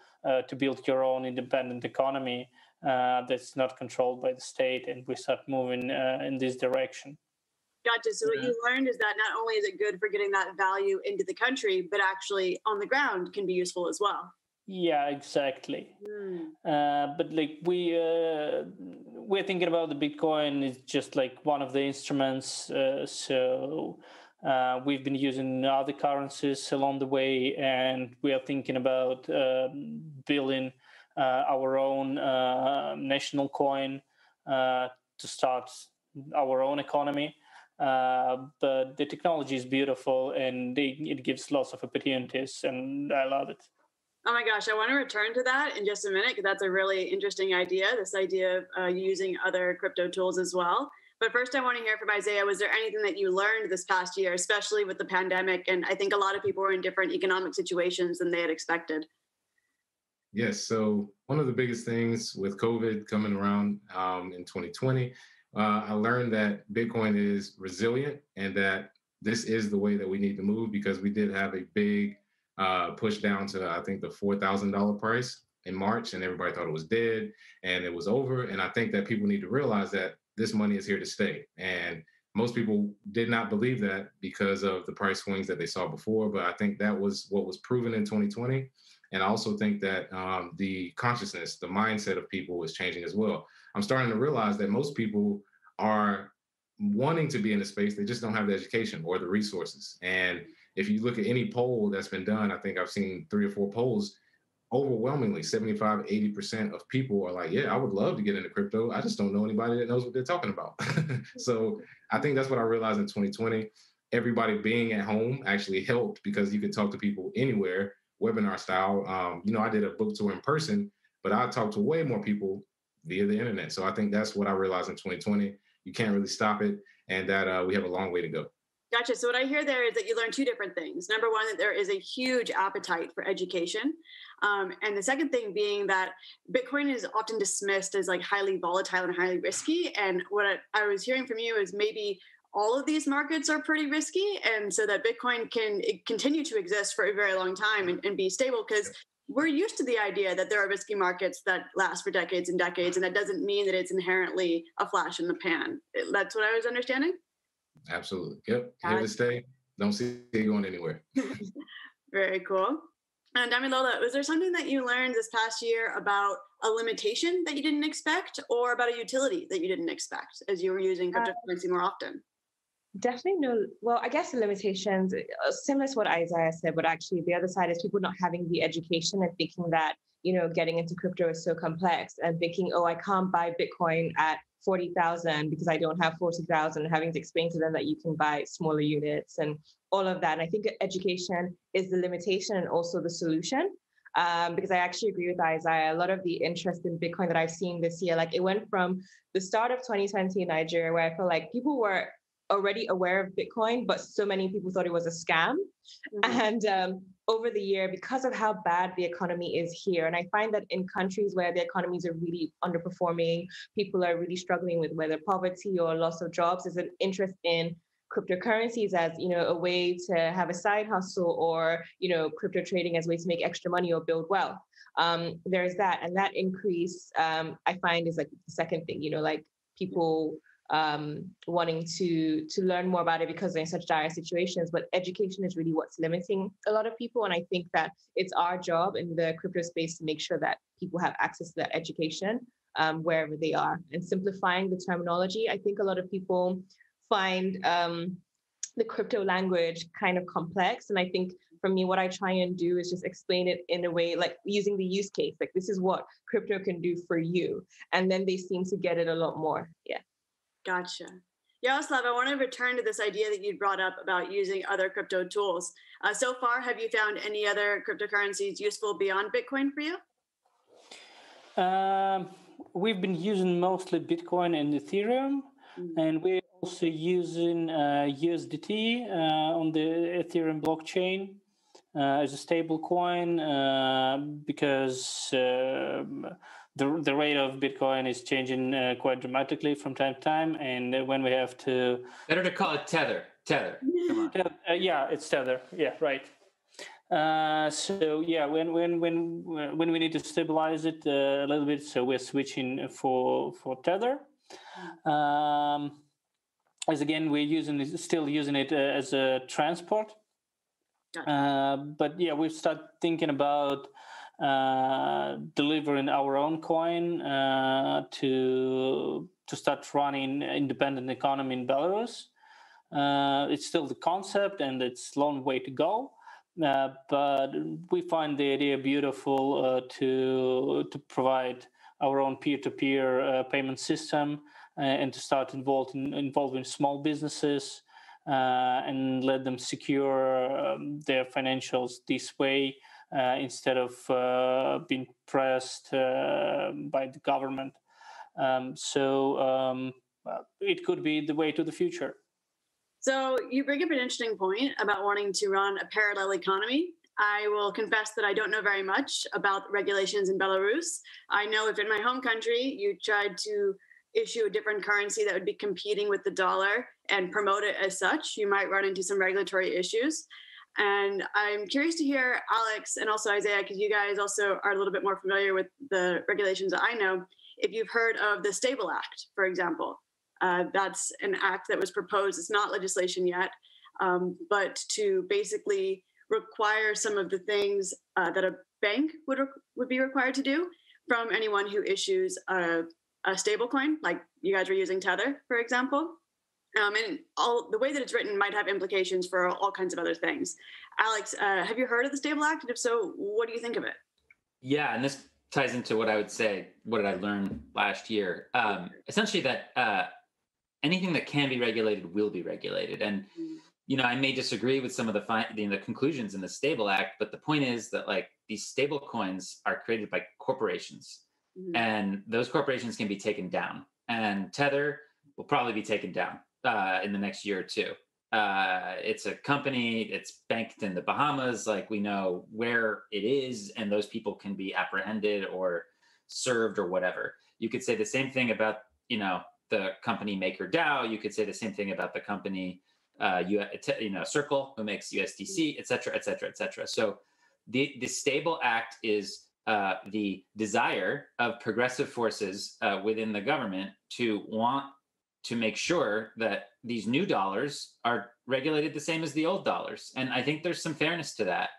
to build your own independent economy that's not controlled by the state, and we start moving in this direction. Gotcha. So what you learned is that not only is it good for getting that value into the country, but actually on the ground can be useful as well. Yeah, exactly. But we're thinking about the Bitcoin is just one of the instruments. So we've been using other currencies along the way, and we are thinking about building our own national coin to start our own economy. But the technology is beautiful, and it gives lots of opportunities, and I love it. Oh my gosh, I want to return to that in just a minute, because that's a really interesting idea, this idea of using other crypto tools as well. But first, I want to hear from Isaiah. Was there anything that you learned this past year, especially with the pandemic? And I think a lot of people were in different economic situations than they had expected. Yes, so one of the biggest things with COVID coming around in 2020, I learned that Bitcoin is resilient and that this is the way that we need to move, because we did have a big push down to, I think, the $4,000 price in March, and everybody thought it was dead and it was over. And I think that people need to realize that this money is here to stay. And most people did not believe that because of the price swings that they saw before. But I think that was what was proven in 2020. And I also think that the consciousness, the mindset of people is changing as well. I'm starting to realize that most people are wanting to be in the space. They just don't have the education or the resources. And if you look at any poll that's been done, I think I've seen 3 or 4 polls, overwhelmingly 75, 80% of people are like, yeah, I would love to get into crypto. I just don't know anybody that knows what they're talking about. So I think that's what I realized in 2020. Everybody being at home actually helped because you could talk to people anywhere, webinar style. I did a book tour in person, but I talked to way more people via the internet. So I think that's what I realized in 2020. You can't really stop it, and that we have a long way to go. Gotcha. So what I hear there is that you learn two different things. Number one, that there is a huge appetite for education. And the second thing being that Bitcoin is often dismissed as like highly volatile and highly risky. And what I was hearing from you is maybe all of these markets are pretty risky. And so that Bitcoin can continue to exist for a very long time and be stable, because we're used to the idea that there are risky markets that last for decades and decades. And that doesn't mean that it's inherently a flash in the pan. That's what I was understanding. Absolutely. Yep. Here to stay. Don't see it going anywhere. Very cool. And Damilola, was there something that you learned this past year about a limitation that you didn't expect, or about a utility that you didn't expect as you were using cryptocurrency more often? Definitely no. Well, I guess the limitations, similar to what Isaiah said, but actually the other side is people not having the education and thinking that, getting into crypto is so complex, and thinking, oh, I can't buy Bitcoin at 40,000 because I don't have 40,000, and having to explain to them that you can buy smaller units and all of that. And I think education is the limitation and also the solution. Because I actually agree with Isaiah. A lot of the interest in Bitcoin that I've seen this year, like it went from the start of 2020 in Nigeria, where I feel like people were already aware of Bitcoin, but so many people thought it was a scam. Mm-hmm. And over the year, because of how bad the economy is here, and I find that in countries where the economies are really underperforming, people are really struggling with whether poverty or loss of jobs, there's an interest in cryptocurrencies as, a way to have a side hustle, or, crypto trading as a way to make extra money or build wealth. There's that. And that increase, I find, is like the second thing, like people wanting to learn more about it because they're in such dire situations. But education is really what's limiting a lot of people. And I think that it's our job in the crypto space to make sure that people have access to that education wherever they are. And simplifying the terminology, I think a lot of people find the crypto language kind of complex. And I think for me, what I try and do is just explain it in a way, like using the use case, like this is what crypto can do for you. And then they seem to get it a lot more. Yeah. Gotcha. Yaroslav, I want to return to this idea that you brought up about using other crypto tools. So far, have you found any other cryptocurrencies useful beyond Bitcoin for you? We've been using mostly Bitcoin and Ethereum, and we're also using USDT on the Ethereum blockchain as a stable coin because the rate of Bitcoin is changing quite dramatically from time to time, and when we have to... Better to call it Tether. Tether. Come on. Yeah, it's Tether. Yeah, right. So yeah, when we need to stabilize it a little bit, so we're switching for Tether. As again, we're still using it as a transport. But yeah, we've started thinking about delivering our own coin to start running independent economy in Belarus. It's still the concept, and it's a long way to go. But we find the idea beautiful to provide our own peer-to-peer payment system and to start involving small businesses and let them secure their financials this way instead of being pressed by the government. So it could be the way to the future. So you bring up an interesting point about wanting to run a parallel economy. I will confess that I don't know very much about regulations in Belarus. I know if in my home country you tried to issue a different currency that would be competing with the dollar and promote it as such, you might run into some regulatory issues. And I'm curious to hear, Alex, and also Isaiah, because you guys also are a little bit more familiar with the regulations that I know, if you've heard of the Stable Act, for example. That's an act that was proposed. It's not legislation yet, but to basically require some of the things that a bank would be required to do from anyone who issues a stable coin, like you guys were using Tether, for example. And the way that it's written might have implications for all kinds of other things. Alex, have you heard of the Stable Act? And if so, what do you think of it? Yeah, and this ties into what I would say. What did I learn last year? Essentially, that anything that can be regulated will be regulated. And I may disagree with some of the conclusions in the Stable Act, but the point is that like these stable coins are created by corporations, and those corporations can be taken down. And Tether will probably be taken down in the next year or two. It's a company, it's banked in the Bahamas. Like we know where it is, and those people can be apprehended or served or whatever. You could say the same thing about, the company MakerDAO. You could say the same thing about the company, Circle, who makes USDC, et cetera, et cetera, et cetera. So the Stable Act is the desire of progressive forces within the government to want to make sure that these new dollars are regulated the same as the old dollars. And I think there's some fairness to that.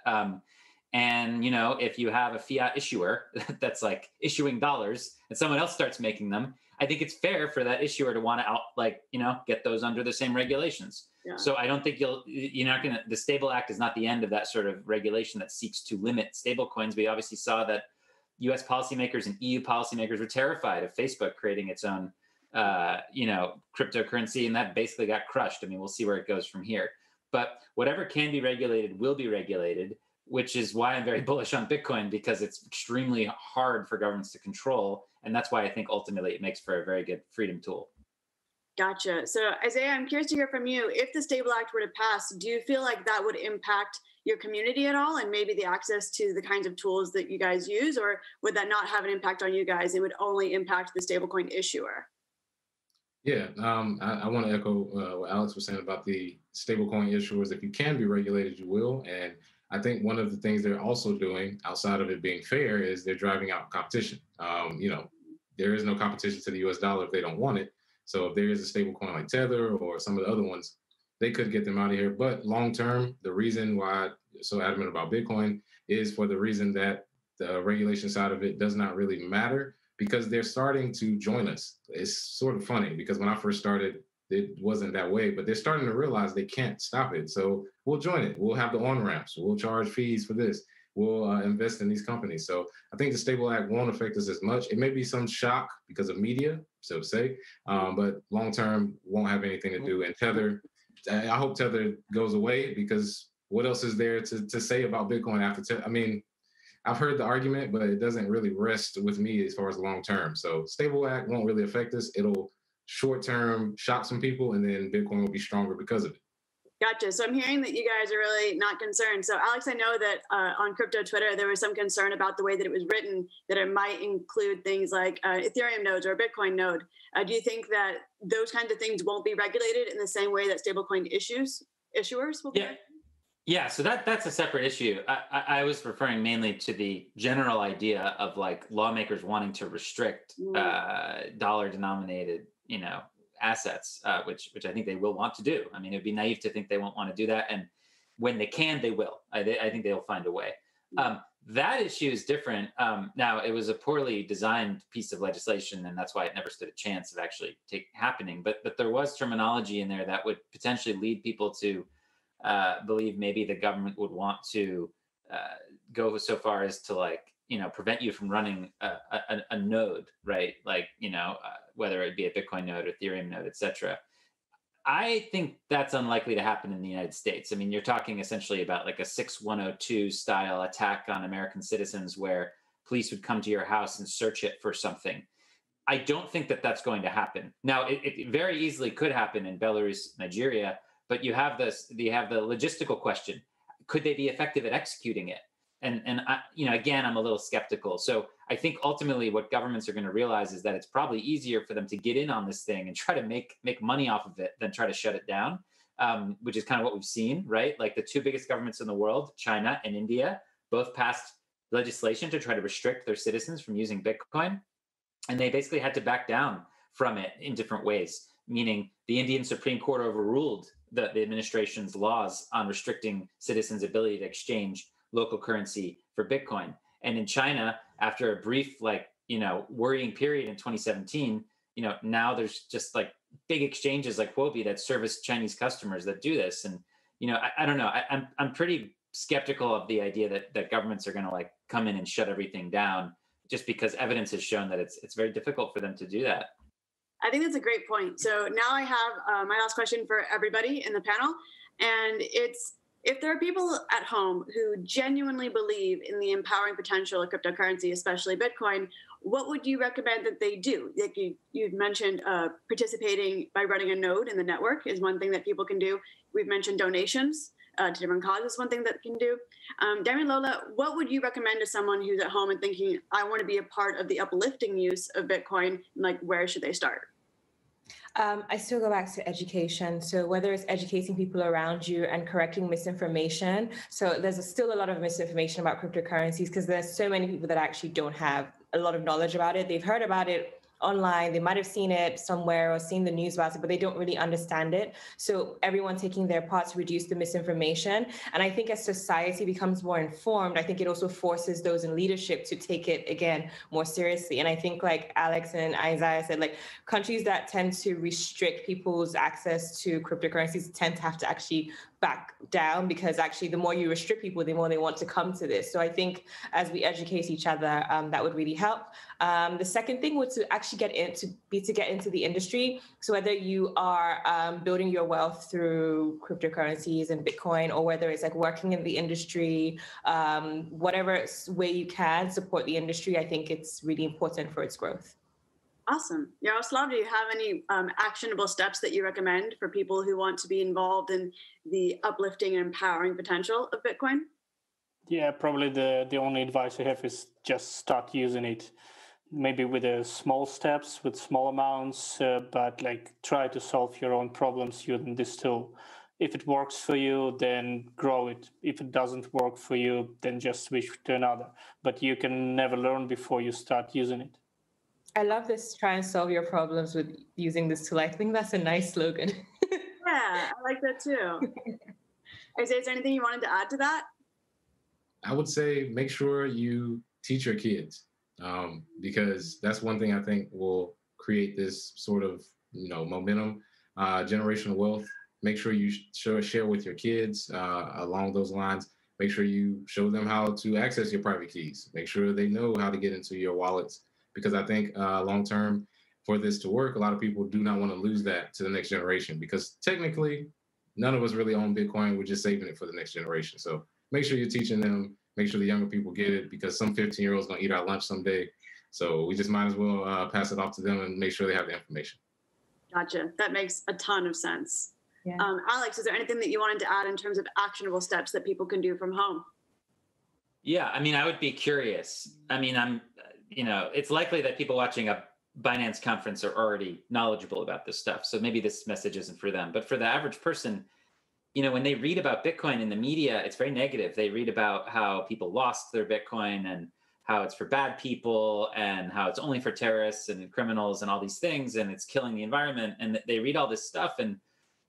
And, if you have a fiat issuer that's like issuing dollars and someone else starts making them, I think it's fair for that issuer to want to get those under the same regulations. Yeah. So I don't think the Stable Act is not the end of that sort of regulation that seeks to limit stable coins. We obviously saw that US policymakers and EU policymakers were terrified of Facebook creating its own cryptocurrency, and that basically got crushed. I mean, we'll see where it goes from here. But whatever can be regulated will be regulated, which is why I'm very bullish on Bitcoin, because it's extremely hard for governments to control. And that's why I think ultimately it makes for a very good freedom tool. Gotcha. So Isaiah, I'm curious to hear from you. If the Stable Act were to pass, do you feel like that would impact your community at all, and maybe the access to the kinds of tools that you guys use, or would that not have an impact on you guys? It would only impact the stablecoin issuer. Yeah, I want to echo what Alex was saying about the stablecoin issuers. If you can be regulated, you will. And I think one of the things they're also doing outside of it being fair is they're driving out competition. There is no competition to the US dollar if they don't want it. So if there is a stablecoin like Tether or some of the other ones, they could get them out of here. But long term, the reason why I'm so adamant about Bitcoin is for the reason that the regulation side of it does not really matter, because they're starting to join us. It's sort of funny because when I first started, it wasn't that way, but they're starting to realize they can't stop it. So we'll join it. We'll have the on-ramps. We'll charge fees for this. We'll invest in these companies. So I think the Stable Act won't affect us as much. It may be some shock because of media, so to say, but long-term won't have anything to do. And Tether, I hope Tether goes away, because what else is there to say about Bitcoin after Tether? I mean, I've heard the argument, but it doesn't really rest with me as far as long-term. So Stable Act won't really affect us. It'll short-term shock some people, and then Bitcoin will be stronger because of it. Gotcha. So I'm hearing that you guys are really not concerned. So Alex, I know that on crypto Twitter, there was some concern about the way that it was written, that it might include things like Ethereum nodes or a Bitcoin node. Do you think that those kinds of things won't be regulated in the same way that stablecoin issuers will be? Yeah, so that's a separate issue. I was referring mainly to the general idea of like lawmakers wanting to restrict dollar-denominated, assets, which I think they will want to do. I mean, it'd be naive to think they won't want to do that, and when they can, they will. I think they'll find a way. That issue is different. Now, it was a poorly designed piece of legislation, and that's why it never stood a chance of actually happening. But there was terminology in there that would potentially lead people to believe maybe the government would want to go so far as to prevent you from running a node, right? Whether it be a Bitcoin node, Ethereum node, etc. I think that's unlikely to happen in the United States. I mean, you're talking essentially about like a 6102 style attack on American citizens where police would come to your house and search it for something. I don't think that that's going to happen. Now, it very easily could happen in Belarus, Nigeria, but you have the logistical question. Could they be effective at executing it? And I, again, I'm a little skeptical. So I think ultimately what governments are going to realize is that it's probably easier for them to get in on this thing and try to make money off of it than try to shut it down, which is kind of what we've seen, right? Like the two biggest governments in the world, China and India, both passed legislation to try to restrict their citizens from using Bitcoin. And they basically had to back down from it in different ways, meaning the Indian Supreme Court overruled the administration's laws on restricting citizens' ability to exchange local currency for Bitcoin. And in China, after a brief, worrying period in 2017, now there's just like big exchanges like Huobi that service Chinese customers that do this. And, I don't know, I'm pretty skeptical of the idea that governments are going to come in and shut everything down, just because evidence has shown that it's very difficult for them to do that. I think that's a great point. So now I have my last question for everybody in the panel, and it's, if there are people at home who genuinely believe in the empowering potential of cryptocurrency, especially Bitcoin, what would you recommend that they do? Like you've mentioned participating by running a node in the network is one thing that people can do. We've mentioned donations to different causes, one thing that can do. Damilola, what would you recommend to someone who's at home and thinking, I want to be a part of the uplifting use of Bitcoin? Like, where should they start? I still go back to education. So whether it's educating people around you and correcting misinformation. So there's still a lot of misinformation about cryptocurrencies because there's so many people that actually don't have a lot of knowledge about it. They've heard about it online, they might have seen it somewhere or seen the news about it, but they don't really understand it. So everyone taking their part to reduce the misinformation. And I think as society becomes more informed, I think it also forces those in leadership to take it, again, more seriously. And I think, like Alex and Isaiah said, like countries that tend to restrict people's access to cryptocurrencies tend to have to actually back down, because actually the more you restrict people, the more they want to come to this. So I think as we educate each other, that would really help. The second thing would to actually get into the industry. So whether you are building your wealth through cryptocurrencies and Bitcoin, or whether it's like working in the industry, whatever way you can support the industry, I think it's really important for its growth. Awesome. Yaroslav, do you have any actionable steps that you recommend for people who want to be involved in the uplifting and empowering potential of Bitcoin? Yeah, probably the only advice I have is just start using it. Maybe with small steps, with small amounts, but like try to solve your own problems using this tool. If it works for you, then grow it. If it doesn't work for you, then just switch to another. But you can never learn before you start using it. I love this, try and solve your problems with using this tool. I think that's a nice slogan. Yeah, I like that too. Isaiah, is there anything you wanted to add to that? I would say make sure you teach your kids, because that's one thing I think will create this sort of momentum, generational wealth. Make sure you share with your kids along those lines. Make sure you show them how to access your private keys. Make sure they know how to get into your wallets, because I think long term, for this to work, a lot of people do not want to lose that to the next generation, because technically none of us really own Bitcoin. We're just saving it for the next generation. So make sure you're teaching them, make sure the younger people get it, because some 15-year-old's going to eat our lunch someday. So we just might as well pass it off to them and make sure they have the information. Gotcha. That makes a ton of sense. Yeah. Alex, is there anything that you wanted to add in terms of actionable steps that people can do from home? Yeah, I mean, I would be curious. I mean, it's likely that people watching a Binance conference are already knowledgeable about this stuff. So maybe this message isn't for them. But for the average person, when they read about Bitcoin in the media, it's very negative. They read about how people lost their Bitcoin and how it's for bad people and how it's only for terrorists and criminals and all these things, and it's killing the environment. And they read all this stuff, and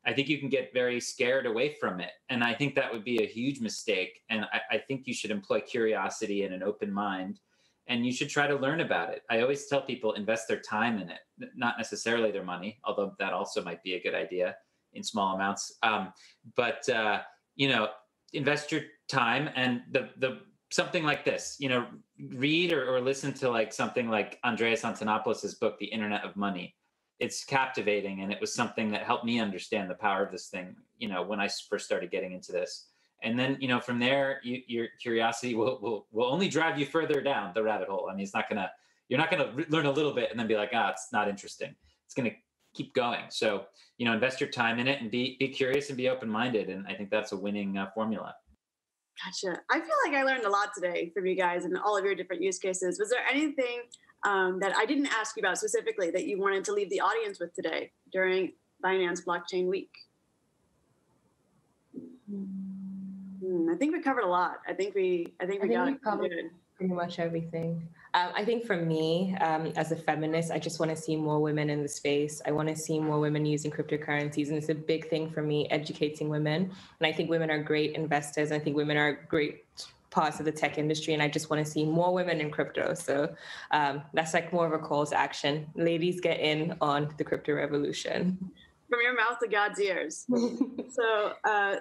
I think you can get very scared away from it. And I think that would be a huge mistake. And I think you should employ curiosity and an open mind, and you should try to learn about it. I always tell people invest their time in it, not necessarily their money, although that also might be a good idea in small amounts. But invest your time, and the something like this, read or listen to like something like Andreas Antonopoulos' book, The Internet of Money. It's captivating, and it was something that helped me understand the power of this thing, when I first started getting into this. And then, from there, your curiosity will only drive you further down the rabbit hole. I mean, you're not gonna learn a little bit and then be like, it's not interesting. It's gonna keep going. So, invest your time in it and be curious and be open-minded. And I think that's a winning formula. Gotcha. I feel like I learned a lot today from you guys and all of your different use cases. Was there anything that I didn't ask you about specifically that you wanted to leave the audience with today during Binance Blockchain Week? I think we covered a lot. I think we got it covered pretty much everything. I think for me, as a feminist, I just want to see more women in the space. I want to see more women using cryptocurrencies, and it's a big thing for me, educating women. And I think women are great investors. I think women are great parts of the tech industry, and I just want to see more women in crypto. So that's like more of a call to action. Ladies, get in on the crypto revolution. From your mouth to God's ears. So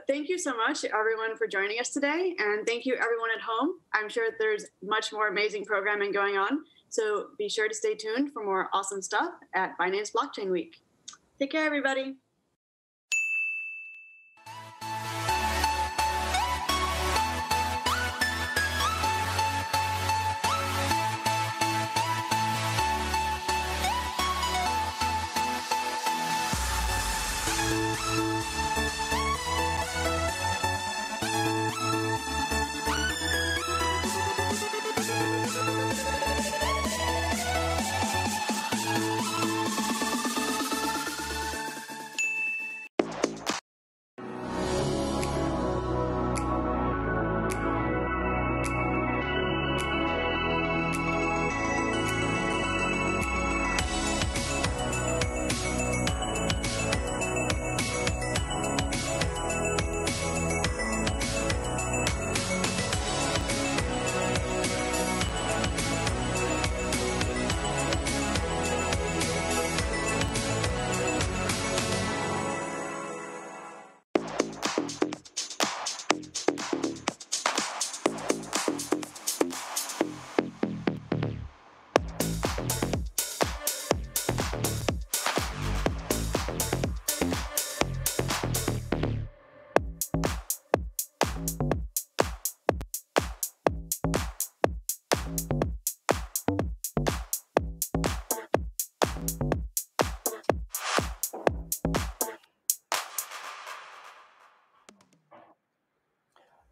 thank you so much, everyone, for joining us today. And thank you, everyone at home. I'm sure there's much more amazing programming going on. So be sure to stay tuned for more awesome stuff at Binance Blockchain Week. Take care, everybody.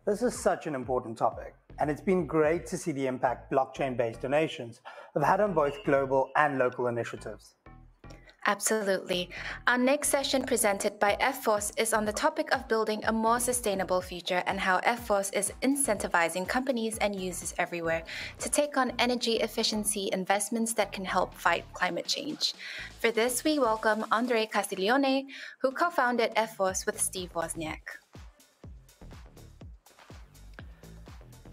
This is such an important topic, and it's been great to see the impact blockchain-based donations have had on both global and local initiatives. Absolutely. Our next session presented by Efforce is on the topic of building a more sustainable future and how Efforce is incentivizing companies and users everywhere to take on energy efficiency investments that can help fight climate change. For this, we welcome Andre Castiglione, who co-founded Efforce with Steve Wozniak.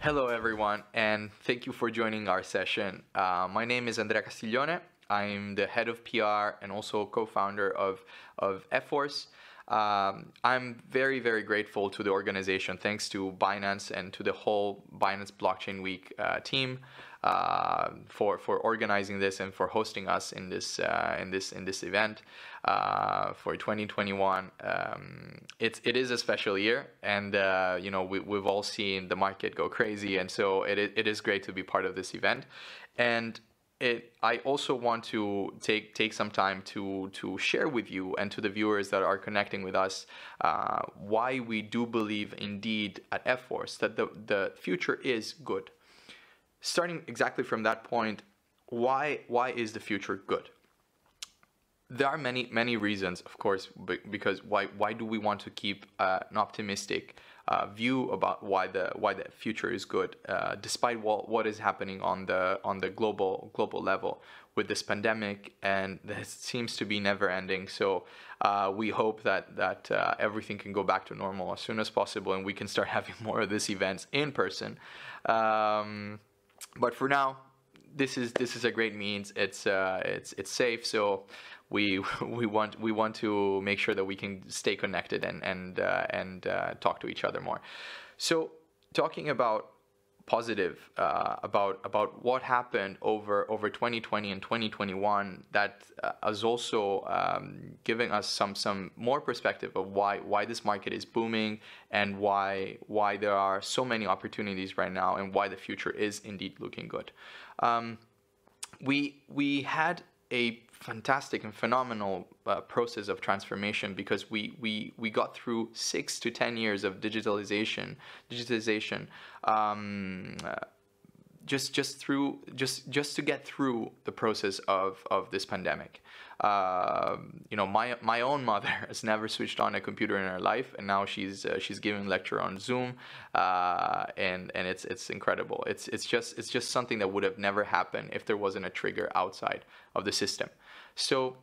Hello, everyone, and thank you for joining our session. My name is Andrea Castiglione. I'm the head of PR and also co-founder of Efforce. I'm very, very grateful to the organization. Thanks to Binance and to the whole Binance Blockchain Week team for organizing this and for hosting us in this event for 2021. It is a special year, and we've all seen the market go crazy, and so it is great to be part of this event. And I also want to take some time to share with you and to the viewers that are connecting with us why we do believe indeed at Efforce that the future is good. Starting exactly from that point, why is the future good? There are many reasons, of course, because why do we want to keep an optimistic view about why the future is good, despite what is happening on the global level with this pandemic, and this seems to be never ending. So we hope that everything can go back to normal as soon as possible, and we can start having more of these events in person. But for now, this is a great means. It's safe, so we want to make sure that we can stay connected and talk to each other more. So talking about positive about what happened over 2020 and 2021, that is also giving us some more perspective of why this market is booming and why there are so many opportunities right now and why the future is indeed looking good. We had a fantastic and phenomenal process of transformation because we got through 6 to 10 years of digitization, just to get through the process of this pandemic. My own mother has never switched on a computer in her life, and now she's giving lecture on Zoom, and it's incredible. It's just something that would have never happened if there wasn't a trigger outside of the system. So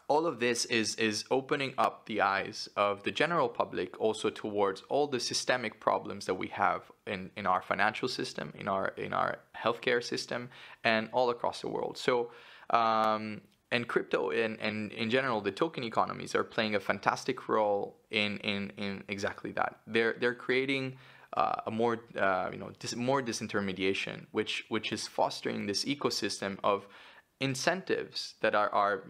all of this is opening up the eyes of the general public also towards all the systemic problems that we have in our financial system, in our healthcare system, and all across the world. So and crypto and in general, the token economies are playing a fantastic role in exactly that. They're creating a more more disintermediation, which is fostering this ecosystem of incentives that are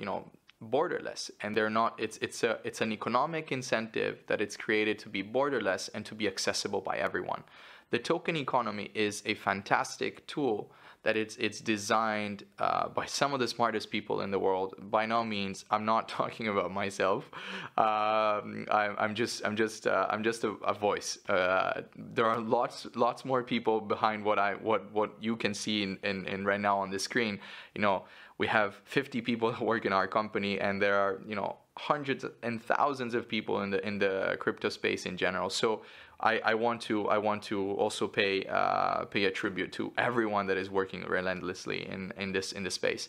borderless, and they're not. It's an economic incentive that it's created to be borderless and to be accessible by everyone. The token economy is a fantastic tool that it's designed by some of the smartest people in the world. By no means, I'm not talking about myself. I'm just a voice. There are lots more people behind what you can see in right now on the screen. We have 50 people that work in our company, and there are hundreds and thousands of people in the crypto space in general. So I want to also pay a tribute to everyone that is working relentlessly in this space.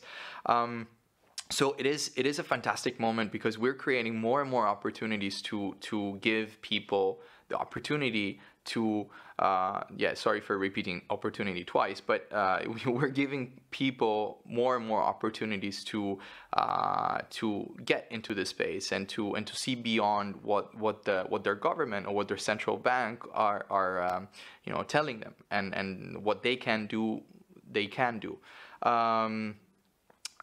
So it is a fantastic moment because we're creating more and more opportunities to give people the opportunity to sorry for repeating opportunity twice, but we're giving people more and more opportunities to get into this space and to see beyond what their government or what their central bank are telling them, and what they can do.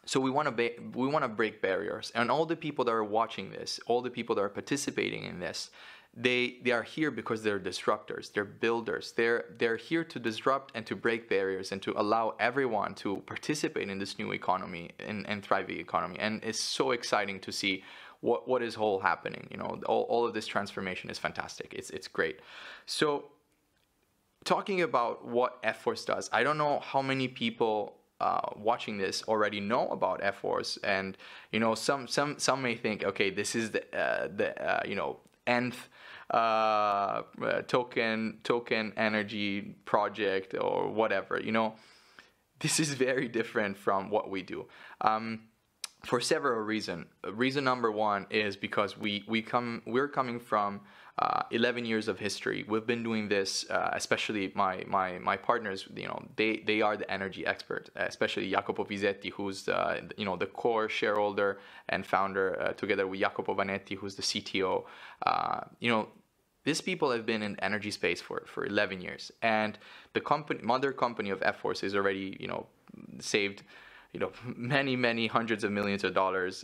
So we want to break barriers, and all the people that are watching this, all the people that are participating in this, they are here because they're disruptors, they're builders, they're here to disrupt and to break barriers and to allow everyone to participate in this new economy and thriving economy. And it's so exciting to see what is all happening. All of this transformation is fantastic. It's great. So talking about what Efforce does, I don't know how many people watching this already know about Efforce, and some may think, okay, this is the nth token energy project or whatever. This is very different from what we do, for several reasons. Reason number one is because we're coming from 11 years of history. We've been doing this, especially my partners. They are the energy expert, especially Jacopo Visetti, who's the core shareholder and founder, together with Jacopo Vanetti, who's the CTO. These people have been in the energy space for 11 years, and the mother company of Efforce is already saved many hundreds of millions of dollars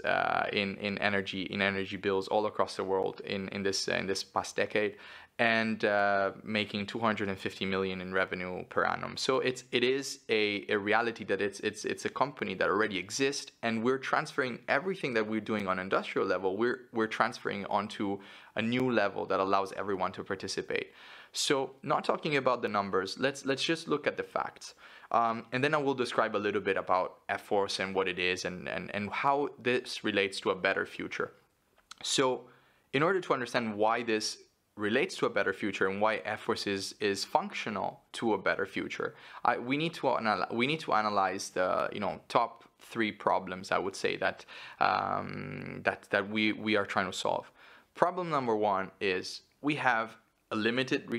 in energy bills all across the world in this past decade, and making 250 million in revenue per annum. So it is a reality that it's a company that already exists, and we're transferring everything that we're doing on industrial level. We're transferring onto a new level that allows everyone to participate. So not talking about the numbers, let's just look at the facts. And then I will describe a little bit about Efforce and what it is and how this relates to a better future. So in order to understand why this relates to a better future and why Efforce is functional to a better future, we need to analyze the top 3 problems, I would say, that we are trying to solve. Problem number 1 is we have limited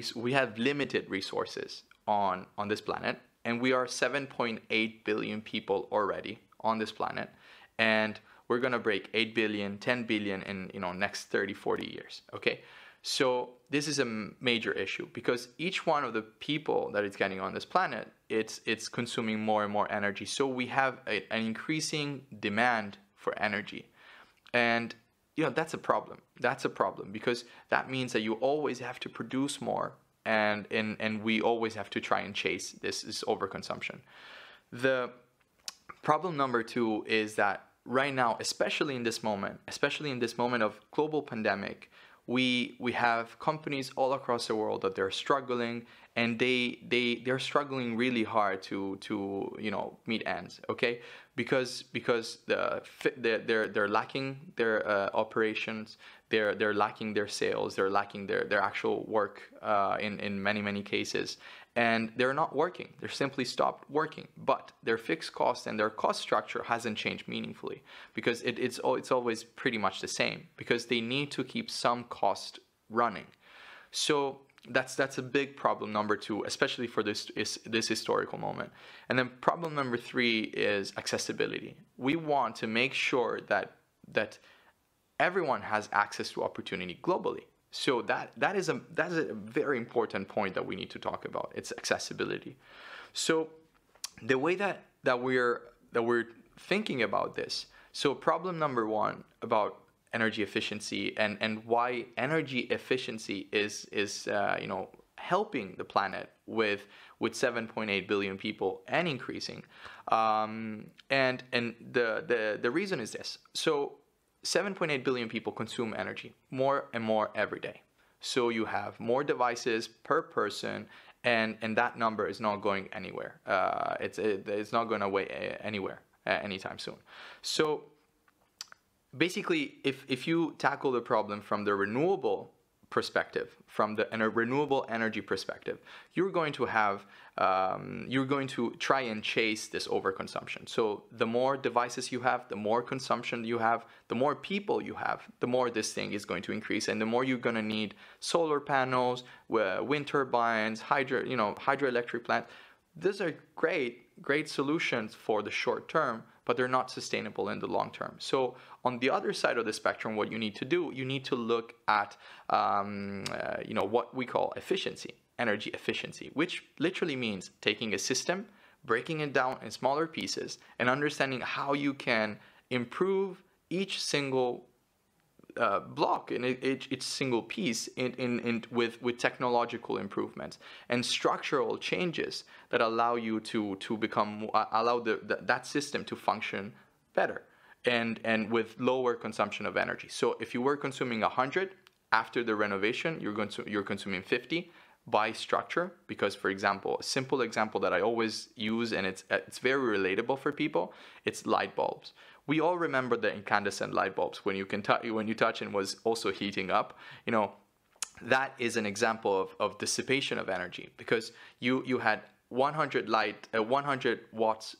resources on this planet, and we are 7.8 billion people already on this planet, and we're gonna break 8 billion, 10 billion in next 30-40 years. Okay, so this is a major issue because each one of the people that is getting on this planet, it's consuming more and more energy. So we have an increasing demand for energy, and that's a problem. That's a problem because that means that you always have to produce more, and we always have to try and chase this overconsumption. The problem number 2 is that right now, especially in this moment of global pandemic, we have companies all across the world that they're struggling, and they're struggling really hard to meet ends, okay? Because they're lacking their operations, they're lacking their sales, they're lacking their actual work in many cases, and they're not working. They're simply stopped working, but their fixed cost and their cost structure hasn't changed meaningfully because it's always pretty much the same because they need to keep some cost running. So that's a big problem number 2, especially for this historical moment. And then problem number 3 is accessibility. We want to make sure that everyone has access to opportunity globally. So that is a very important point that we need to talk about. It's accessibility. So the way that we're thinking about this. So problem number 1 about energy efficiency and why energy efficiency is helping the planet with 7.8 billion people and increasing. And the reason is this. So 7.8 billion people consume energy more and more every day. So you have more devices per person, and that number is not going anywhere. It's not going away anywhere anytime soon. So basically, if you tackle the problem from the renewable perspective, from the renewable energy perspective, you're going to try and chase this overconsumption. So the more devices you have, the more consumption you have, the more people you have, the more this thing is going to increase, and the more you're going to need solar panels, wind turbines, hydroelectric plants. These are great solutions for the short term, but they're not sustainable in the long term. So on the other side of the spectrum, what you need to do, you need to look at what we call efficiency, energy efficiency, which literally means taking a system, breaking it down in smaller pieces, and understanding how you can improve each single block in each single piece with technological improvements and structural changes that allow you to allow that system to function better and with lower consumption of energy. So if you were consuming 100 after the renovation, you're consuming 50 by structure, because, for example, a simple example that I always use, and it's very relatable for people, it's light bulbs. We all remember the incandescent light bulbs when you touch and was also heating up. That is an example of dissipation of energy, because you had 100 watts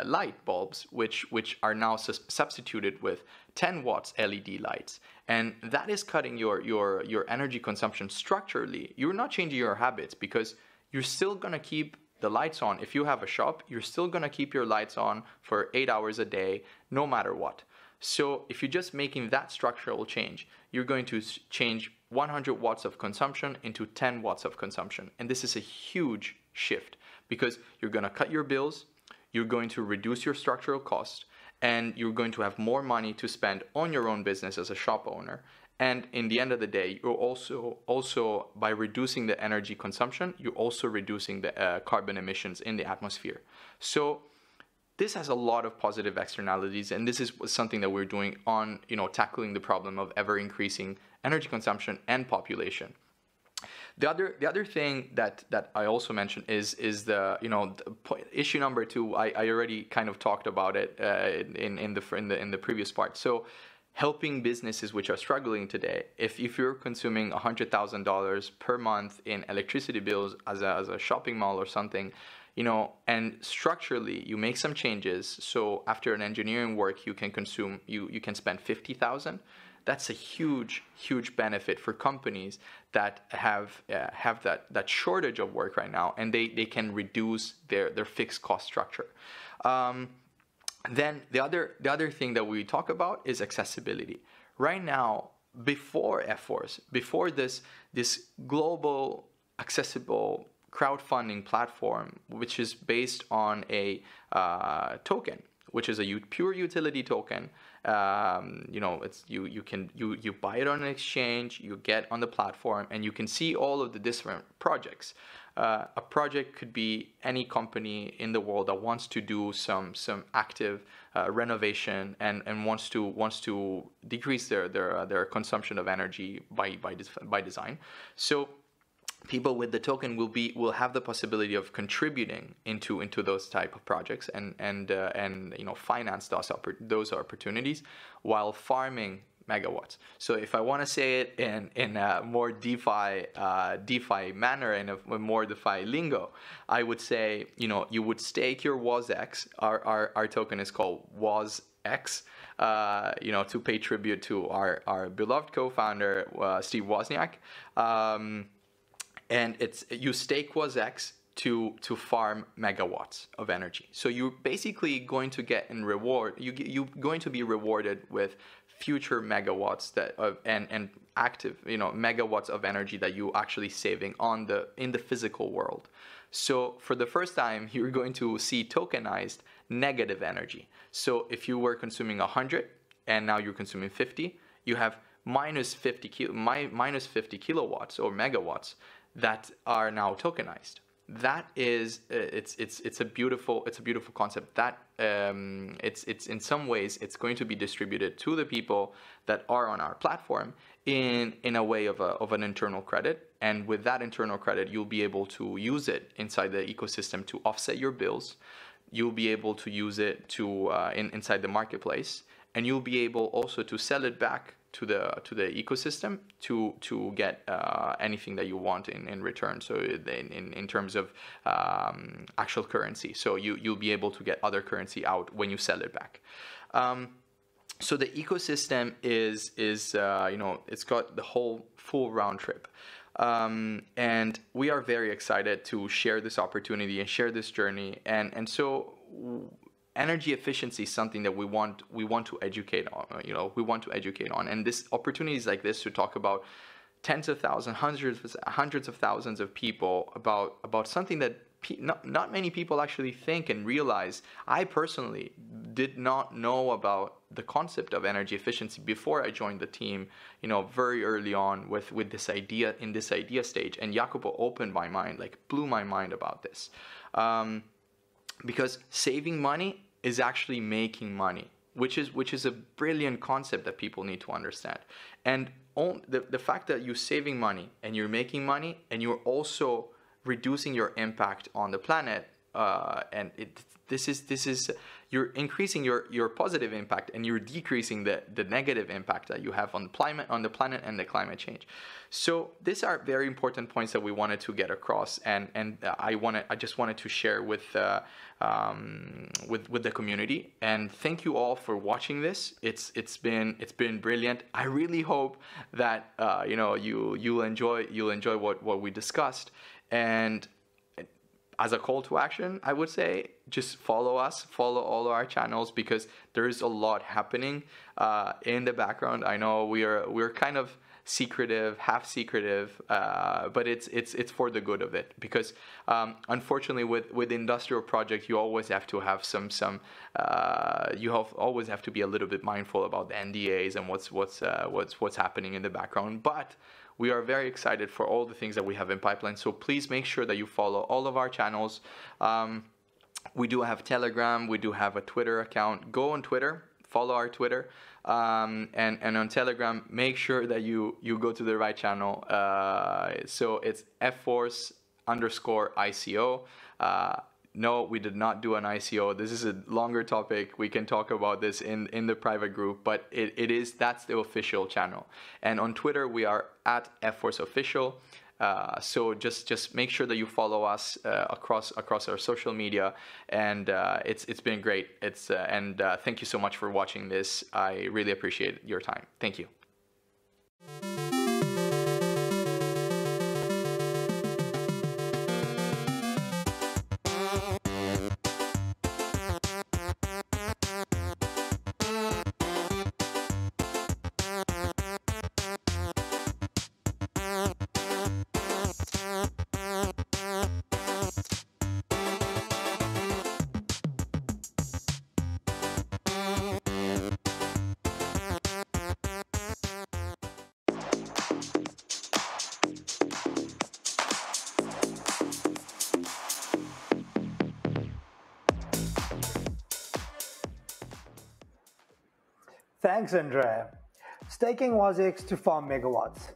light bulbs, which are now substituted with 10 watts LED lights, and that is cutting your energy consumption structurally. You're not changing your habits, because you're still gonna keep the lights on. If you have a shop, you're still gonna keep your lights on for 8 hours a day, no matter what. So if you're just making that structural change, you're going to change 100 watts of consumption into 10 watts of consumption. And this is a huge shift, because you're gonna cut your bills, you're going to reduce your structural cost, and you're going to have more money to spend on your own business as a shop owner. And in the end of the day, you're also by reducing the energy consumption, you're also reducing the carbon emissions in the atmosphere. So this has a lot of positive externalities, and this is something that we're doing on tackling the problem of ever increasing energy consumption and population. The other thing that I also mentioned is the issue number 2. I already kind of talked about it in the previous part. So helping businesses which are struggling today. If you're consuming $100,000 per month in electricity bills as a shopping mall or something, and structurally you make some changes. So after an engineering work, you can spend $50,000. That's a huge benefit for companies that have that shortage of work right now, and they can reduce their fixed cost structure. Then the other thing that we talk about is accessibility. Right now, before Efforce, before this global accessible crowdfunding platform, which is based on a token, which is a pure utility token. It's you buy it on an exchange, you get on the platform, and you can see all of the different projects. A project could be any company in the world that wants to do some active renovation and wants to decrease their consumption of energy by design. So people with the token will have the possibility of contributing into those type of projects and finance those opportunities while farming megawatts. So if I want to say it in a more DeFi manner and a more DeFi lingo, I would say you would stake your WOZX. Our token is called WOZX. To pay tribute to our beloved co-founder Steve Wozniak. and you stake was X to farm megawatts of energy. So you're basically going to get in reward. You're going to be rewarded with future megawatts and active, megawatts of energy that you actually saving in the physical world. So for the first time, you're going to see tokenized negative energy. So if you were consuming 100 and now you're consuming 50, you have minus 50 kilowatts or megawatts that are now tokenized. That is, it's a beautiful concept. That it's in some ways it's going to be distributed to the people that are on our platform in a way of an internal credit, and with that internal credit, you'll be able to use it inside the ecosystem to offset your bills. You'll be able to use it to inside the marketplace, and you'll be able also to sell it back to the ecosystem to get anything that you want in return. So in terms of actual currency, so you'll be able to get other currency out when you sell it back. So the ecosystem is it's got the whole full round trip. And we are very excited to share this opportunity and share this journey. And so energy efficiency is something that we want to educate on. We want to educate on, and this opportunities like this to talk about tens of thousands, hundreds of thousands of people about something that not many people actually think and realize. I personally did not know about the concept of energy efficiency before I joined the team, very early on with this idea, in this idea stage. And Jacopo opened my mind, blew my mind about this. Because saving money is actually making money, which is a brilliant concept that people need to understand. And the fact that you're saving money and you're making money and you're also reducing your impact on the planet, you're increasing your positive impact and you're decreasing the negative impact that you have on the planet and the climate change. So these are very important points that we wanted to get across, and I just wanted to share with the community. And thank you all for watching this. It's been brilliant. I really hope that you'll enjoy what we discussed. And as a call to action, I would say just follow us, follow all of our channels, because there is a lot happening in the background. I know we're kind of secretive, half secretive, but it's for the good of it. Because unfortunately, with industrial projects, you always have to have always have to be a little bit mindful about the NDAs and what's happening in the background. But we are very excited for all the things that we have in pipeline. So please make sure that you follow all of our channels. We do have Telegram. We do have a Twitter account. Go on Twitter, follow our Twitter. And on Telegram, make sure that you go to the right channel. So it's Efforce_ICO. No, we did not do an ICO. This is a longer topic. We can talk about this in the private group, but that's the official channel. And on Twitter, we are at Efforce Official. So just make sure that you follow us across our social media, and it's been great. And thank you so much for watching this. I really appreciate your time. Thank you. Thanks, Andrea. Staking WASX to farm megawatts.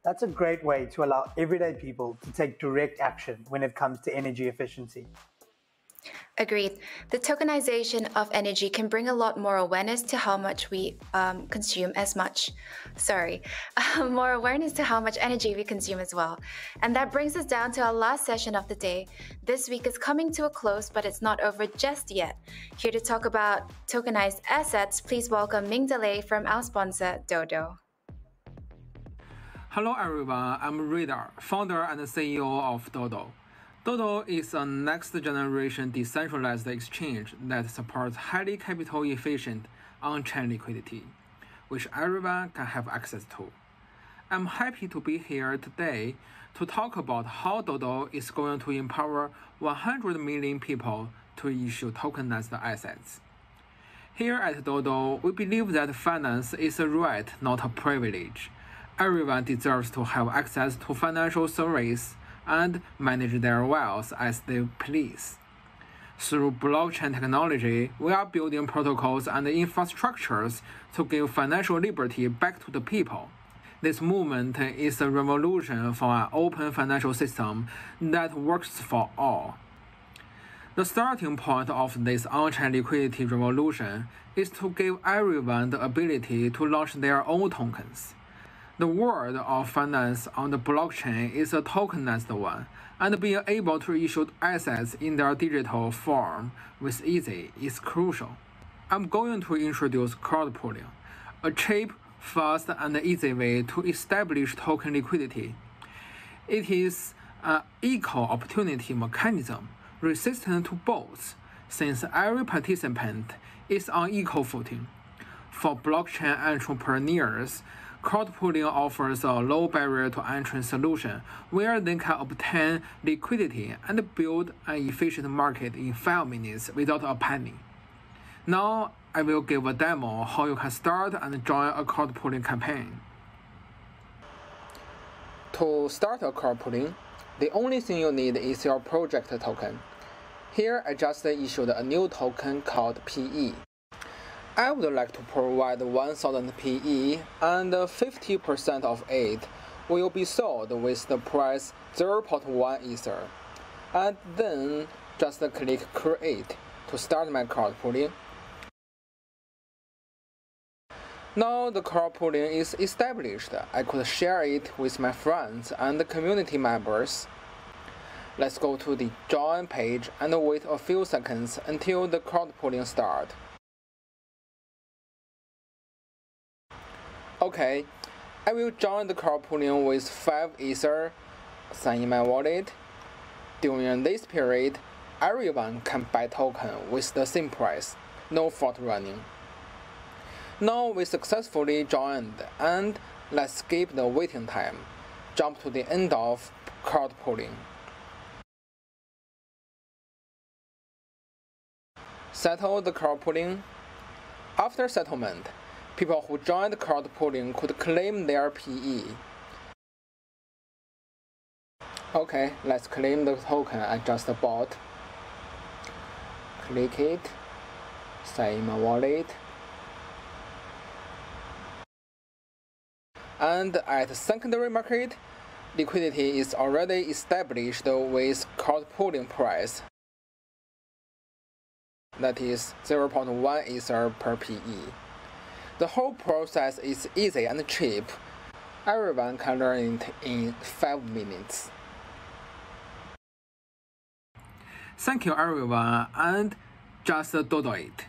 That's a great way to allow everyday people to take direct action when it comes to energy efficiency. Agreed. The tokenization of energy can bring a lot more awareness to how much we more awareness to how much energy we consume as well. And that brings us down to our last session of the day. This week is coming to a close, but it's not over just yet. Here to talk about tokenized assets, please welcome Ming Delay from our sponsor, DODO. Hello everyone, I'm Rida, founder and CEO of DODO. DODO is a next-generation decentralized exchange that supports highly capital-efficient on-chain liquidity, which everyone can have access to. I'm happy to be here today to talk about how DODO is going to empower 100 million people to issue tokenized assets. Here at DODO, we believe that finance is a right, not a privilege. Everyone deserves to have access to financial service and manage their wealth as they please. Through blockchain technology, we are building protocols and infrastructures to give financial liberty back to the people. This movement is a revolution for an open financial system that works for all. The starting point of this on-chain liquidity revolution is to give everyone the ability to launch their own tokens. The world of finance on the blockchain is a tokenized one, and being able to issue assets in their digital form with ease is crucial. I'm going to introduce crowd pooling, a cheap, fast, and easy way to establish token liquidity. It is an equal opportunity mechanism resistant to both, since every participant is on equal footing. For blockchain entrepreneurs, crowd pooling offers a low barrier to entry solution where they can obtain liquidity and build an efficient market in 5 minutes without a penny. Now, I will give a demo how you can start and join a crowd pooling campaign. To start a crowd pooling, the only thing you need is your project token. Here, I just issued a new token called PE. I would like to provide 1,000 PE, and 50% of it will be sold with the price 0.1 Ether. And then just click Create to start my crowd pooling. Now the crowd pooling is established. I could share it with my friends and community members. Let's go to the Join page and wait a few seconds until the crowd pooling starts. Okay, I will join the crowd pooling with 5 Ether, sign in my wallet. During this period, everyone can buy token with the same price, no fault running. Now we successfully joined, and let's skip the waiting time. Jump to the end of crowd pooling. Settle the crowd pooling. After settlement, people who joined crowd pooling could claim their PE. Okay, let's claim the token I just bought. Click it, sign in my wallet. And at secondary market, liquidity is already established with crowd pooling price. That is 0.1 Ether per PE. The whole process is easy and cheap. Everyone can learn it in 5 minutes. Thank you everyone, and just DODO it.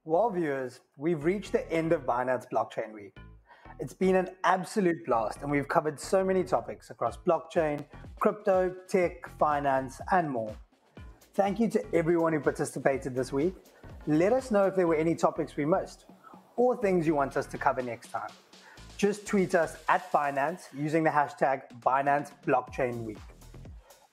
Well, viewers, we've reached the end of Binance Blockchain Week. It's been an absolute blast, and we've covered so many topics across blockchain, crypto, tech, finance, and more. Thank you to everyone who participated this week. Let us know if there were any topics we missed or things you want us to cover next time. Just tweet us at Binance using the hashtag Binance Blockchain Week.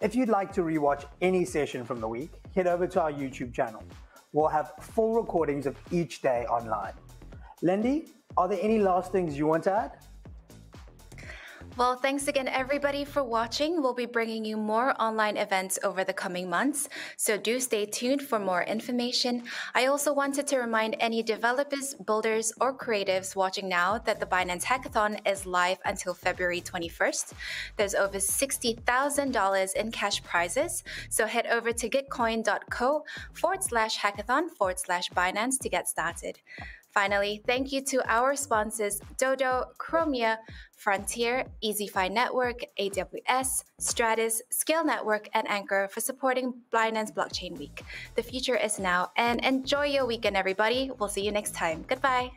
If you'd like to rewatch any session from the week, head over to our YouTube channel. We'll have full recordings of each day online. Lindy, are there any last things you want to add? Well, thanks again, everybody, for watching. We'll be bringing you more online events over the coming months, so do stay tuned for more information. I also wanted to remind any developers, builders, or creatives watching now that the Binance Hackathon is live until February 21st. There's over $60,000 in cash prizes, so head over to gitcoin.co/hackathon/Binance to get started. Finally, thank you to our sponsors DODO, Chromia, Frontier, EasyFi Network, AWS, Stratus, Scale Network, and Anchor for supporting Binance Blockchain Week. The future is now, and enjoy your weekend, everybody. We'll see you next time. Goodbye.